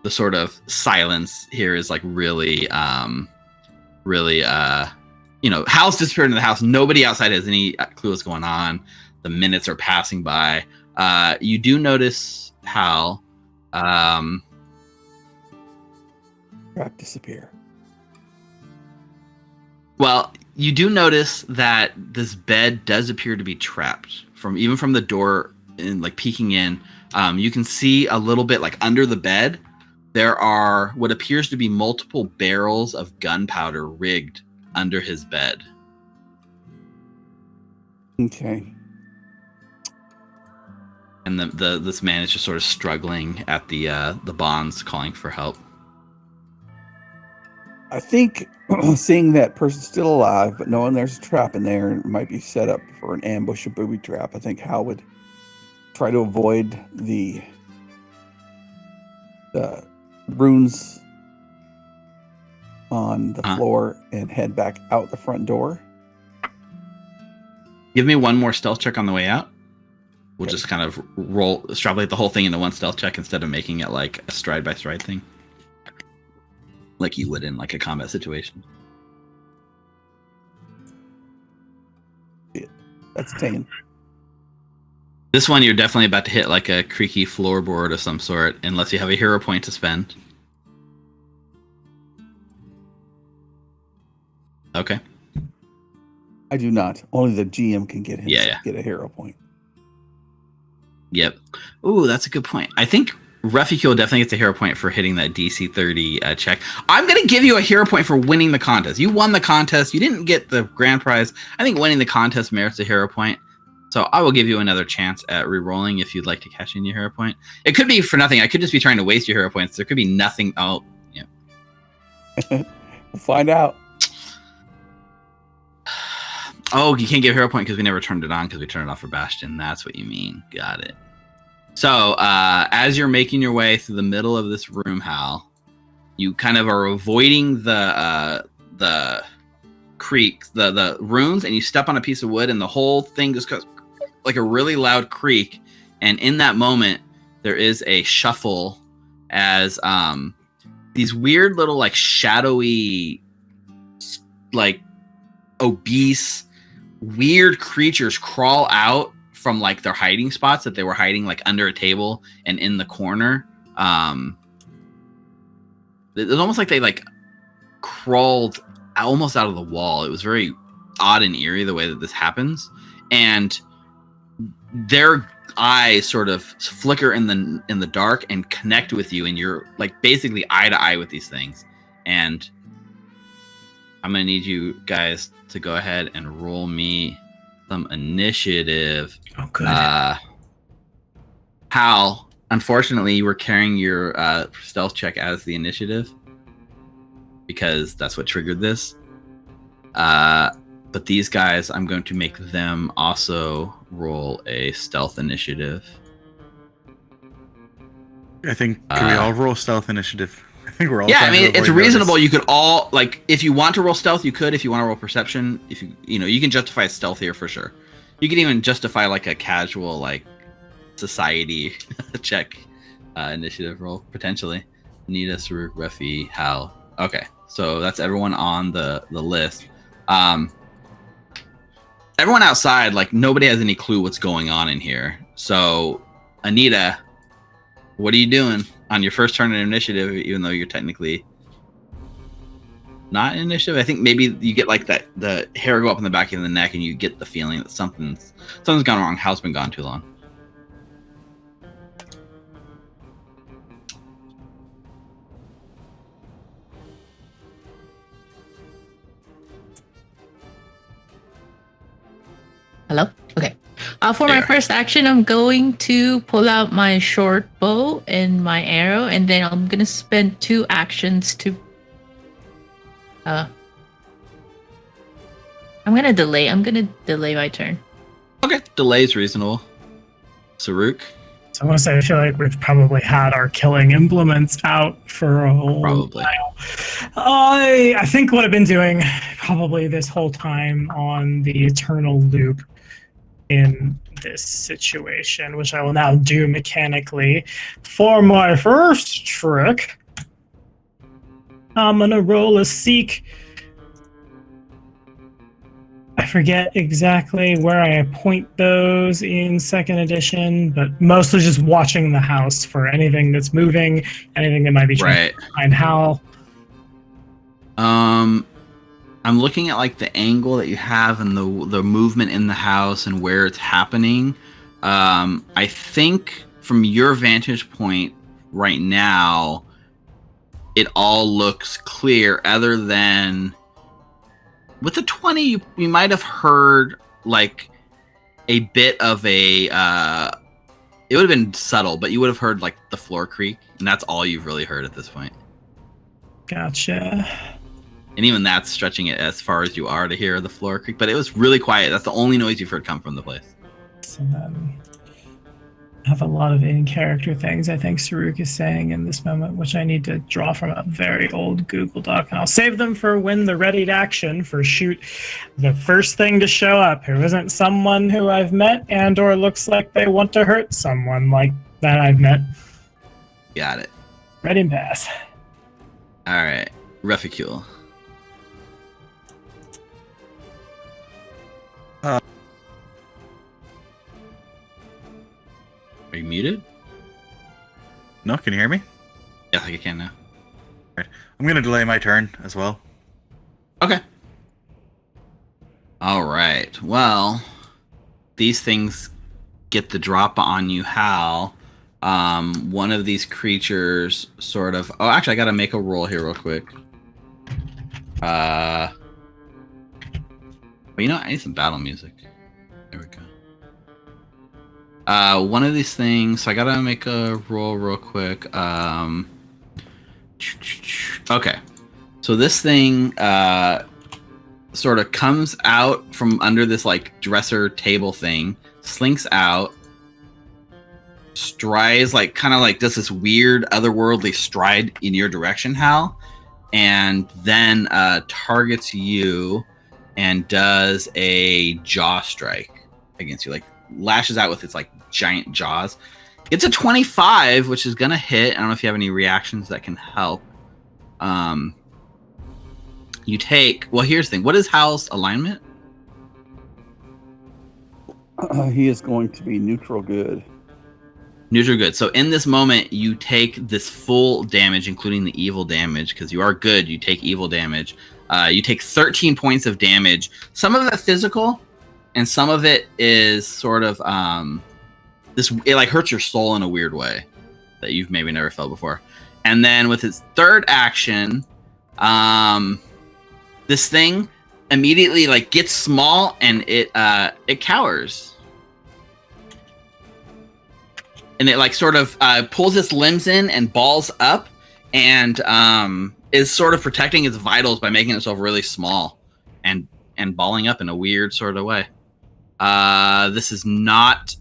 The sort of silence here is like really, Hal's disappeared into the house. Nobody outside has any clue what's going on. The minutes are passing by. You do notice Hal. Disappear. Well, you do notice that this bed does appear to be trapped from the door and like peeking in. You can see a little bit like under the bed. There are what appears to be multiple barrels of gunpowder rigged under his bed. Okay. And this man is just sort of struggling at the bonds, calling for help. I think seeing that person's still alive, but knowing there's a trap in there and it might be set up for an ambush or booby trap, I think Hal would try to avoid the runes on the floor and head back out the front door. Give me one more stealth check on the way out. We'll Okay. just kind of extrapolate the whole thing into one stealth check instead of making it like a stride by stride thing, like you would in like a combat situation. That's 10. This one you're definitely about to hit like a creaky floorboard of some sort, unless you have a hero point to spend. Okay. I do not. Only the GM can get him get a hero point. Yep. Ooh, that's a good point. I think Refugio definitely gets a hero point for hitting that DC 30 check. I'm going to give you a hero point for winning the contest. You won the contest. You didn't get the grand prize. I think winning the contest merits a hero point. So I will give you another chance at re-rolling if you'd like to cash in your hero point. It could be for nothing. I could just be trying to waste your hero points. There could be nothing. Oh, yeah. We'll find out. Oh, you can't give hero point because we never turned it on because we turned it off for Bastion. That's what you mean. Got it. So as you're making your way through the middle of this room, Hal, you kind of are avoiding the creak, the runes, and you step on a piece of wood, and the whole thing just goes like a really loud creak. And in that moment, there is a shuffle as these weird little like shadowy, like obese, weird creatures crawl out from like their hiding spots that they were hiding like under a table and in the corner. It's almost like they like crawled almost out of the wall. It was very odd and eerie the way that this happens, and their eyes sort of flicker in the dark and connect with you, and you're like basically eye to eye with these things. And I'm gonna need you guys to go ahead and roll me some initiative. Oh, good. Hal, unfortunately, you were carrying your stealth check as the initiative because that's what triggered this. But these guys, I'm going to make them also roll a stealth initiative. I think can we all roll stealth initiative? I think we're all. Yeah, I mean it's reasonable. Notice. You could all like if you want to roll stealth, you could. If you want to roll perception, if you can justify stealth here for sure. You can even justify like a casual like society check initiative roll potentially. Nita, Saruk, Refi, Hal. Okay, so that's everyone on the list. Everyone outside, like nobody has any clue what's going on in here. So, Anita, what are you doing on your first turn in initiative? Even though you're technically not in initiative, I think maybe you get like that the hair go up in the back of the neck, and you get the feeling that something's gone wrong. Hal's been gone too long. Hello? Okay. For my first action, I'm going to pull out my short bow and my arrow, and then I'm going to spend 2 actions to... I'm going to delay. I'm going to delay my turn. Okay. Delay is reasonable. Saruk? So I want to say, I feel like we've probably had our killing implements out for a while. I think what I've been doing probably this whole time on the eternal loop in this situation, which I will now do mechanically. For my first trick, I'm going to roll a seek. I forget exactly where I point those in 2nd edition, but mostly just watching the house for anything that's moving, anything that might be trying to find Hal. I'm looking at like the angle that you have and the movement in the house and where it's happening. I think from your vantage point right now, it all looks clear other than with the 20, you might have heard like a bit of a, it would have been subtle, but you would have heard like the floor creak, and that's all you've really heard at this point. Gotcha. And even that's stretching it as far as you are to hear the floor creak, but it was really quiet. That's the only noise you've heard come from the place. So then I have a lot of in-character things I think Saruk is saying in this moment, which I need to draw from a very old Google Doc, and I'll save them for when the readied action for shoot the first thing to show up who isn't someone who I've met and or looks like they want to hurt someone like that I've met. Got it. Ready and pass. All right. Reficule. Are you muted? No, can you hear me? Yeah, I think I can now. Right. I'm going to delay my turn as well. Okay. All right. Well, these things get the drop on you, Hal. One of these creatures sort of... Oh, actually, I got to make a roll here real quick. But you know, I need some battle music. There we go. One of these things, so I gotta make a roll real quick. Okay. So this thing sort of comes out from under this like dresser table thing, slinks out, strides like kind of like does this weird otherworldly stride in your direction, Hal, and then targets you and does a jaw strike against you, like lashes out with its like giant jaws. It's a 25, which is gonna hit. I don't know if you have any reactions that can help. You take, well, here's the thing. What is Hal's alignment? He is going to be neutral good. Neutral good. So in this moment, you take this full damage, including the evil damage, because you are good. You take evil damage. You take 13 points of damage. Some of it physical, and some of it is sort of it like hurts your soul in a weird way that you've maybe never felt before. And then with its third action, this thing immediately like gets small and it cowers. And it like sort of pulls its limbs in and balls up and is sort of protecting its vitals by making itself really small and balling up in a weird sort of way. This is not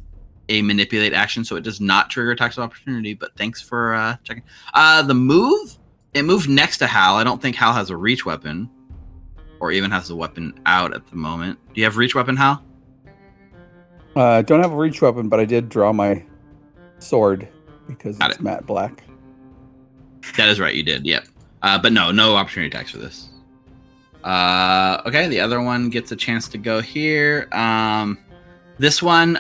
a manipulate action, so it does not trigger attacks of opportunity, but thanks for checking. The move, it moved next to Hal. I don't think Hal has a reach weapon or even has the weapon out at the moment. Do you have reach weapon, Hal? I don't have a reach weapon, but I did draw my sword because it's matte black. That is right, you did, yep. But no opportunity attacks for this. Okay, the other one gets a chance to go here. This one,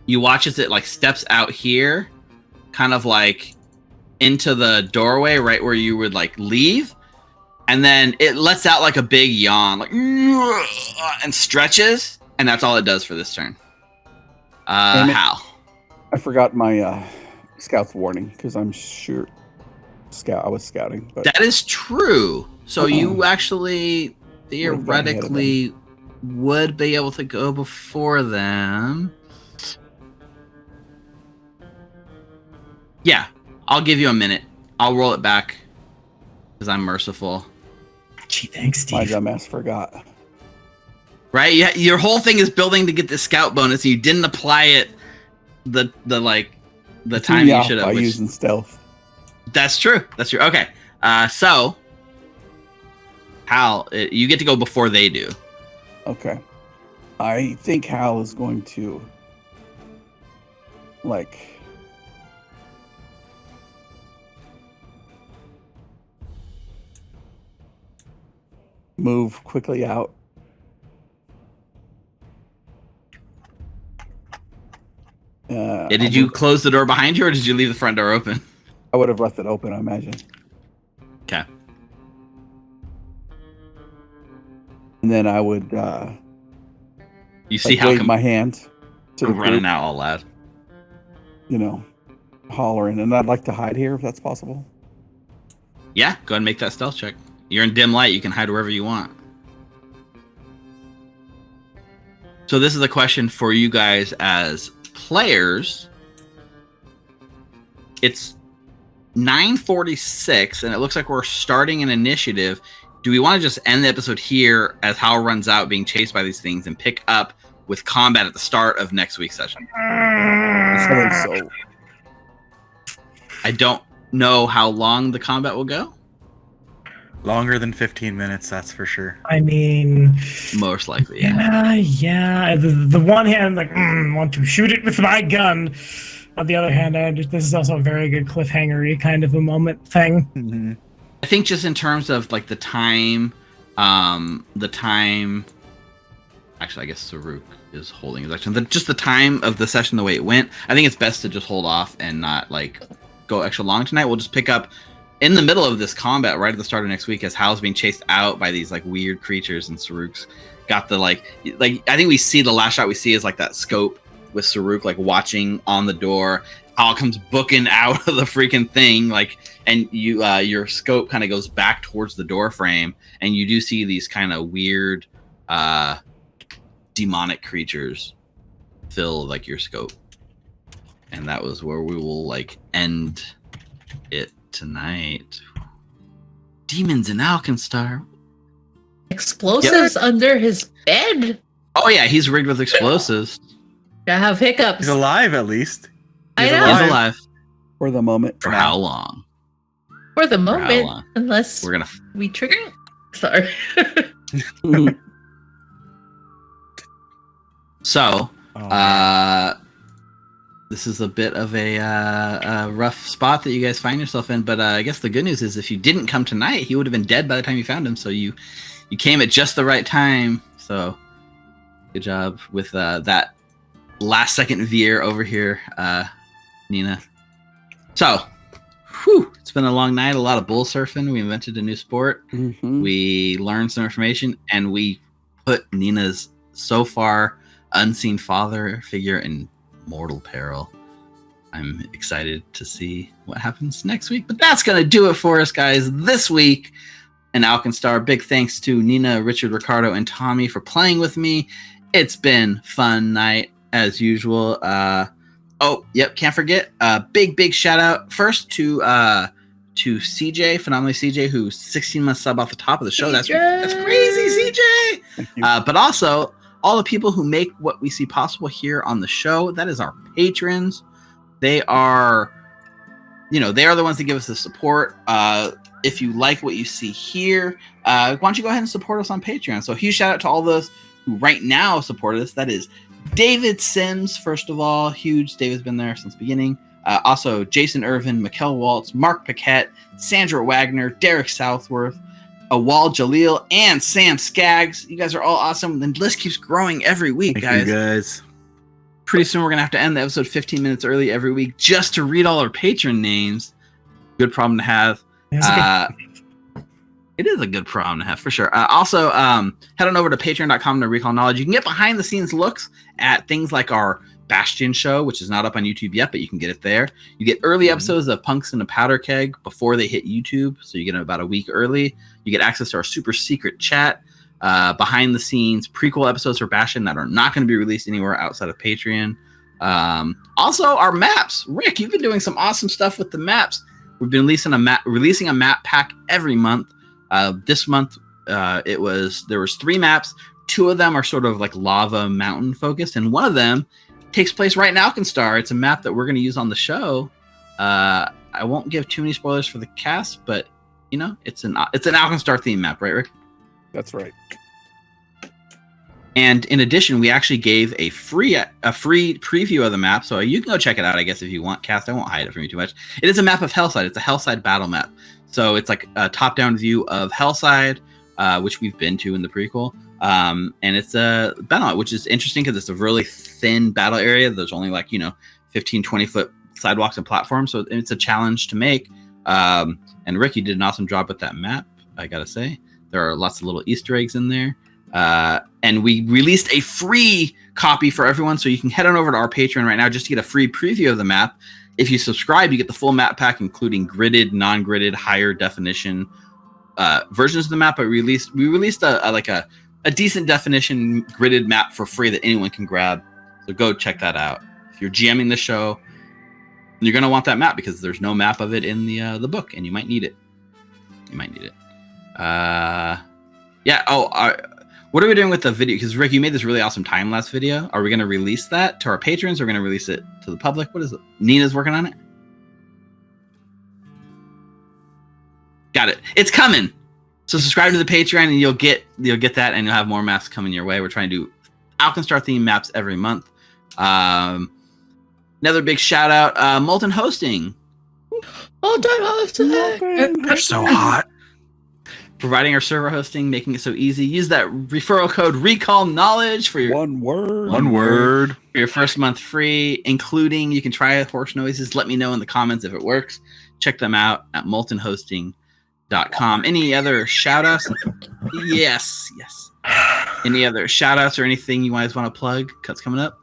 you watch as it like steps out here, kind of like into the doorway right where you would like leave, and then it lets out like a big yawn, like and stretches, and that's all it does for this turn. Hal. I forgot my scout's warning because I'm sure I was scouting. But that is true. So you actually theoretically would be able to go before them. Yeah, I'll give you a minute. I'll roll it back because I'm merciful. Gee, thanks, Steve. My dumbass forgot. Right? Yeah, your whole thing is building to get the scout bonus, and you didn't apply it the time you should have. By using stealth. That's true. That's true. Okay. So Hal, you get to go before they do. Okay. I think Hal is going to move quickly out. Did you close the door behind you, or did you leave the front door open? I would have left it open, I imagine. Okay. And then I would you see how wave my hand to the running group, out all loud. Hollering, and I'd like to hide here if that's possible. Yeah, go ahead and make that stealth check. You're in dim light, you can hide wherever you want. So this is a question for you guys as players. It's 9:46, and it looks like we're starting an initiative. Do we want to just end the episode here as Hal runs out being chased by these things and pick up with combat at the start of next week's session? I think so. I don't know how long the combat will go. Longer than 15 minutes, that's for sure. I mean, most likely. Yeah. The one hand, like, want to shoot it with my gun. On the other hand, this is also a very good cliffhanger-y kind of a moment thing. Mm-hmm. I think just in terms of like the time. Actually, I guess Saruk is holding his action. Just the time of the session, the way it went. I think it's best to just hold off and not like go extra long tonight. We'll just pick up in the middle of this combat right at the start of next week as Hal's being chased out by these like weird creatures, and Saruk's got the like I think we see the last shot we see is like that scope with Saruk like watching on the door. Hal comes booking out of the freaking thing, like, and you your scope kind of goes back towards the door frame, and you do see these kind of weird demonic creatures fill like your scope. And that was where we will like end it tonight. Demons in Alkenstar. Explosives under his bed? Oh yeah, he's rigged with explosives. I have hiccups. He's alive, at least. I know. He's alive. For the moment. For how long? For the how moment, long? unless We're gonna. we trigger. Sorry. So, this is a bit of a rough spot that you guys find yourself in, but I guess the good news is if you didn't come tonight, he would have been dead by the time you found him. So you came at just the right time. So Good job with that last second veer over here, Ninna. So, it's been a long night, a lot of bull surfing. We invented a new sport. Mm-hmm. We learned some information, and we put Ninna's so far unseen father figure in mortal peril. I'm excited to see what happens next week. But that's going to do it for us, guys, this week in Alkenstar. Big thanks to Ninna, Richard, Ricardo, and Tommy for playing with me. It's been fun night, as usual. Can't forget. Big shout out first to CJ, Phenomenally CJ, who's 16 months sub off the top of the show. That's crazy, CJ. Thank you. But also all the people who make what we see possible here on the show. That is our patrons. They are the ones that give us the support. If you like what you see here, why don't you go ahead and support us on Patreon? So huge shout out to all those who right now support us. That is David Sims, first of all. Huge. David's been there since the beginning. Also, Jason Irvin, Mikkel Waltz, Mark Paquette, Sandra Wagner, Derek Southworth, Awal Jalil, and Sam Skaggs. You guys are all awesome. The list keeps growing every week, Thank you guys. Pretty soon we're going to have to end the episode 15 minutes early every week just to read all our patron names. Good problem to have. It is a good problem to have, for sure. Also, head on over to patreon.com to recall knowledge. You can get behind the scenes looks at things like our Bastion show, which is not up on YouTube yet, but you can get it there. You get early episodes of Punks in a Powderkeg before they hit YouTube, so you get them about a week early. You get access to our super secret chat, behind the scenes prequel episodes for Bastion that are not going to be released anywhere outside of Patreon. Also, our maps. Rick, you've been doing some awesome stuff with the maps. We've been releasing a map pack every month. This month, there was 3 maps. 2 of them are sort of like lava mountain focused, and one of them takes place right in Alkenstar. It's a map that we're going to use on the show. I won't give too many spoilers for the cast, but it's an Alkenstar theme map, right, Rick? That's right. And in addition, we actually gave a free preview of the map, so you can go check it out, I guess, if you want. Cast, I won't hide it from you too much. It is a map of Hellside. It's a Hellside battle map. So it's like a top-down view of Hellside, which we've been to in the prequel. And it's a battle map, which is interesting because it's a really thin battle area. There's only 15, 20-foot sidewalks and platforms, so it's a challenge to make. And Rick, you did an awesome job with that map, I gotta say. There are lots of little Easter eggs in there. And we released a free copy for everyone, so you can head on over to our Patreon right now just to get a free preview of the map. If you subscribe, you get the full map pack, including gridded, non-gridded, higher definition versions of the map. But we released a decent definition gridded map for free that anyone can grab. So go check that out. If you're GMing the show, you're gonna want that map because there's no map of it in the book, and you might need it. What are we doing with the video? Because Rick, you made this really awesome time-lapse video. Are we going to release that to our patrons? Or are we going to release it to the public? What is it? Nina's working on it? Got it. It's coming. So subscribe to the Patreon and you'll get that, and you'll have more maps coming your way. We're trying to do Alkenstar theme maps every month. Another big shout out, Molten Hosting. Molten Hosting. They're so hot. Providing our server hosting, making it so easy. Use that referral code Recall Knowledge for your One word for your first month free, including you can try horse noises. Let me know in the comments if it works. Check them out at moltenhosting.com. Any other shout outs? Yes. Any other shout outs or anything you guys want to plug? Cuts coming up?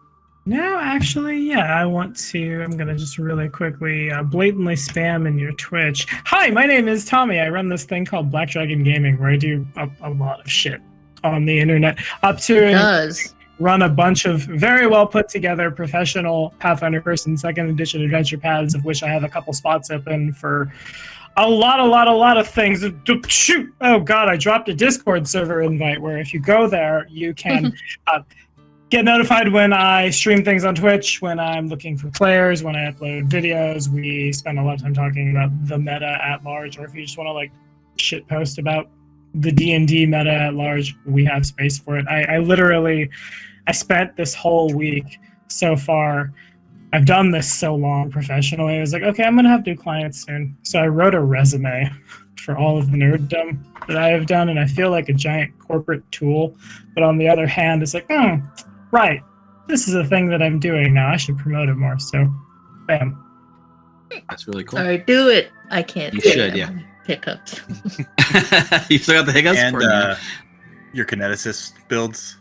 No, actually, yeah, I'm going to just really quickly blatantly spam in your Twitch. Hi, my name is Tommy. I run this thing called Black Dragon Gaming where I do a lot of shit on the internet. Run a bunch of very well put together professional Pathfinder First and Second Edition adventure paths, of which I have a couple spots open for a lot of things. Shoot! Oh God, I dropped a Discord server invite where if you go there, you can get notified when I stream things on Twitch, when I'm looking for players, when I upload videos. We spend a lot of time talking about the meta at large, or if you just want to shit post about the D&D meta at large, we have space for it. I spent this whole week so far. I've done this so long professionally. I was like, okay, I'm going to have new clients soon. So I wrote a resume for all of the nerddom that I have done, and I feel like a giant corporate tool. But on the other hand, it's like, right, this is a thing that I'm doing now. I should promote it more. So, bam. That's really cool. All right, do it. I can't. You should, yeah. Hiccups. You still got the hiccups? And your kineticist builds.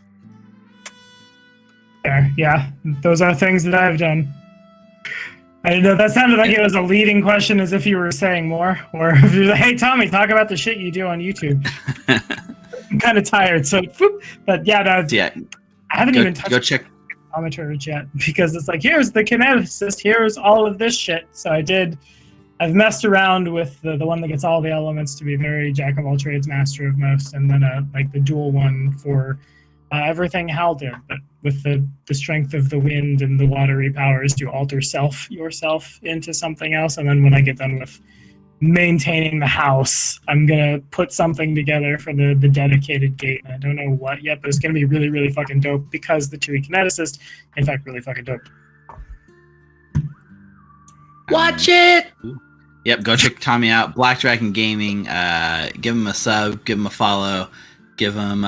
There, yeah, those are things that I've done. I know that sounded like it was a leading question, as if you were saying more, or if you're like, "Hey, Tommy, talk about the shit you do on YouTube." I'm kind of tired, so but yeah, I haven't even touched commentators yet because it's like, here's the kineticist, here's all of this shit. So I've messed around with the one that gets all the elements to be very jack of all trades, master of most, and then like the dual one for everything Hal did, but with the strength of the wind and the watery powers to alter yourself into something else. And then when I get done with maintaining the house, I'm gonna put something together for the dedicated gate. I don't know what yet, but it's gonna be really, really fucking dope because the 2E kineticist, in fact, really fucking dope. Watch it. Yep, go check Tommy out. Black Dragon Gaming. Give him a sub, give him a follow. Give him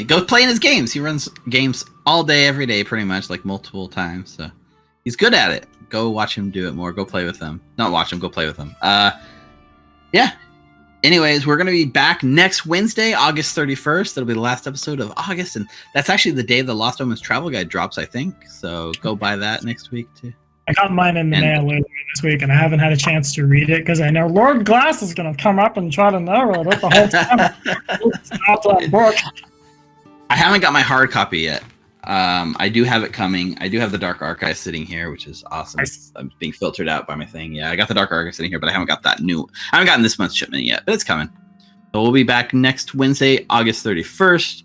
go play in his games. He runs games all day, every day, pretty much, like multiple times. So he's good at it. Go watch him do it more. Go play with him. Not watch him. Go play with him. Yeah. Anyways, we're gonna be back next Wednesday, August 31st. That'll be the last episode of August, and that's actually the day the Lost Omens Travel Guide drops, I think. So go buy that next week too. I got mine in the mail earlier this week, and I haven't had a chance to read it because I know Lord Glass is going to come up and try to narrate it the whole time. It's not that book. I haven't got my hard copy yet. I do have it coming. I do have the Dark Archive sitting here, which is awesome. Nice. I'm being filtered out by my thing. Yeah, I got the Dark Archive sitting here, but I haven't got that new. I haven't gotten this month's shipment yet, but it's coming. So we'll be back next Wednesday, August 31st.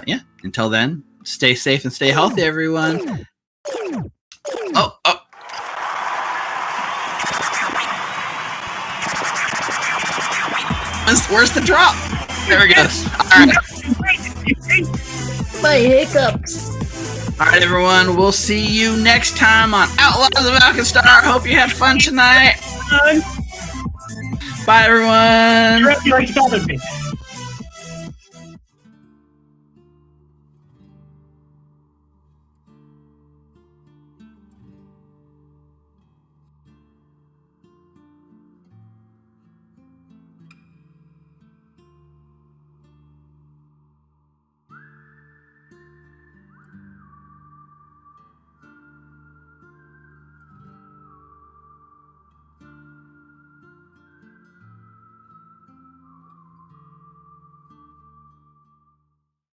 Yeah. Until then, stay safe and stay healthy, everyone. Oh. Where's the drop? There we go. All right. My hiccups. All right, everyone. We'll see you next time on Outlaws of Alkenstar. Hope you had fun tonight. Bye, everyone. You like to me.